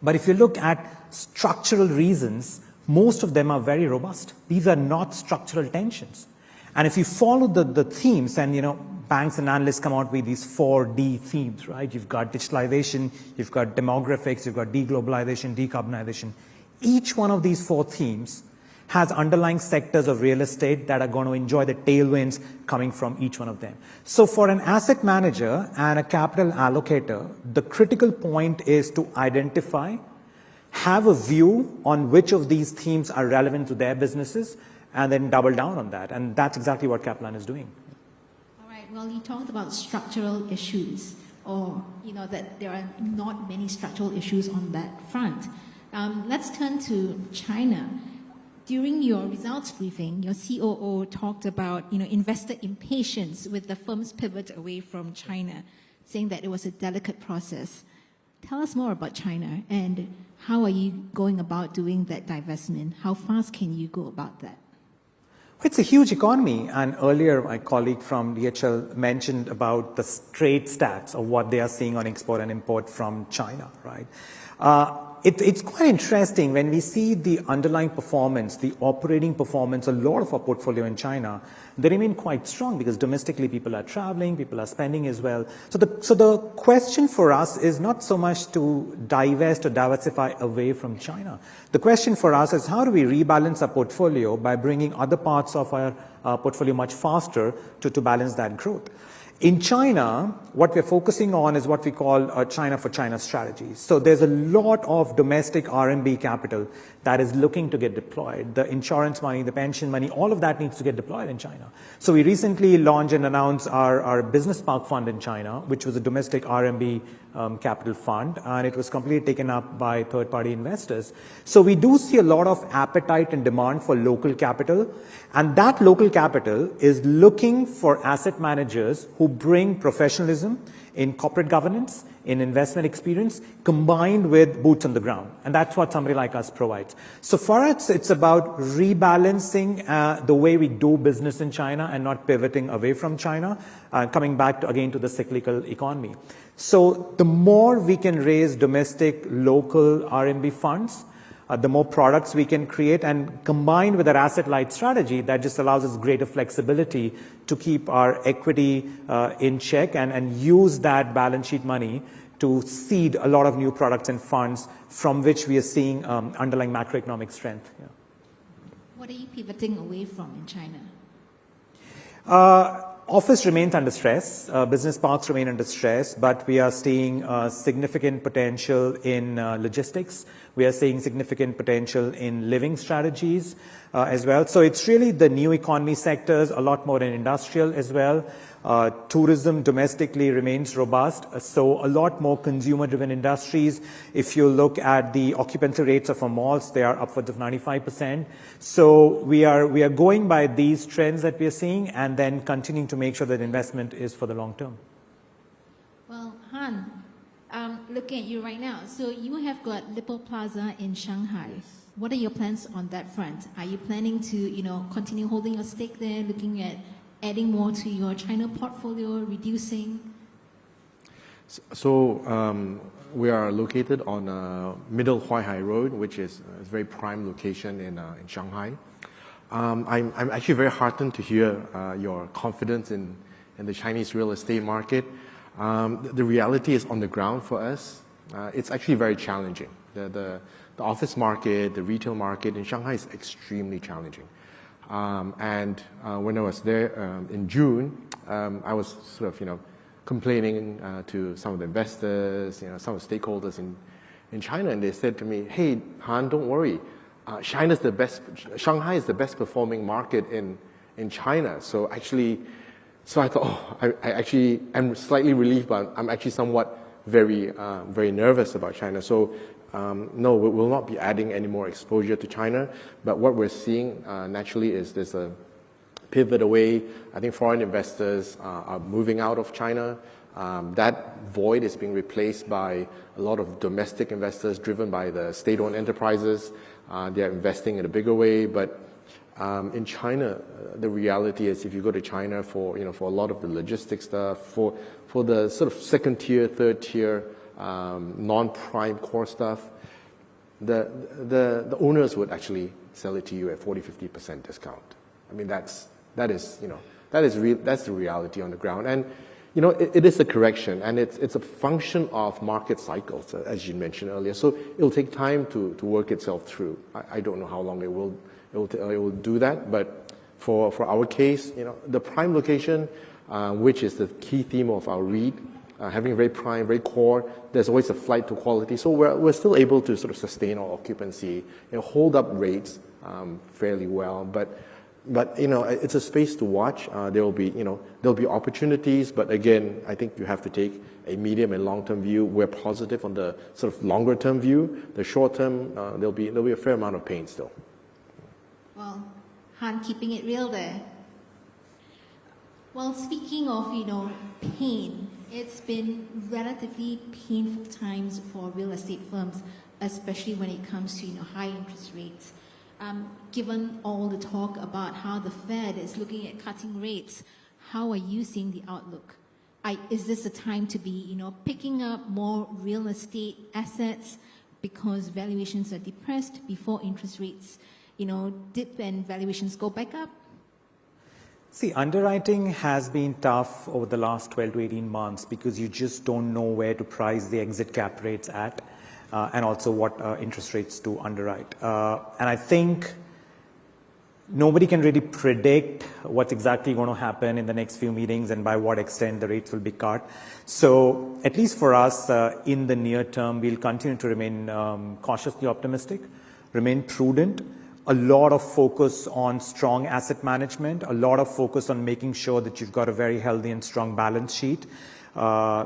But if you look at structural reasons, most of them are very robust. These are not structural tensions. And if you follow the themes, and banks and analysts come out with these 4D themes, right? You've got digitalization, you've got demographics, you've got deglobalization, decarbonization. Each one of these 4 themes has underlying sectors of real estate that are going to enjoy the tailwinds coming from each one of them. So for an asset manager and a capital allocator, the critical point is to identify, have a view on which of these themes are relevant to their businesses, and then double down on that. And that's exactly what Kaplan is doing. All right, well, you talked about structural issues, or that there are not many structural issues on that front. Let's turn to China. During your results briefing, your COO talked about investor impatience with the firm's pivot away from China, saying that it was a delicate process. Tell us more about China, and how are you going about doing that divestment? How fast can you go about that? It's a huge economy, and earlier my colleague from DHL mentioned about the trade stats of what they are seeing on export and import from China, right? It's quite interesting when we see the underlying performance, the operating performance, a lot of our portfolio in China, they remain quite strong because domestically people are traveling, people are spending as well. So the question for us is not so much to divest or diversify away from China. The question for us is how do we rebalance our portfolio by bringing other parts of our portfolio much faster to balance that growth. In China, what we're focusing on is what we call a China for China strategy. So there's a lot of domestic RMB capital that is looking to get deployed. The insurance money, the pension money, all of that needs to get deployed in China. So we recently launched and announced our business park fund in China, which was a domestic RMB capital fund, and it was completely taken up by third-party investors. So we do see a lot of appetite and demand for local capital, and that local capital is looking for asset managers who bring professionalism in corporate governance, in investment experience, combined with boots on the ground. And that's what somebody like us provides. So for us, it's about rebalancing the way we do business in China and not pivoting away from China, coming back again to the cyclical economy. So the more we can raise domestic, local RMB funds, the more products we can create, and combined with our asset-light strategy, that just allows us greater flexibility to keep our equity in check and use that balance sheet money to seed a lot of new products and funds from which we are seeing underlying macroeconomic strength. Yeah. What are you pivoting away from in China? Office remains under stress, business parks remain under stress, but we are seeing significant potential in logistics. We are seeing significant potential in living strategies as well. So it's really the new economy sectors, a lot more in industrial as well. Tourism domestically remains robust, so a lot more consumer-driven industries. If you look at the occupancy rates of our malls, they are upwards of 95%. So we are going by these trends that we are seeing and then continuing to make sure that investment is for the long term. Well, Han, looking at you right now, so you have got Lippo Plaza in Shanghai. What are your plans on that front? Are you planning to, continue holding a stake there, looking at adding more to your China portfolio, reducing? So we are located on Middle Huaihai Road, which is a very prime location in Shanghai. I'm actually very heartened to hear your confidence in the Chinese real estate market. The reality is on the ground for us. It's actually very challenging. The office market, the retail market in Shanghai is extremely challenging. And when I was there in June, I was sort of, complaining to some of the investors, some of the stakeholders in China, and they said to me, "Hey, Han, don't worry. Shanghai is the best performing market in China." So I thought, I'm slightly relieved, but I'm actually somewhat very nervous about China. So no, we will not be adding any more exposure to China. But what we're seeing naturally is there's a pivot away. I think foreign investors are moving out of China. That void is being replaced by a lot of domestic investors driven by the state-owned enterprises. They're investing in a bigger way, but in China, the reality is if you go to China for a lot of the logistics stuff, for the sort of second tier, third tier, non-prime core stuff, the owners would actually sell it to you at 40-50% discount. I mean, that's the reality on the ground. And it is a correction, and it's a function of market cycles, as you mentioned earlier. So it'll take time to work itself through. I don't know how long it will do that, but for our case, the prime location, which is the key theme of our REIT, having very prime, very core, there's always a flight to quality. So we're still able to sort of sustain our occupancy, hold up rates fairly well, but it's a space to watch. There'll be opportunities, but again, I think you have to take a medium and long-term view. We're positive on the sort of longer-term view. The short-term, there'll be a fair amount of pain still. Well, Han, keeping it real there. Well, speaking of pain, it's been relatively painful times for real estate firms, especially when it comes to high interest rates. Given all the talk about how the Fed is looking at cutting rates, how are you seeing the outlook? Is this a time to be, picking up more real estate assets because valuations are depressed before interest rates, dip and valuations go back up? See, underwriting has been tough over the last 12 to 18 months because you just don't know where to price the exit cap rates at. And also what interest rates to underwrite. And I think nobody can really predict what's exactly going to happen in the next few meetings and by what extent the rates will be cut. So at least for us, in the near term, we'll continue to remain cautiously optimistic, remain prudent, a lot of focus on strong asset management, a lot of focus on making sure that you've got a very healthy and strong balance sheet.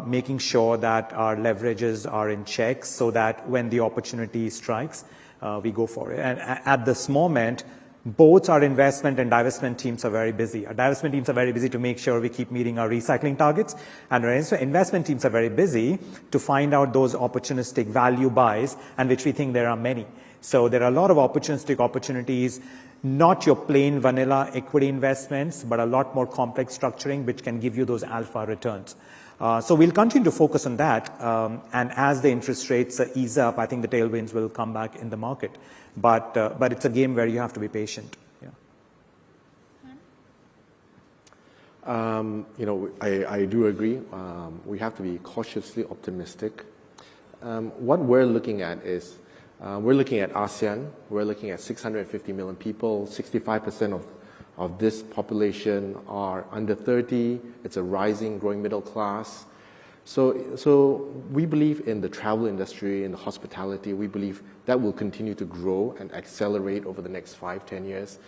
Making sure that our leverages are in check so that when the opportunity strikes, we go for it. And at this moment, both our investment and divestment teams are very busy. Our divestment teams are very busy to make sure we keep meeting our recycling targets, and our investment teams are very busy to find out those opportunistic value buys, and which we think there are many. So there are a lot of opportunistic opportunities, not your plain vanilla equity investments, but a lot more complex structuring, which can give you those alpha returns. So we'll continue to focus on that, and as the interest rates ease up, I think the tailwinds will come back in the market. But it's a game where you have to be patient. I do agree. We have to be cautiously optimistic. What we're looking at is we're looking at ASEAN. We're looking at 650 million people. 65% of this population are under 30. It's a rising, growing middle class. So we believe in the travel industry, in the hospitality. We believe that will continue to grow and accelerate over the next 5-10 years.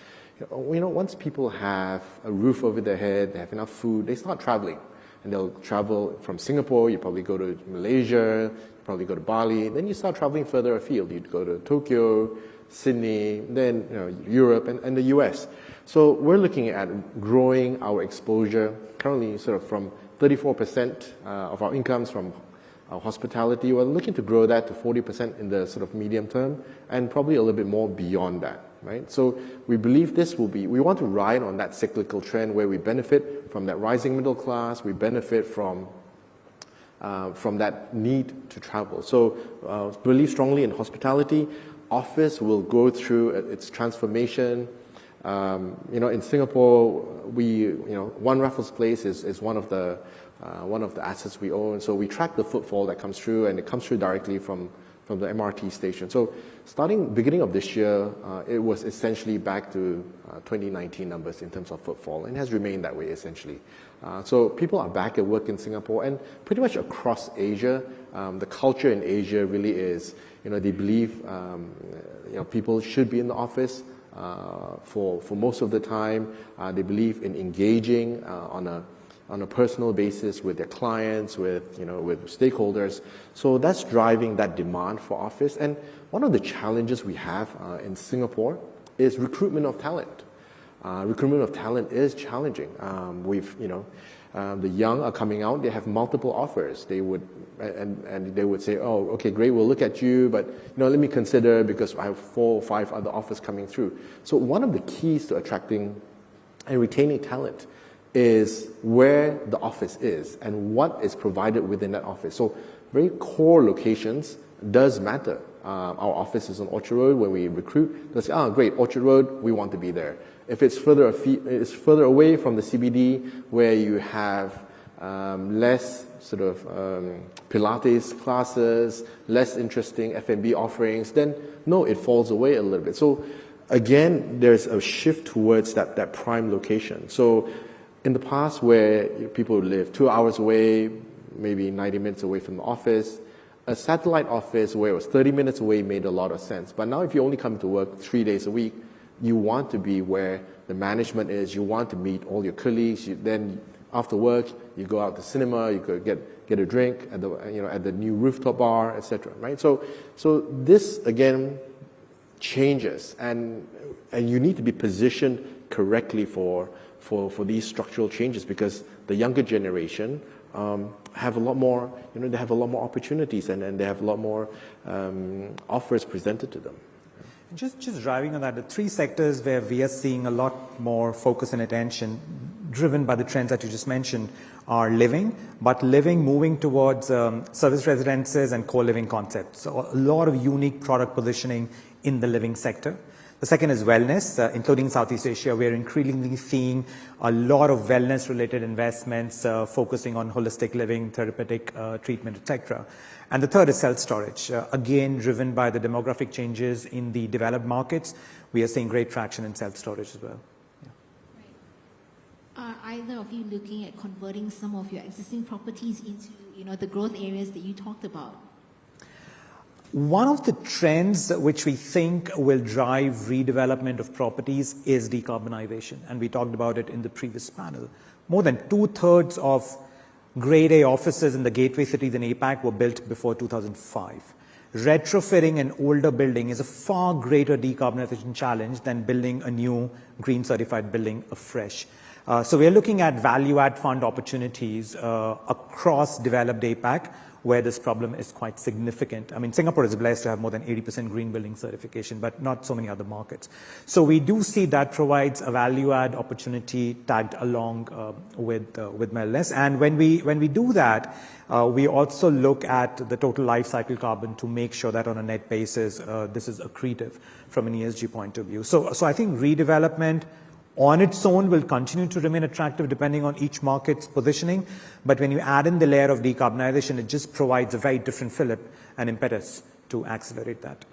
Once people have a roof over their head, they have enough food, they start traveling. And they'll travel from Singapore, you probably go to Malaysia, you probably go to Bali, then you start traveling further afield. You'd go to Tokyo, Sydney, then Europe and the US. So we're looking at growing our exposure, currently sort of from 34% of our incomes from our hospitality. We're looking to grow that to 40% in the sort of medium term, and probably a little bit more beyond that, right? So we believe we want to ride on that cyclical trend where we benefit from that rising middle class, we benefit from that need to travel. So believe strongly in hospitality. Office will go through its transformation. In Singapore, One Raffles Place is one of the assets we own. So we track the footfall that comes through, and it comes through directly from the MRT station. So beginning of this year, it was essentially back to 2019 numbers in terms of footfall, and has remained that way essentially. So people are back at work in Singapore, and pretty much across Asia. The culture in Asia really is, they believe people should be in the office for most of the time. They believe in engaging on a personal basis with their clients, with stakeholders. So that's driving that demand for office. And one of the challenges we have in Singapore is recruitment of talent. Recruitment of talent is challenging. The young are coming out, they have multiple offers. They would, and they would say, oh, okay, great, we'll look at you, but let me consider because I have 4 or 5 other offers coming through. So one of the keys to attracting and retaining talent is where the office is and what is provided within that office. So very core locations does matter. Our office is on Orchard Road. When we recruit, they'll say, great, Orchard Road, we want to be there. If it's further away from the CBD, where you have less sort of Pilates classes, less interesting F&B offerings, then no, it falls away a little bit. So again, there's a shift towards that prime location. So in the past, where people live 2 hours away, maybe 90 minutes away from the office, a satellite office where it was 30 minutes away made a lot of sense. But now if you only come to work 3 days a week, you want to be where the management is, you want to meet all your colleagues, then after work, you go out to cinema, you could get a drink at the new rooftop bar, etc. Right? So this again changes, and you need to be positioned correctly for these structural changes, because the younger generation have a lot more, they have a lot more opportunities and they have a lot more offers presented to them. Just driving on that, the 3 sectors where we are seeing a lot more focus and attention driven by the trends that you just mentioned are living, but living moving towards service residences and co-living concepts. So a lot of unique product positioning in the living sector. The second is wellness, including Southeast Asia. We're increasingly seeing a lot of wellness-related investments focusing on holistic living, therapeutic treatment, etc. And the third is self-storage, again driven by the demographic changes in the developed markets. We are seeing great traction in self-storage as well. Are either of you looking at converting some of your existing properties into the growth areas that you talked about? One of the trends which we think will drive redevelopment of properties is decarbonization, and we talked about it in the previous panel. More than 2/3 of Grade A offices in the gateway cities in APAC were built before 2005. Retrofitting an older building is a far greater decarbonization challenge than building a new green certified building afresh. So we're looking at value add fund opportunities across developed APAC, where this problem is quite significant. I mean, Singapore is blessed to have more than 80% green building certification, but not so many other markets. So we do see that provides a value add opportunity tagged along with wellness. And when we do that, we also look at the total life cycle carbon to make sure that on a net basis, this is accretive from an ESG point of view. So I think redevelopment on its own will continue to remain attractive depending on each market's positioning. But when you add in the layer of decarbonization, it just provides a very different fillip and impetus to accelerate that.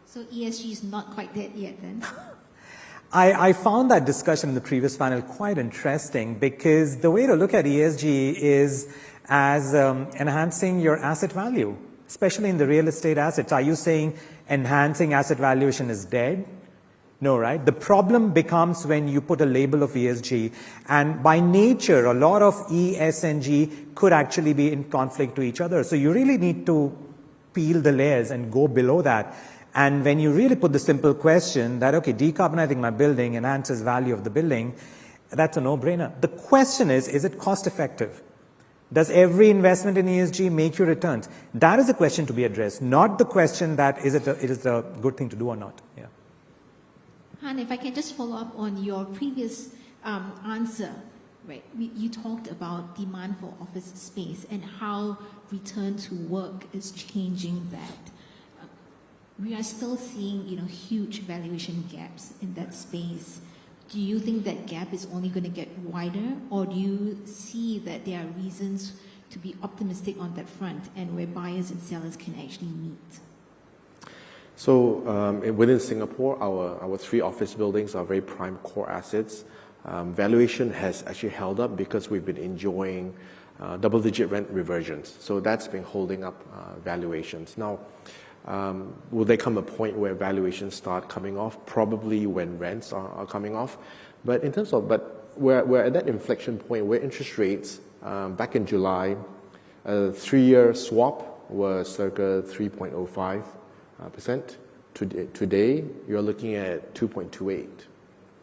So ESG is not quite dead yet then? I found that discussion in the previous panel quite interesting, because the way to look at ESG is as enhancing your asset value, especially in the real estate assets. Are you saying enhancing asset valuation is dead? No, right? The problem becomes when you put a label of ESG, and by nature, a lot of E, S, and G could actually be in conflict to each other. So you really need to peel the layers and go below that. And when you really put the simple question that, okay, decarbonizing my building enhances value of the building, that's a no-brainer. The question is it cost effective? Does every investment in ESG make you returns? That is a question to be addressed, not the question that it is a good thing to do or not. Yeah. Han, if I can just follow up on your previous answer, right? You talked about demand for office space and how return to work is changing that. We are still seeing, huge valuation gaps in that space. Do you think that gap is only going to get wider, or do you see that there are reasons to be optimistic on that front and where buyers and sellers can actually meet? So within Singapore, our 3 office buildings are very prime core assets. Valuation has actually held up because we've been enjoying double-digit rent reversions. So that's been holding up valuations. Now, will there come a point where valuations start coming off? Probably when rents are coming off. But in terms of, we're at that inflection point where interest rates, back in July, a 3-year swap was circa 3.05%. Today, you're looking at 2.28.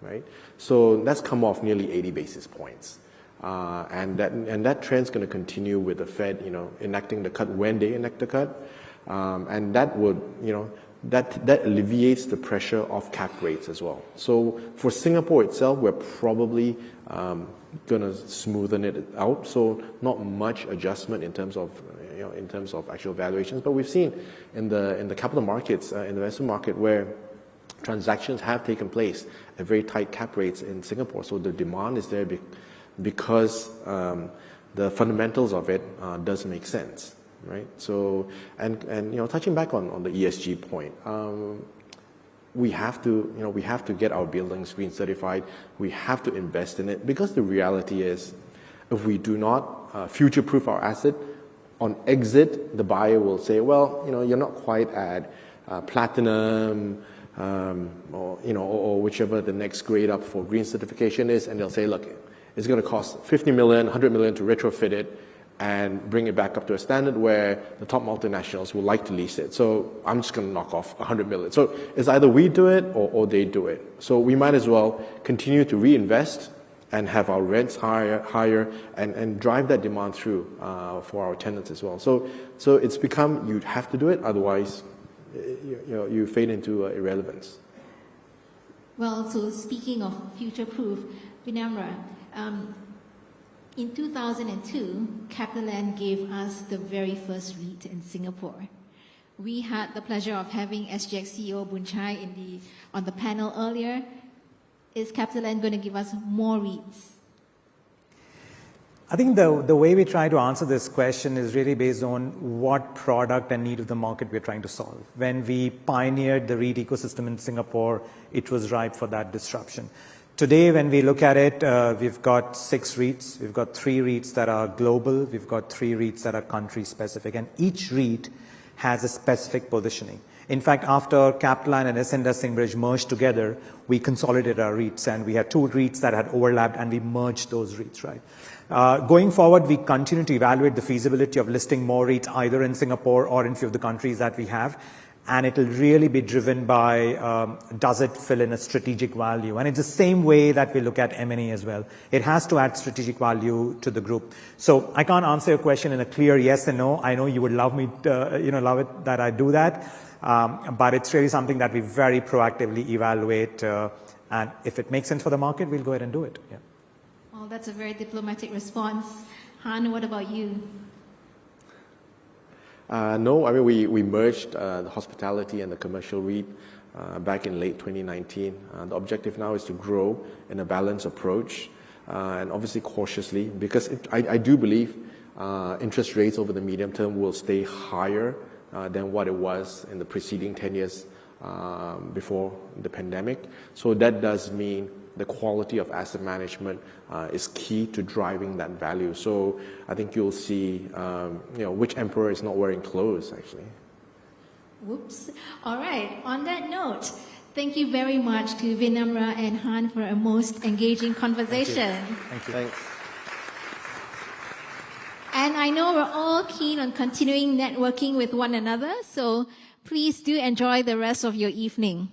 right? So that's come off nearly 80 basis points. And that trend's going to continue with the Fed, enacting the cut when they enact the cut. And that would, that alleviates the pressure of cap rates as well. So for Singapore itself, we're probably going to smoothen it out. So not much adjustment in terms of actual valuations. But we've seen in the capital markets, in the investment market, where transactions have taken place at very tight cap rates in Singapore. So the demand is there because the fundamentals of it does make sense. Right. So, and touching back on the ESG point, we have to get our buildings green certified. We have to invest in it, because the reality is, if we do not future-proof our asset, on exit, the buyer will say, well, you're not quite at platinum, or whichever the next grade up for green certification is, and they'll say, look, it's going to cost 50 million, 100 million to retrofit it and bring it back up to a standard where the top multinationals will like to lease it. So I'm just going to knock off 100 million. So it's either we do it or they do it. So we might as well continue to reinvest and have our rents higher and drive that demand through for our tenants as well. So it's become, you have to do it, otherwise you fade into irrelevance. Well, so speaking of future-proof, Vinamra, in 2002, CapitaLand gave us the very first REIT in Singapore. We had the pleasure of having SGX CEO Boon Chye on the panel earlier. Is CapitaLand going to give us more REITs? I think the way we try to answer this question is really based on what product and need of the market we're trying to solve. When we pioneered the REIT ecosystem in Singapore, it was ripe for that disruption. Today, when we look at it, we've got 6 REITs. We've got 3 REITs that are global. We've got 3 REITs that are country-specific. And each REIT has a specific positioning. In fact, after CapitaLand and Ascendas-Singbridge merged together, we consolidated our REITs. And we had 2 REITs that had overlapped, and we merged those REITs, right? Going forward, we continue to evaluate the feasibility of listing more REITs either in Singapore or in a few of the countries that we have. And it will really be driven by, does it fill in a strategic value? And it's the same way that we look at M&A as well. It has to add strategic value to the group. So I can't answer your question in a clear yes and no. I know you would love me to, love it that I do that. But it's really something that we very proactively evaluate. And if it makes sense for the market, we'll go ahead and do it. Yeah. Well, that's a very diplomatic response. Han, what about you? No, I mean, we merged the hospitality and the commercial REIT back in late 2019. The objective now is to grow in a balanced approach and obviously cautiously, because I do believe interest rates over the medium term will stay higher than what it was in the preceding 10 years before the pandemic. So that does mean the quality of asset management is key to driving that value. So I think you'll see, which emperor is not wearing clothes, actually. Whoops. All right. On that note, thank you very much to Vinamra and Han for a most engaging conversation. Thank you. Thanks. And I know we're all keen on continuing networking with one another, so please do enjoy the rest of your evening.